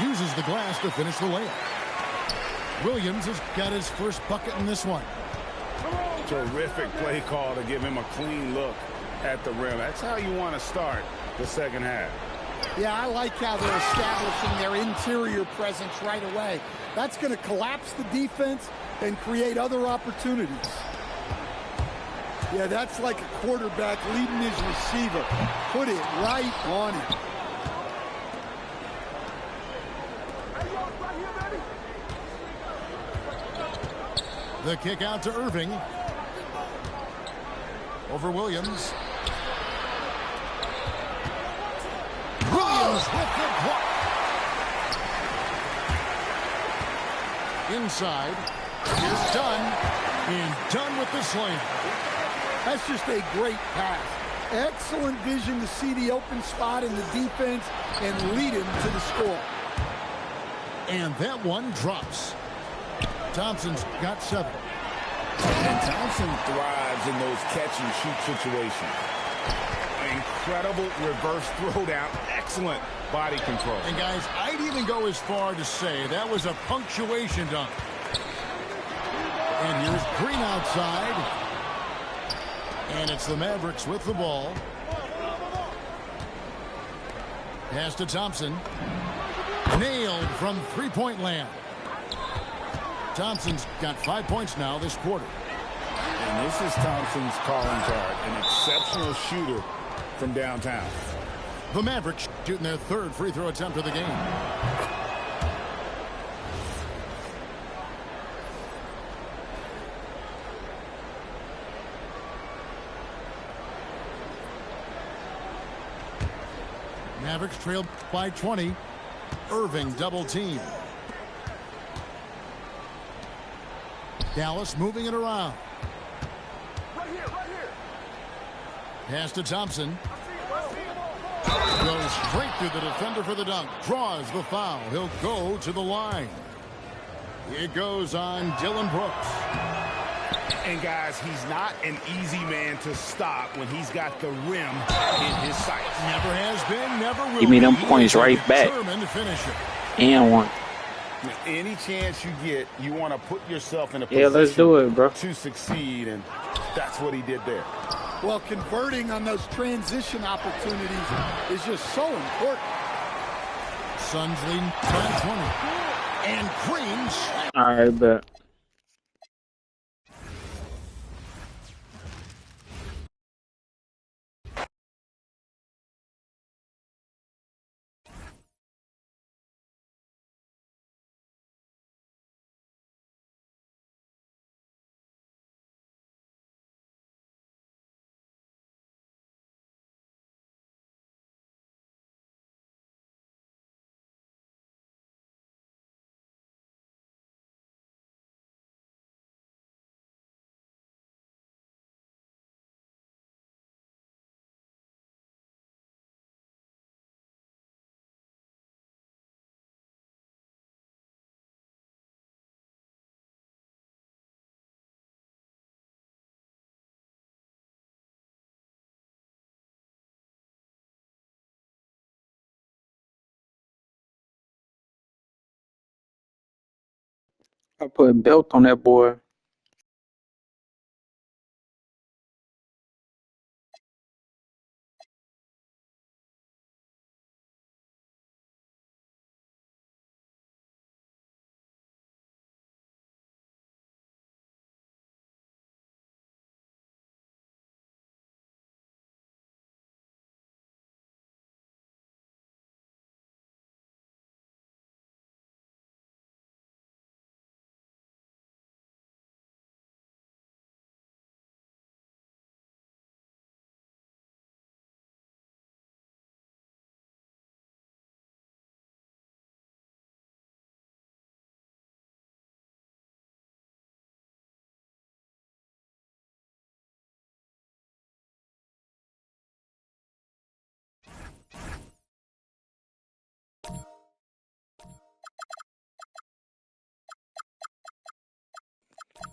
uses the glass to finish the layup. Williams has got his first bucket in this one. Terrific play call to give him a clean look at the rim. That's how you want to start the second half. Yeah, I like how they're establishing their interior presence right away. That's going to collapse the defense and create other opportunities. Yeah, that's like a quarterback leading his receiver. Put it right on him. The kick out to Irving. Over Williams. Williams with the block. Inside. Here's Dunn. And Dunn with the slam. That's just a great pass. Excellent vision to see the open spot in the defense and lead him to the score. And that one drops. Thompson's got 7. And Thompson thrives in those catch-and-shoot situations. Incredible reverse throwdown. Excellent body control. And, guys, I'd even go as far to say that was a punctuation dunk. And here's Green outside. And it's the Mavericks with the ball. Pass to Thompson. Nailed from three-point land. Thompson's got 5 points now this quarter. And this is Thompson's calling card. An exceptional shooter from downtown. The Mavericks shooting their 3rd free throw attempt of the game. Mavericks trailed by 20. Irving double team. Dallas moving it around. Right here. Pass to Thompson. Goes straight through the defender for the dunk. Draws the foul. He'll go to the line. It goes on Dylan Brooks. And guys, he's not an easy man to stop when he's got the rim in his sights. Never has been, never will. Give me them points right back. And one. Any chance you get, you want to put yourself in a position let's do it, bro. To succeed, and that's what he did there. Well, converting on those transition opportunities is just so important. Suns leading by 20. And Green. All right, bet. I put a belt on that boy.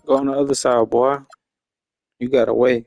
Go on the other side, boy. You got away.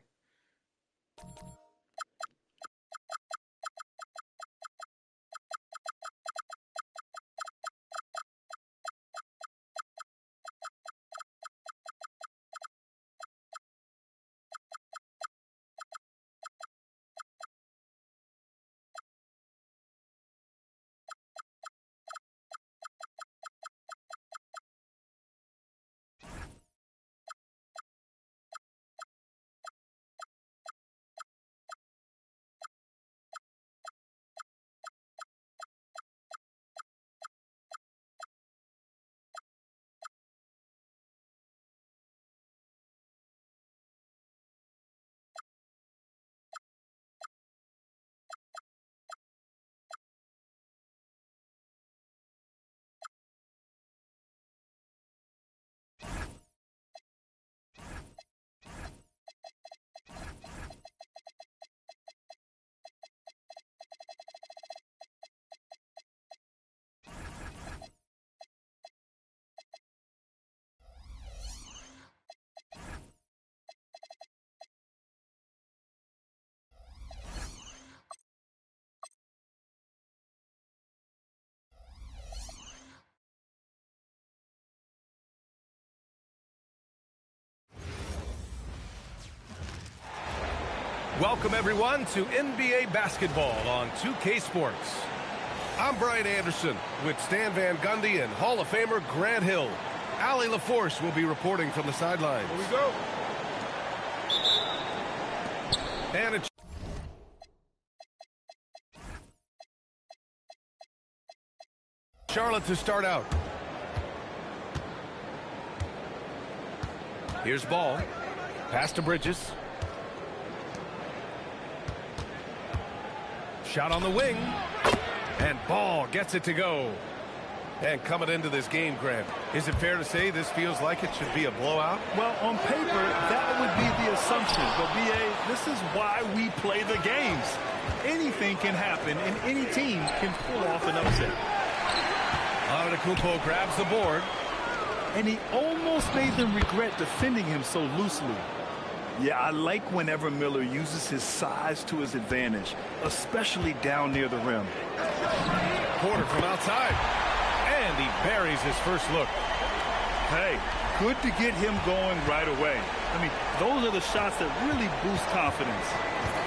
Welcome, everyone, to NBA basketball on 2K Sports. I'm Brian Anderson with Stan Van Gundy and Hall of Famer Grant Hill. Allie LaForce will be reporting from the sidelines. Here we go. And it's Charlotte to start out. Here's Ball. Pass to Bridges. Shot on the wing. And Ball gets it to go. And coming into this game, Grant, is it fair to say this feels like it should be a blowout? Well, on paper, that would be the assumption. But, B.A., this is why we play the games. Anything can happen, and any team can pull off an upset. Antetokounmpo grabs the board. And he almost made them regret defending him so loosely. Yeah, I like whenever Miller uses his size to his advantage, especially down near the rim. Porter from outside. And he buries his first look. Hey, good to get him going right away. I mean, those are the shots that really boost confidence.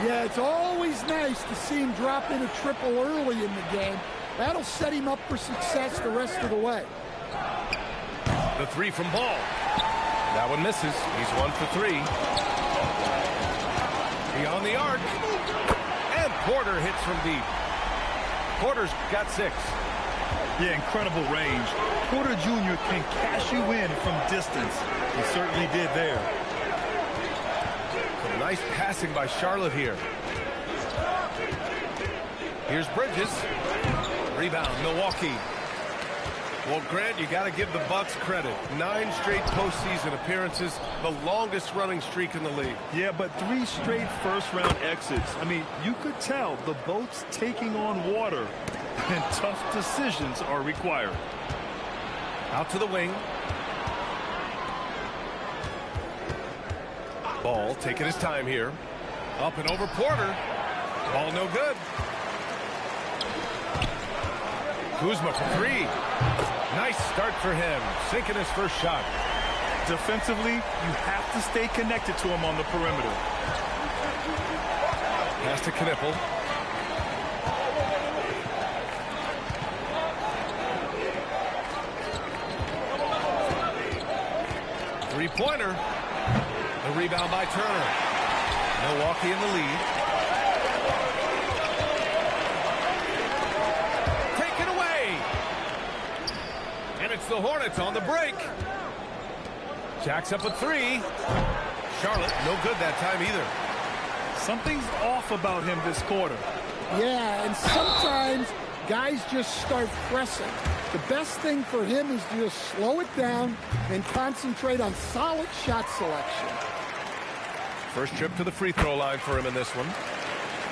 Yeah, it's always nice to see him drop in a triple early in the game. That'll set him up for success the rest of the way. The three from Ball. That one misses. He's 1 for 3. Beyond the arc. And Porter hits from deep. Porter's got 6. Yeah, incredible range. Porter Jr. can cash you in from distance. He certainly did there. Some nice passing by Charlotte here. Here's Bridges. Rebound, Milwaukee. Well, Grant, you got to give the Bucks credit. 9 straight postseason appearances, the longest running streak in the league. Yeah, but 3 straight first-round exits. I mean, you could tell the boat's taking on water, and tough decisions are required. Out to the wing. Ball taking his time here. Up and over Porter. Ball no good. Kuzma for 3. Nice start for him, sinking his first shot. Defensively, you have to stay connected to him on the perimeter. Pass to Knipple. Three-pointer. The rebound by Turner. Milwaukee in the lead. Taken away. And it's the Hornets on the break. Jacks up a 3. Charlotte, no good that time either. Something's off about him this quarter. Yeah, and sometimes guys just start pressing. The best thing for him is to just slow it down and concentrate on solid shot selection. First trip to the free throw line for him in this one.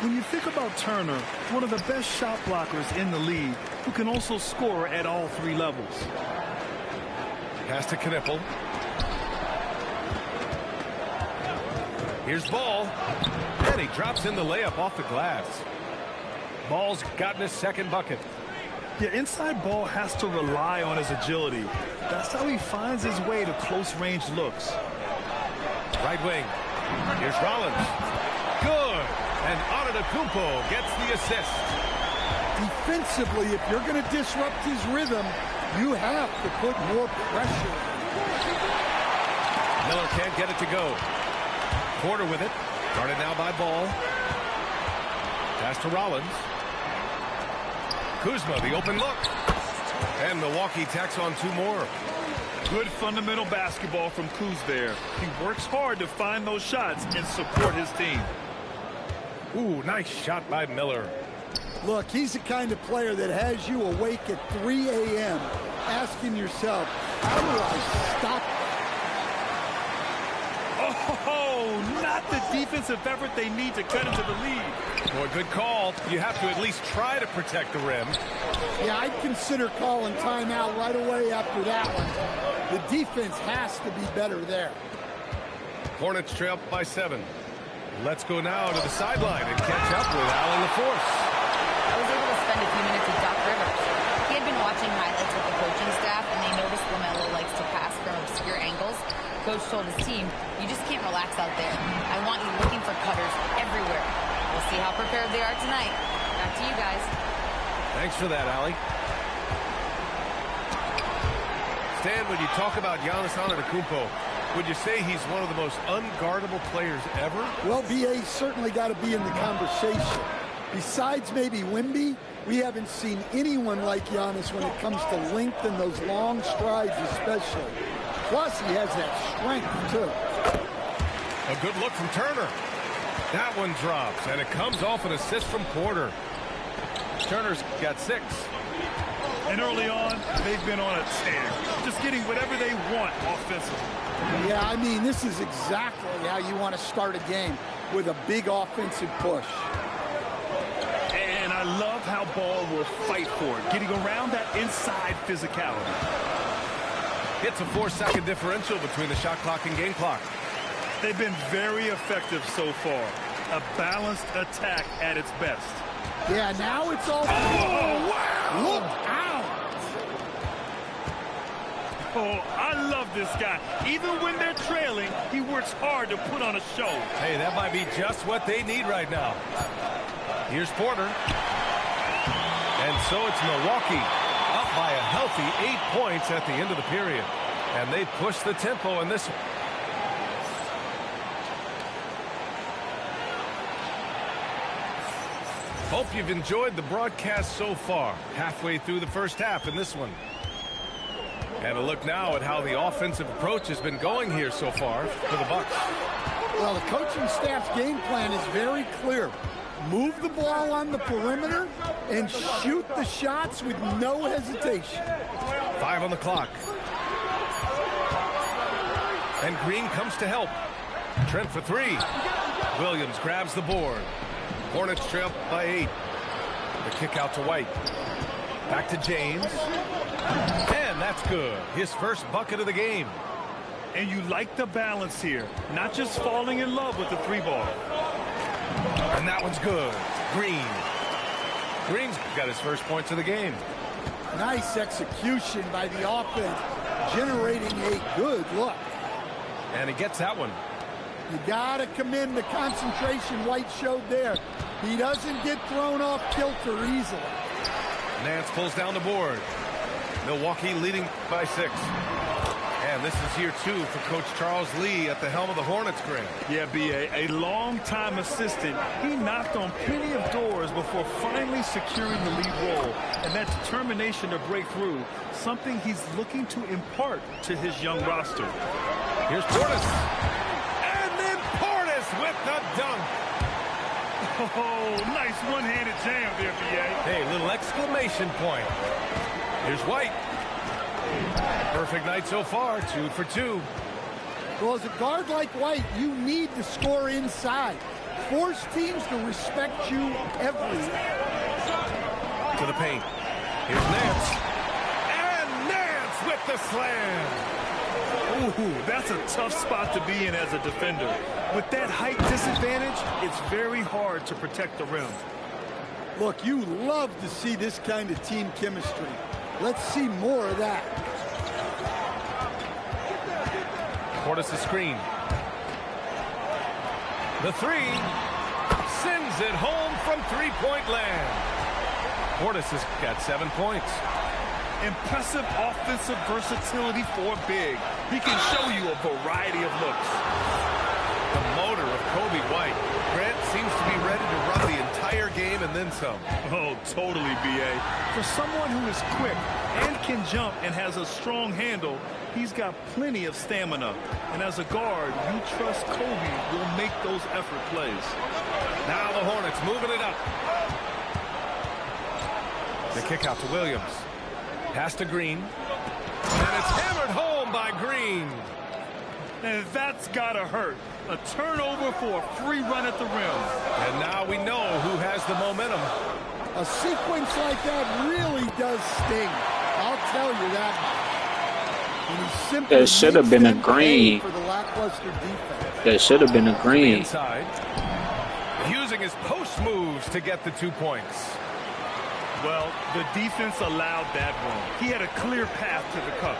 When you think about Turner, one of the best shot blockers in the league, who can also score at all 3 levels. Pass to Knipple. Here's Ball. And he drops in the layup off the glass. Ball's gotten his second bucket. Yeah, inside Ball has to rely on his agility. That's how he finds his way to close-range looks. Right wing. Here's Rollins. Good. And Antetokounmpo gets the assist. Defensively, if you're going to disrupt his rhythm, you have to put more pressure. Miller can't get it to go. Porter with it. Guarded now by Ball. Pass to Rollins. Kuzma, the open look. And Milwaukee tacks on 2 more. Good fundamental basketball from Kuz there. He works hard to find those shots and support his team. Ooh, nice shot by Miller. Look, he's the kind of player that has you awake at 3 a.m. asking yourself, how do I stop that? Oh, not the defensive effort they need to cut into the lead. Boy, good call. You have to at least try to protect the rim. Yeah, I'd consider calling timeout right away after that one. The defense has to be better there. Hornets trail by 7. Let's go now to the sideline and catch up with Allie LaForce. I was able to spend a few minutes with Doc Rivers. He had been watching highlights with the coaching staff, and they noticed LaMelo likes to pass from obscure angles. Coach told his team, you just can't relax out there. I want you looking for cutters everywhere. We'll see how prepared they are tonight. Back to you guys. Thanks for that, Allie. Stan, when you talk about Giannis Antetokounmpo, would you say he's one of the most unguardable players ever? Well, B.A. certainly got to be in the conversation. Besides maybe Wemby, we haven't seen anyone like Giannis when it comes to length and those long strides especially. Plus, he has that strength, too. A good look from Turner. That one drops, and it comes off an assist from Porter. Turner's got 6. And early on, they've been on a tear, just getting whatever they want offensively. Yeah, I mean, this is exactly how you want to start a game, with a big offensive push. And I love how Ball will fight for it, getting around that inside physicality. It's a 4-second differential between the shot clock and game clock. They've been very effective so far. A balanced attack at its best. Yeah, now it's all... Oh, wow! Look out! Oh, I love this guy. Even when they're trailing, he works hard to put on a show. Hey, that might be just what they need right now. Here's Porter. And so it's Milwaukee up by a healthy 8 points at the end of the period. And they push the tempo in this one. Hope you've enjoyed the broadcast so far. Halfway through the first half in this one. And a look now at how the offensive approach has been going here so far for the Bucks. Well, the coaching staff's game plan is very clear. Move the ball on the perimeter and shoot the shots with no hesitation. 5 on the clock. And Green comes to help. Trent for 3. Williams grabs the board. Hornets trail by 8. The kick out to White. Back to James. And that's good. His first bucket of the game. And you like the balance here. Not just falling in love with the 3-ball. And that one's good. Green. Green's got his first points of the game. Nice execution by the offense, generating a good look. And he gets that one. You got to commend the concentration White showed there. He doesn't get thrown off kilter easily. Nance pulls down the board. Milwaukee leading by 6. And this is year 2 for Coach Charles Lee at the helm of the Hornets, Grant. Yeah, B.A., a long-time assistant. He knocked on plenty of doors before finally securing the lead role. And that determination to break through, something he's looking to impart to his young roster. Here's Portis. And then Portis with the dunk. Oh, nice one-handed jam there, B.A. Hey, little exclamation point. Here's White. Perfect night so far, 2 for 2. Well, as a guard like White, you need to score inside. Force teams to respect you everywhere. To the paint. Here's Nance. And Nance with the slam. Ooh, that's a tough spot to be in as a defender. With that height disadvantage, it's very hard to protect the rim. Look, you love to see this kind of team chemistry. Let's see more of that. Portis' screen. The 3 sends it home from 3-point land. Portis has got 7 points. Impressive offensive versatility for big. He can show you a variety of looks. The motor of Kobe White. Grant seems to be ready to run the entire game and then some. Oh, totally, B.A. For someone who is quick and can jump and has a strong handle, he's got plenty of stamina. And as a guard, you trust Kobe will make those effort plays. Now the Hornets moving it up. The kick out to Williams. Pass to Green. And it's hammered home by Green. And that's gotta hurt. A turnover for a free run at the rim. And now we know who has the momentum. A sequence like that really does sting. I'll tell you that. There should have been a green. For the lackluster defense. There should have been a green. Inside. Using his post moves to get the 2 points. Well, the defense allowed that one. He had a clear path to the cup.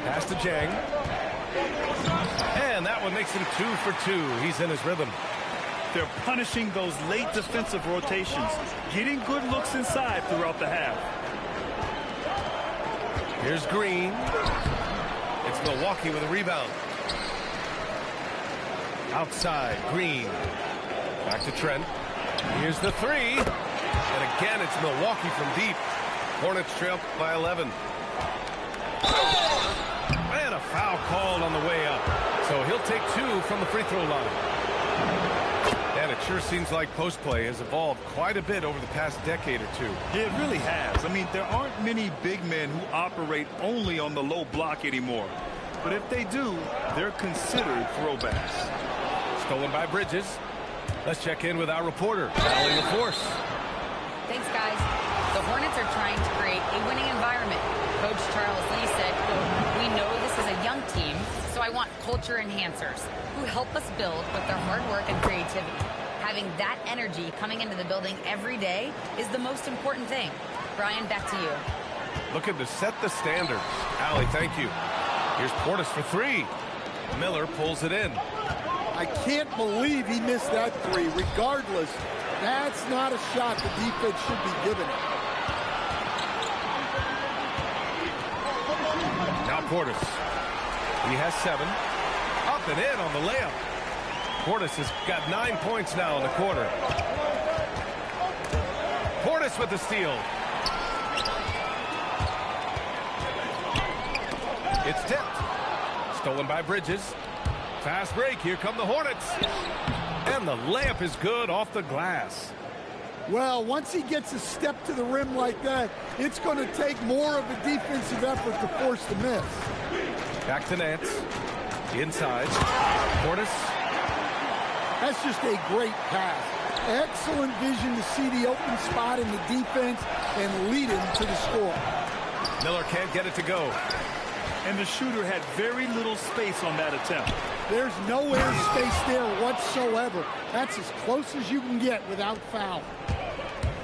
Pass to Jang. And that one makes him 2 for 2. He's in his rhythm. They're punishing those late defensive rotations, getting good looks inside throughout the half. Here's Green. It's Milwaukee with a rebound. Outside, Green. Back to Trent. Here's the 3. And again, it's Milwaukee from deep. Hornets trail by 11. And a foul called on the way up. So he'll take 2 from the free throw line. And it sure seems like post play has evolved quite a bit over the past decade or two. Yeah, it really has. I mean, there aren't many big men who operate only on the low block anymore. But if they do, they're considered throwbacks. Stolen by Bridges. Let's check in with our reporter, Allie LaForce. Thanks, guys. The Hornets are trying to create a winning environment. Coach Charles Lee said, quote, "We know this is a young team, so I want culture enhancers who help us build with their hard work and creativity. Having that energy coming into the building every day is the most important thing." Brian, back to you. Looking to set the standards. Allie, thank you. Here's Portis for three. Miller pulls it in. I can't believe he missed that three. Regardless, that's not a shot the defense should be giving it. Now Portis. He has 7. Up and in on the layup. Portis has got 9 points now in the quarter. Portis with the steal. It's tipped. Stolen by Bridges. Fast break. Here come the Hornets. And the layup is good off the glass. Well, once he gets a step to the rim like that, it's going to take more of a defensive effort to force the miss. Back to Nance. Inside. Portis. That's just a great pass. Excellent vision to see the open spot in the defense and lead him to the score. Miller can't get it to go. And the shooter had very little space on that attempt. There's no air space there whatsoever. That's as close as you can get without foul.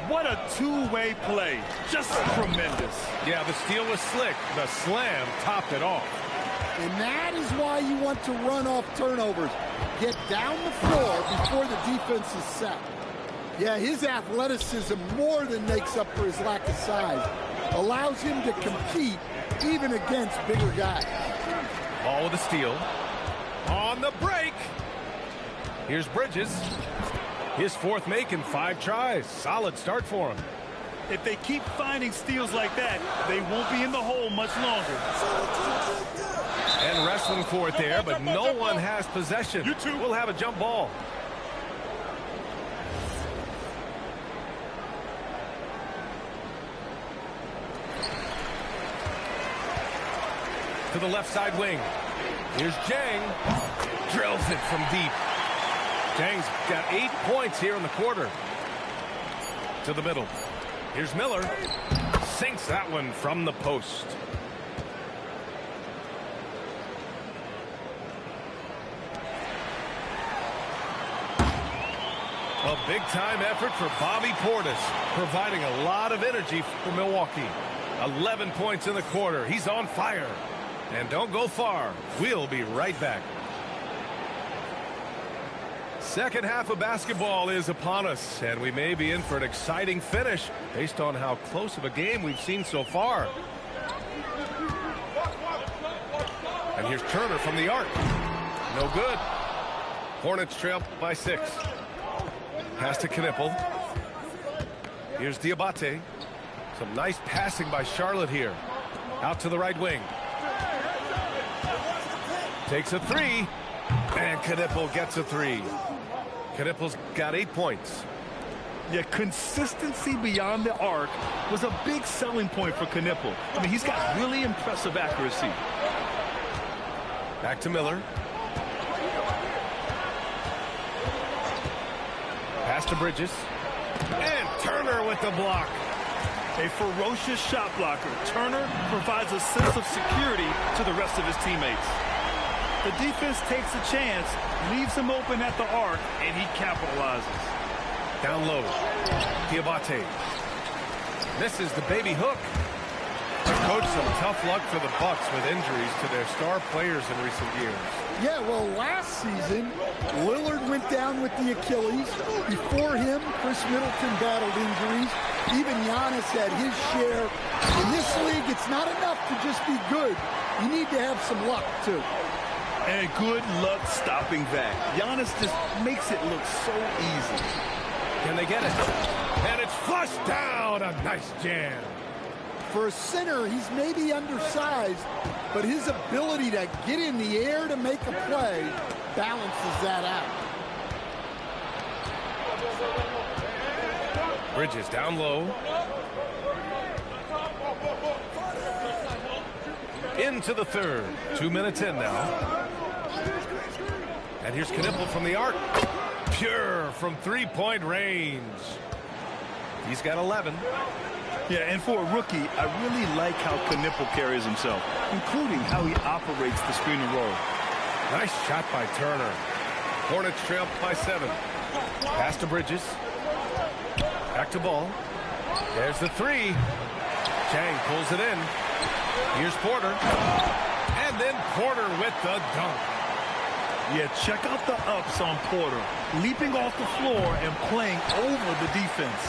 What a two-way play. Just tremendous. Yeah, the steal was slick. The slam topped it off. And that is why you want to run off turnovers. Get down the floor before the defense is set. Yeah, his athleticism more than makes up for his lack of size. Allows him to compete even against bigger guys. Ball with a steal. On the break. Here's Bridges. His 4th make in 5 tries. Solid start for him. If they keep finding steals like that, they won't be in the hole much longer. And wrestling for it there, but no one has possession. You two will have a jump ball. To the left side wing. Here's Jang. Drills it from deep. Jang's got 8 points here in the quarter. To the middle. Here's Miller. Sinks that one from the post. A big-time effort for Bobby Portis, providing a lot of energy for Milwaukee. 11 points in the quarter. He's on fire. And don't go far. We'll be right back. Second half of basketball is upon us, and we may be in for an exciting finish based on how close of a game we've seen so far. And here's Turner from the arc. No good. Hornets trail by 6. Pass to Knipple. Here's Diabate. Some nice passing by Charlotte here. Out to the right wing. Takes a 3. And Knipple gets a 3. Knipple's got 8 points. Yeah, consistency beyond the arc was a big selling point for Knipple. I mean, he's got really impressive accuracy. Back to Miller. Pass to Bridges. And Turner with the block. A ferocious shot blocker. Turner provides a sense of security to the rest of his teammates. The defense takes a chance, leaves him open at the arc, and he capitalizes. Down low. Diabate. Misses the baby hook. Coach, some tough luck for the Bucks with injuries to their star players in recent years. Yeah, well, last season, Lillard went down with the Achilles. Before him, Chris Middleton battled injuries. Even Giannis had his share. In this league, it's not enough to just be good. You need to have some luck, too. And good luck stopping that. Giannis just makes it look so easy. Can they get it? And it's flushed down. A nice jam. For a center, he's maybe undersized, but his ability to get in the air to make a play balances that out. Bridges down low. Into the third. 2 minutes in now. And here's Knipple from the arc. Pure from three-point range. He's got 11. Yeah, and for a rookie, I really like how Knipple carries himself, including how he operates the screen and roll. Nice shot by Turner. Hornets trail by 7. Pass to Bridges. Back to Ball. There's the three. Chang pulls it in. Here's Porter. And then Porter with the dunk. Yeah, check out the ups on Porter. Leaping off the floor and playing over the defense.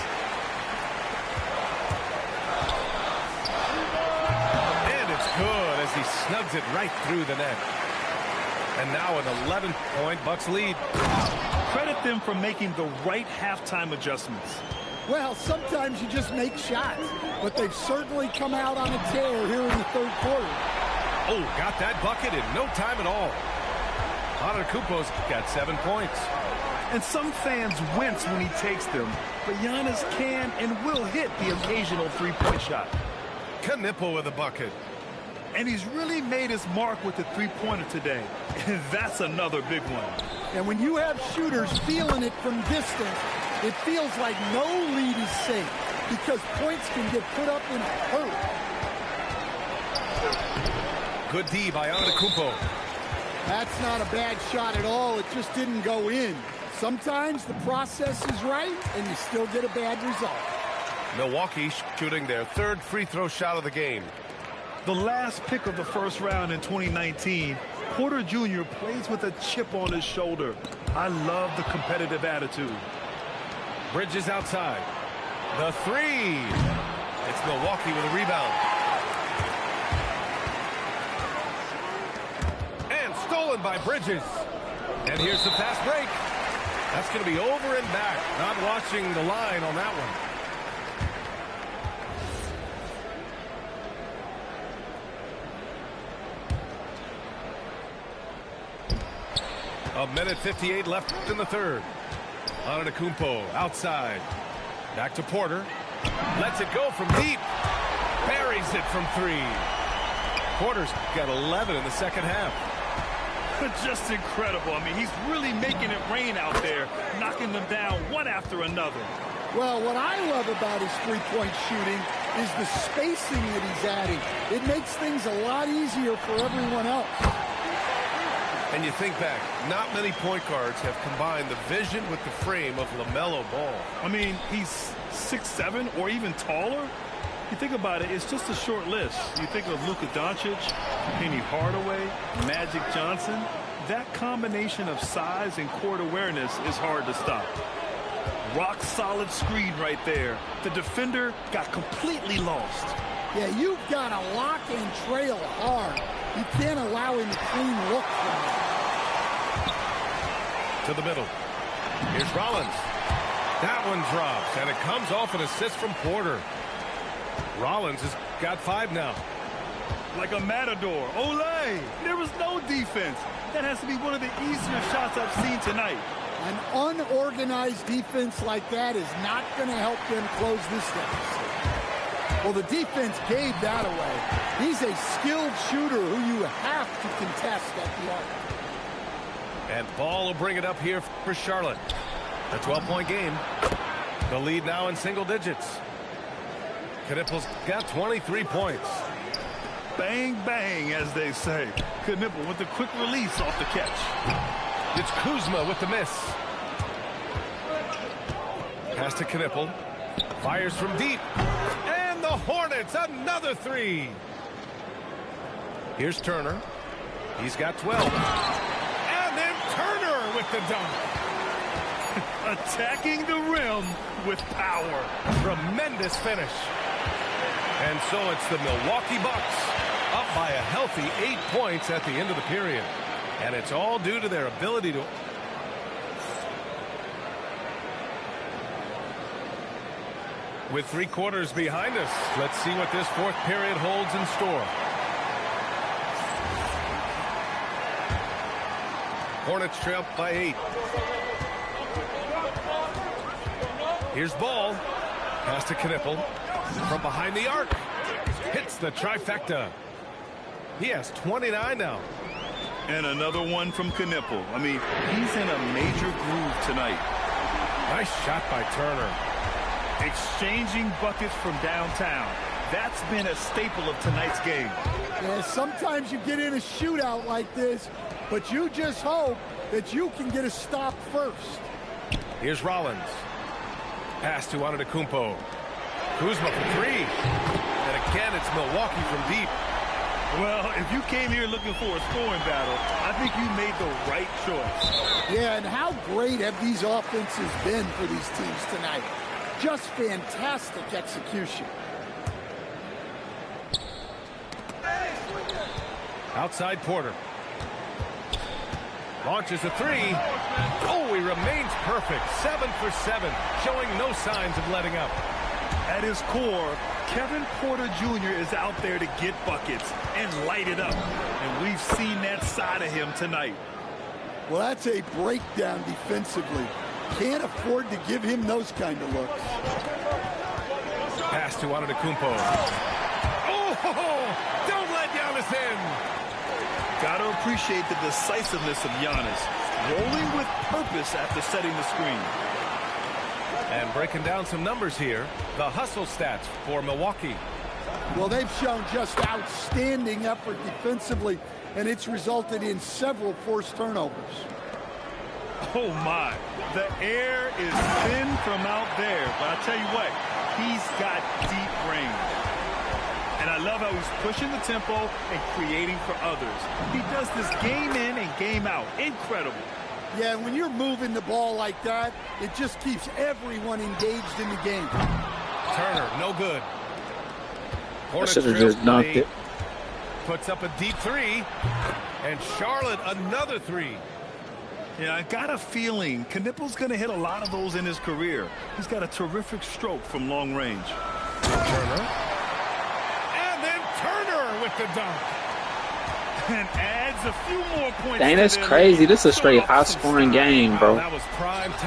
And it's good as he snugs it right through the net. And now an 11-point Bucks lead. Credit them for making the right halftime adjustments. Well, sometimes you just make shots, but they've certainly come out on a tear here in the third quarter. Oh, got that bucket in no time at all. Antetokounmpo's got 7 points. And some fans wince when he takes them, but Giannis can and will hit the occasional three-point shot. Knipple with a bucket. And he's really made his mark with the three-pointer today. And that's another big one. And when you have shooters feeling it from distance, it feels like no lead is safe because points can get put up in a hurry. Good D by Antetokounmpo. That's not a bad shot at all. It just didn't go in. Sometimes the process is right, and you still get a bad result. Milwaukee shooting their third free throw shot of the game. The last pick of the first round in 2019, Porter Jr. plays with a chip on his shoulder. I love the competitive attitude. Bridges outside. The three. It's Milwaukee with a rebound. And stolen by Bridges. And here's the fast break. That's going to be over and back. Not watching the line on that one. A minute 58 left in the third. Antetokounmpo outside. Back to Porter. Lets it go from deep. Buries it from three. Porter's got 11 in the second half. Just incredible. I mean, he's really making it rain out there, knocking them down one after another. Well, what I love about his three-point shooting is the spacing that he's adding. It makes things a lot easier for everyone else. And you think back, not many point guards have combined the vision with the frame of LaMelo Ball. I mean, he's 6'7" or even taller. You think about it, it's just a short list. You think of Luka Doncic, Penny Hardaway, Magic Johnson. That combination of size and court awareness is hard to stop. Rock solid screen right there. The defender got completely lost. Yeah, you've got to lock and trail hard. You can't allow him to clean look from him. To the middle. Here's Rollins. That one drops, and it comes off an assist from Porter. Rollins has got 5 now. Like a matador. Olay! There was no defense. That has to be one of the easier shots I've seen tonight. An unorganized defense like that is not going to help them close this deficit. Well, the defense gave that away. He's a skilled shooter who you have to contest at the arc. And Ball will bring it up here for Charlotte. A 12-point game. The lead now in single digits. Knipple's got 23 points. Bang, bang, as they say. Knipple with the quick release off the catch. It's Kuzma with the miss. Pass to Knipple. Fires from deep. And the Hornets, another three. Here's Turner. He's got 12. And then Turner with the dunk. Attacking the rim with power. Tremendous finish. And so it's the Milwaukee Bucks up by a healthy 8 points at the end of the period. And it's all due to their ability to... With 3 quarters behind us, let's see what this fourth period holds in store. Hornets trail by 8. Here's Ball. Pass to Knipple. From behind the arc. Hits the trifecta. He has 29 now. And another one from Knipple. I mean, he's in a major groove tonight. Nice shot by Turner. Exchanging buckets from downtown. That's been a staple of tonight's game. Yeah, sometimes you get in a shootout like this, but you just hope that you can get a stop first. Here's Rollins. Pass to Antetokounmpo. Kuzma for three. And again, it's Milwaukee from deep. Well, if you came here looking for a scoring battle, I think you made the right choice. Yeah, and how great have these offenses been for these teams tonight? Just fantastic execution. Outside Porter. Launches a three. Oh, he remains perfect. 7 for 7, showing no signs of letting up. At his core, Kevin Porter Jr. is out there to get buckets and light it up. And we've seen that side of him tonight. Well, that's a breakdown defensively. Can't afford to give him those kind of looks. Pass to Antetokounmpo. Oh, don't let Giannis in. Got to appreciate the decisiveness of Giannis. Rolling with purpose after setting the screen. And breaking down some numbers here, the hustle stats for Milwaukee. Well, they've shown just outstanding effort defensively, and it's resulted in several forced turnovers. Oh, my. The air is thin from out there, but I'll tell you what, he's got deep range. And I love how he's pushing the tempo and creating for others. He does this game in and game out. Incredible. Yeah, when you're moving the ball like that, it just keeps everyone engaged in the game. Turner, no good. I should have just dunked it. Puts up a deep three. And Charlotte, another three. Yeah, I got a feeling Knipple's going to hit a lot of those in his career. He's got a terrific stroke from long range. Turner. And then Turner with the dunk. And adds a few more points. Dang, that's crazy. This is a straight high-scoring game, bro.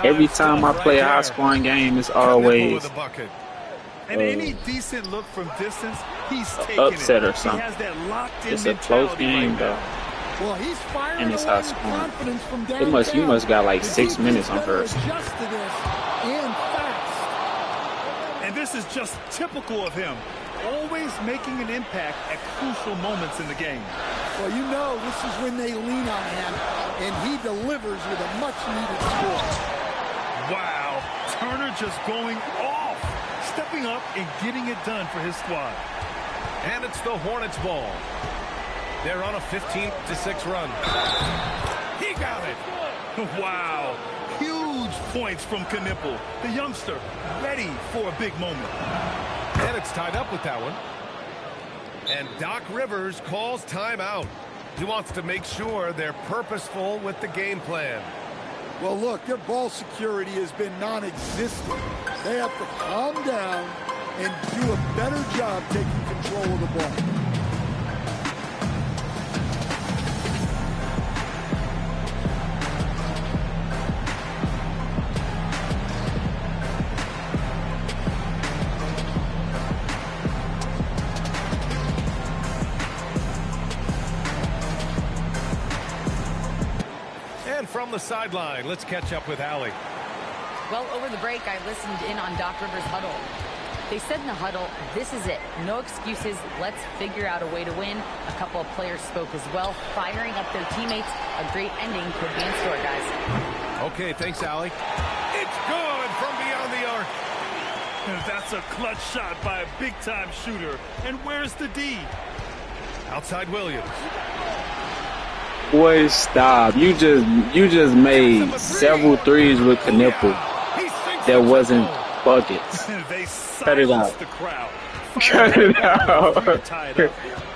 Every time I play a high-scoring game, it's always and any decent look from distance, he's taking upset it. or something. He has that locked-in It's a close game, though. Well, he's firing and it's away high with confidence from scoring. You must got like 6 minutes on first. And fast. And this is just typical of him. Always making an impact at crucial moments in the game. Well, you know this is when they lean on him, and he delivers with a much-needed score. Wow. Turner just going off. Stepping up and getting it done for his squad. And it's the Hornets ball. They're on a 15-6 run. He got it. Wow. Huge points from Knipple. The youngster ready for a big moment. And it's tied up with that one. And Doc Rivers calls timeout. He wants to make sure they're purposeful with the game plan. Well, look, their ball security has been non-existent. They have to calm down and do a better job taking control of the ball. From the sideline, let's catch up with Allie. Well, over the break, I listened in on Doc Rivers' huddle. They said in the huddle, this is it. No excuses. Let's figure out a way to win. A couple of players spoke as well, firing up their teammates. A great ending could be in store, guys. Okay, thanks, Allie. It's good from beyond the arc. That's a clutch shot by a big-time shooter. And where's the D? Outside Williams. Boy, stop. You just made several threes with Knipple that wasn't buckets. Cut it out. Cut it out.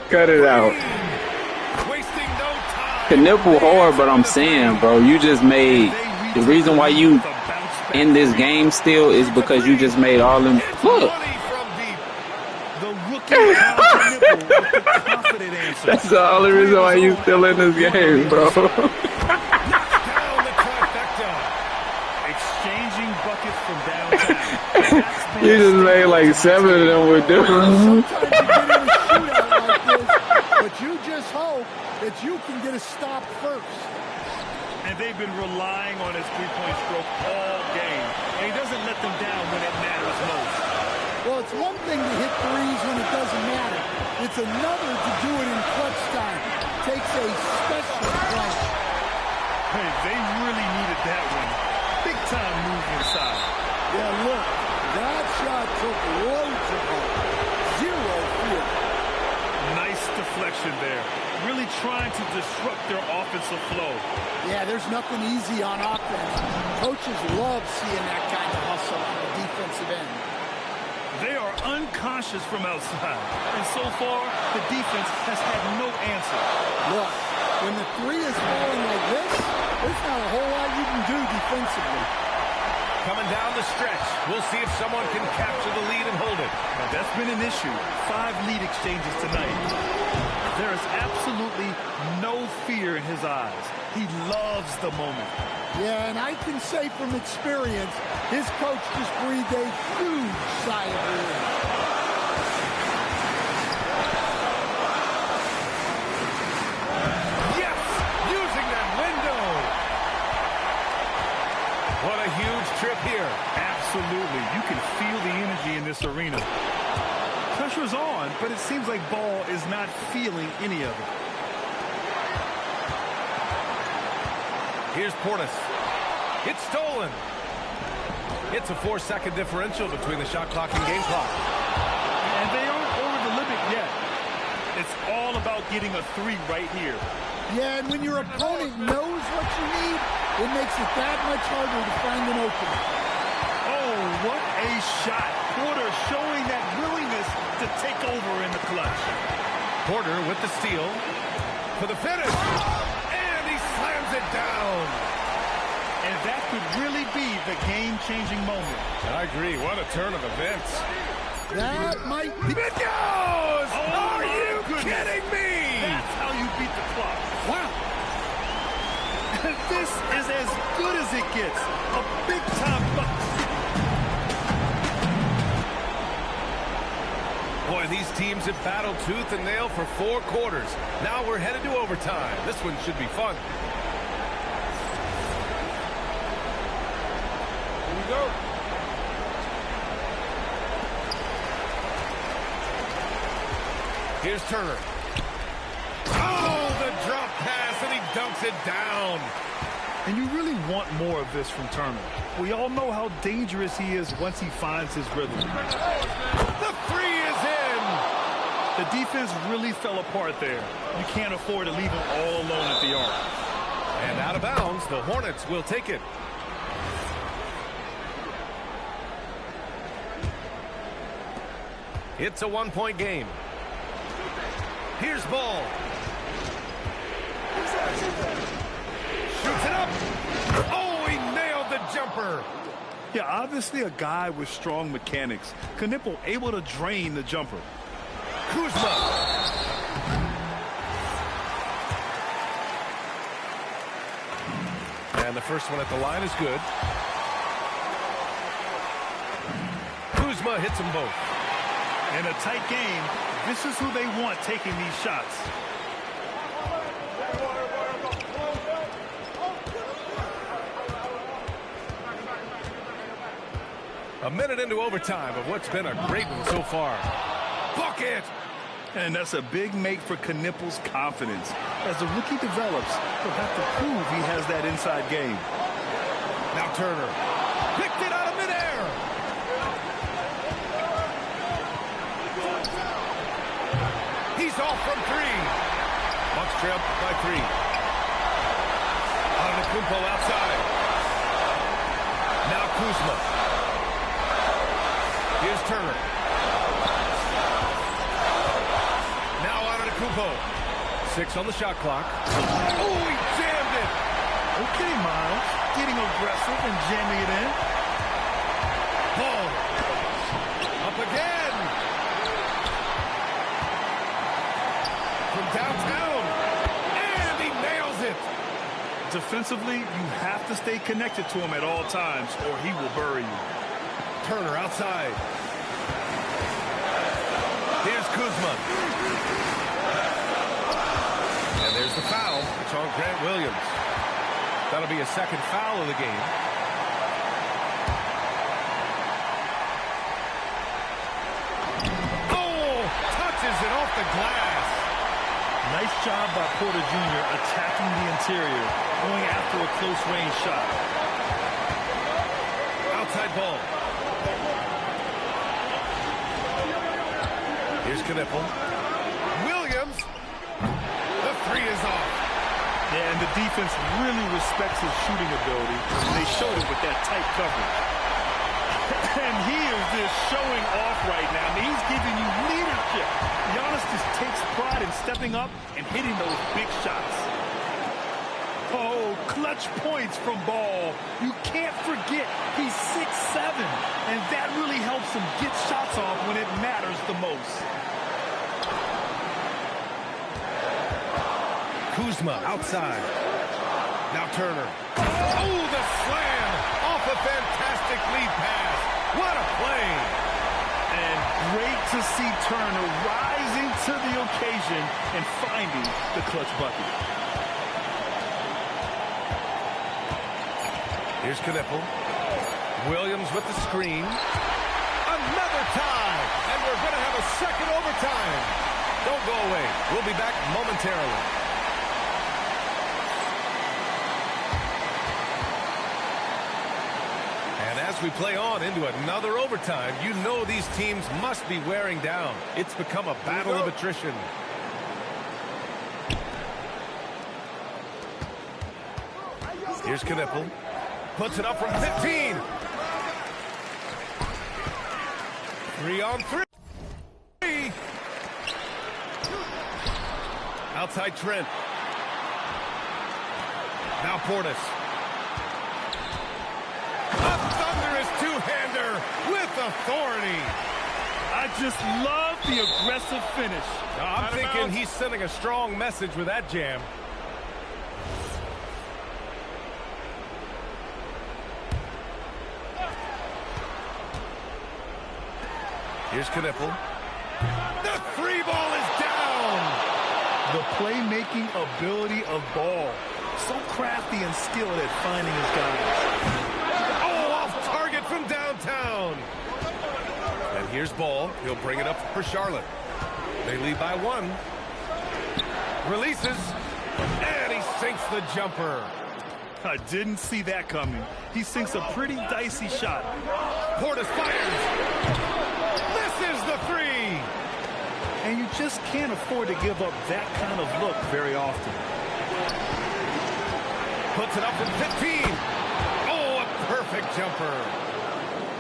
Cut it out. Knipple hard, but I'm saying, bro, you just made the reason why you in this game still is because you just made all them look. That's the only reason why you still in this game, bro. Exchanging buckets from downtown. You just made like 7 of them with them. Sometimes you get in a shootout like this, but you just hope that you can get a stop first. And they've been relying on his three-point stroke all game. And he doesn't let them down when it matters most. Well, it's one thing to hit threes when it doesn't matter. It's another to do it in clutch time. Takes a special play. Hey, they really needed that one. Big time move inside. Yeah, look, that shot took loads of hope. 0 fear. Nice deflection there. Really trying to disrupt their offensive flow. Yeah, there's nothing easy on offense. Coaches love seeing that kind of hustle on the defensive end. They are unconscious from outside. And so far, the defense has had no answer. Look, when the three is falling like this, there's not a whole lot you can do defensively. Coming down the stretch. We'll see if someone can capture the lead and hold it. Now, that's been an issue. 5 lead exchanges tonight. There is absolutely no fear in his eyes. He loves the moment. Yeah, and I can say from experience, his coach just breathed a huge sigh of relief. Yes! Using that window! What a huge trip here. Absolutely. You can feel the energy in this arena. Pressure's on, but it seems like Ball is not feeling any of it. Here's Portis. It's stolen. It's a 4-second differential between the shot clock and game clock. And they aren't over the limit yet. It's all about getting a 3 right here. Yeah, and when your opponent knows what you need, it makes it that much harder to find an opening. Oh, what a shot. Porter showing that willingness to take over in the clutch. Porter with the steal for the finish. And he slams it down. And that could really be the game-changing moment. I agree. What a turn of events. That might be... It goes! Oh, are you goodness. kidding me? That's how you beat the clock. Wow. This is as good as it gets. A big-time bucket. Boy, these teams have battled tooth and nail for 4 quarters. Now we're headed to overtime. This one should be fun. Here we go. Here's Turner. Oh, the drop pass, and he dunks it down. And you really want more of this from Turner. We all know how dangerous he is once he finds his rhythm. The 3 is in. The defense really fell apart there. You can't afford to leave him all alone at the arc. And out of bounds, the Hornets will take it. It's a 1-point game. Here's Ball. Shoots it up. Oh, he nailed the jumper. Yeah, obviously a guy with strong mechanics. Knipple able to drain the jumper. Kuzma. And the first one at the line is good. Kuzma hits them both. In a tight game, this is who they want taking these shots. A minute into overtime of what's been a great one so far. Bucket! And that's a big make for Knipple's confidence. As the rookie develops, he'll have to prove he has that inside game. Now Turner. Picked it out of midair. He's off from 3. Bucks trail by 3. Antetokounmpo outside. Now Kuzma. Here's Turner. Now Antetokounmpo. 6 on the shot clock. Oh, he jammed it. Okay, Miles. Getting aggressive and jamming it in. Ball. Up again. From downtown. And he nails it. Defensively, you have to stay connected to him at all times or he will bury you. Turner outside. Here's Kuzma. And there's the foul. It's on Grant Williams. That'll be a second foul of the game. Oh, touches it off the glass. Nice job by Porter Jr. attacking the interior, going after a close-range shot. Outside ball. Here's Knipple. Williams. The three is off. Yeah, and the defense really respects his shooting ability, and they showed it with that tight coverage. And he is just showing off right now. I mean, he's giving you leadership. Giannis just takes pride in stepping up and hitting those big shots. Oh, clutch points from Ball. You can't forget he's 6'7", and that really helps him get shots off when it matters the most. Kuzma outside. Now Turner. Oh, the slam off a fantastic lead pass. What a play. And great to see Turner rising to the occasion and finding the clutch bucket. Here's Knipple. Williams with the screen. Another tie. And we're going to have a second overtime. Don't go away. We'll be back momentarily. As we play on into another overtime, you know these teams must be wearing down. It's become a battle of attrition. Here's Knipple. Puts it up from 15. 3-on-3. Outside Trent. Now Portis. Two-hander with authority. I just love the aggressive finish. I'm thinking he's sending a strong message with that jam. Here's Knipple. The three ball is down. The playmaking ability of Ball. So crafty and skilled at finding his guys. From downtown. And here's Ball. He'll bring it up for Charlotte. They lead by one. Releases. And he sinks the jumper. I didn't see that coming. He sinks a pretty dicey shot. Portis fires. Misses the three. And you just can't afford to give up that kind of look very often. Puts it up from 15. Oh, a perfect jumper.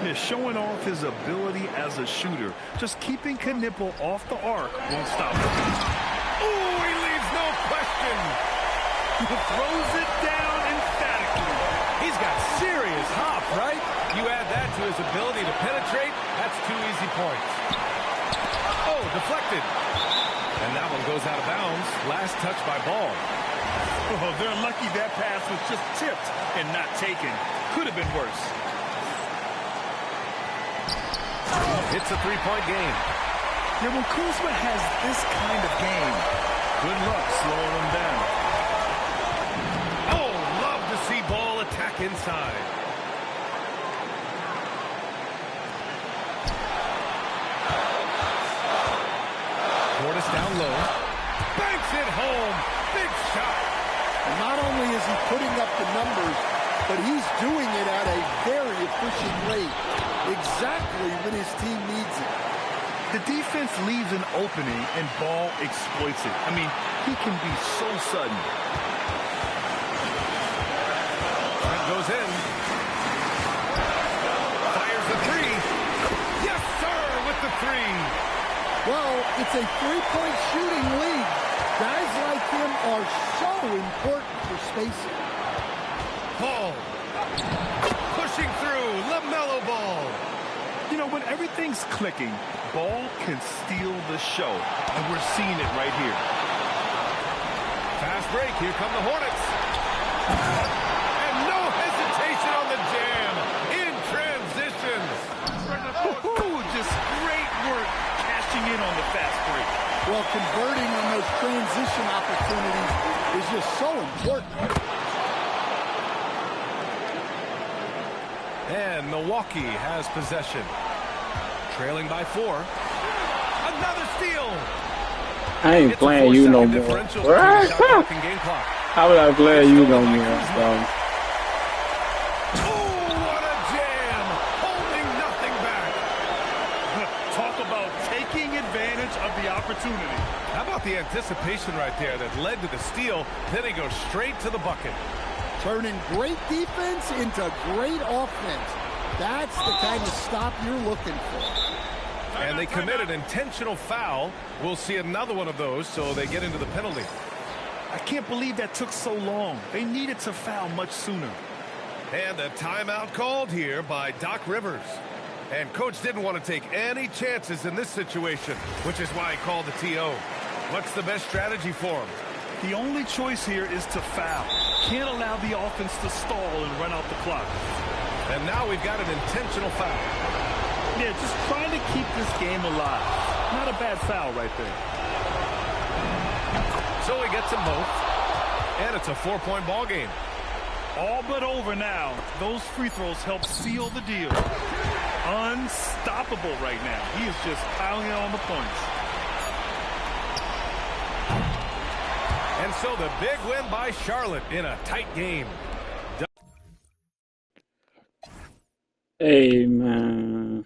Yeah, showing off his ability as a shooter. Just keeping Knipple off the arc won't stop him. Oh, he leaves no question. He throws it down emphatically. He's got serious hop, right? You add that to his ability to penetrate, that's 2 easy points. Oh, deflected. And that one goes out of bounds. Last touch by Ball. Oh, they're lucky that pass was just tipped and not taken. Could have been worse. It's a three-point game. Yeah, when Kuzma has this kind of game, good luck slowing him down. Oh, love to see Ball attack inside. Portis down low. Banks it home. Big shot. And not only is he putting up the numbers, but he's doing it at a very efficient rate. Exactly when his team needs it. The defense leaves an opening and Ball exploits it. I mean, he can be so sudden. Trent goes in. Fires the three. Yes, sir, with the three. Well, it's a three-point shooting lead. Guys like him are so important for spacing. Ball. Pushing through. LaMelo Ball. You know, when everything's clicking, Ball can steal the show. And we're seeing it right here. Fast break. Here come the Hornets. And no hesitation on the jam. In transition. in on the fast break. Well, converting on those transition opportunities is just so important. And Milwaukee has possession. Trailing by 4. Another steal. I ain't playing you no more. How would I play you no more, bro? Oh, what a jam! Holding nothing back. Talk about taking advantage of the opportunity. How about the anticipation right there that led to the steal? Then he goes straight to the bucket. Turning great defense into great offense. That's the kind of stop you're looking for. And they commit an intentional foul. We'll see another one of those, so they get into the penalty. I can't believe that took so long. They needed to foul much sooner. And a timeout called here by Doc Rivers. And Coach didn't want to take any chances in this situation, which is why he called the TO. What's the best strategy for him? The only choice here is to foul. Can't allow the offense to stall and run out the clock. And now we've got an intentional foul. Yeah, just trying to keep this game alive. Not a bad foul right there. So he gets them both. And it's a 4-point ball game. All but over now. Those free throws help seal the deal. Unstoppable right now. He is just piling on the points. And so the big win by Charlotte in a tight game. Hey, man.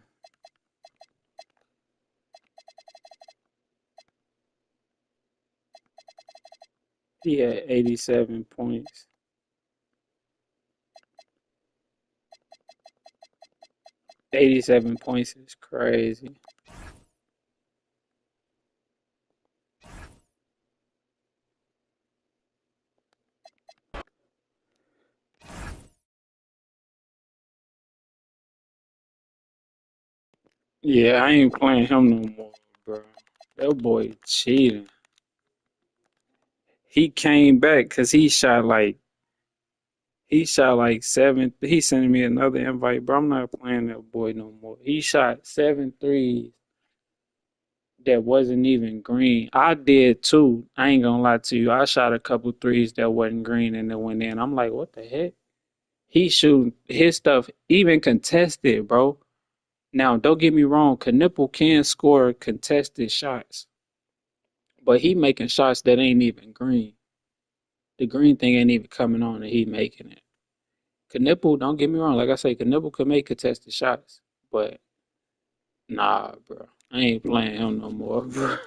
He had 87 points. $87 points is crazy. Yeah, I ain't playing him no more, bro. That boy cheating. He came back because he shot like 7. He sent me another invite, bro. I'm not playing that boy no more. He shot 7 threes that wasn't even green. I did too. I ain't gonna lie to you. I shot a couple threes that wasn't green and it went in. I'm like, what the heck? He shooting his stuff even contested, bro. Now, don't get me wrong. Knipple can score contested shots, but he making shots that ain't even green. The green thing ain't even coming on, and he making it. Knipple, don't get me wrong. Like I say, Knipple could make contested shots, but nah, bro. I ain't playing him no more, bro.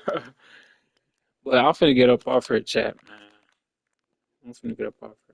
But I'm finna get up off her chat, man. I'm finna get up off her.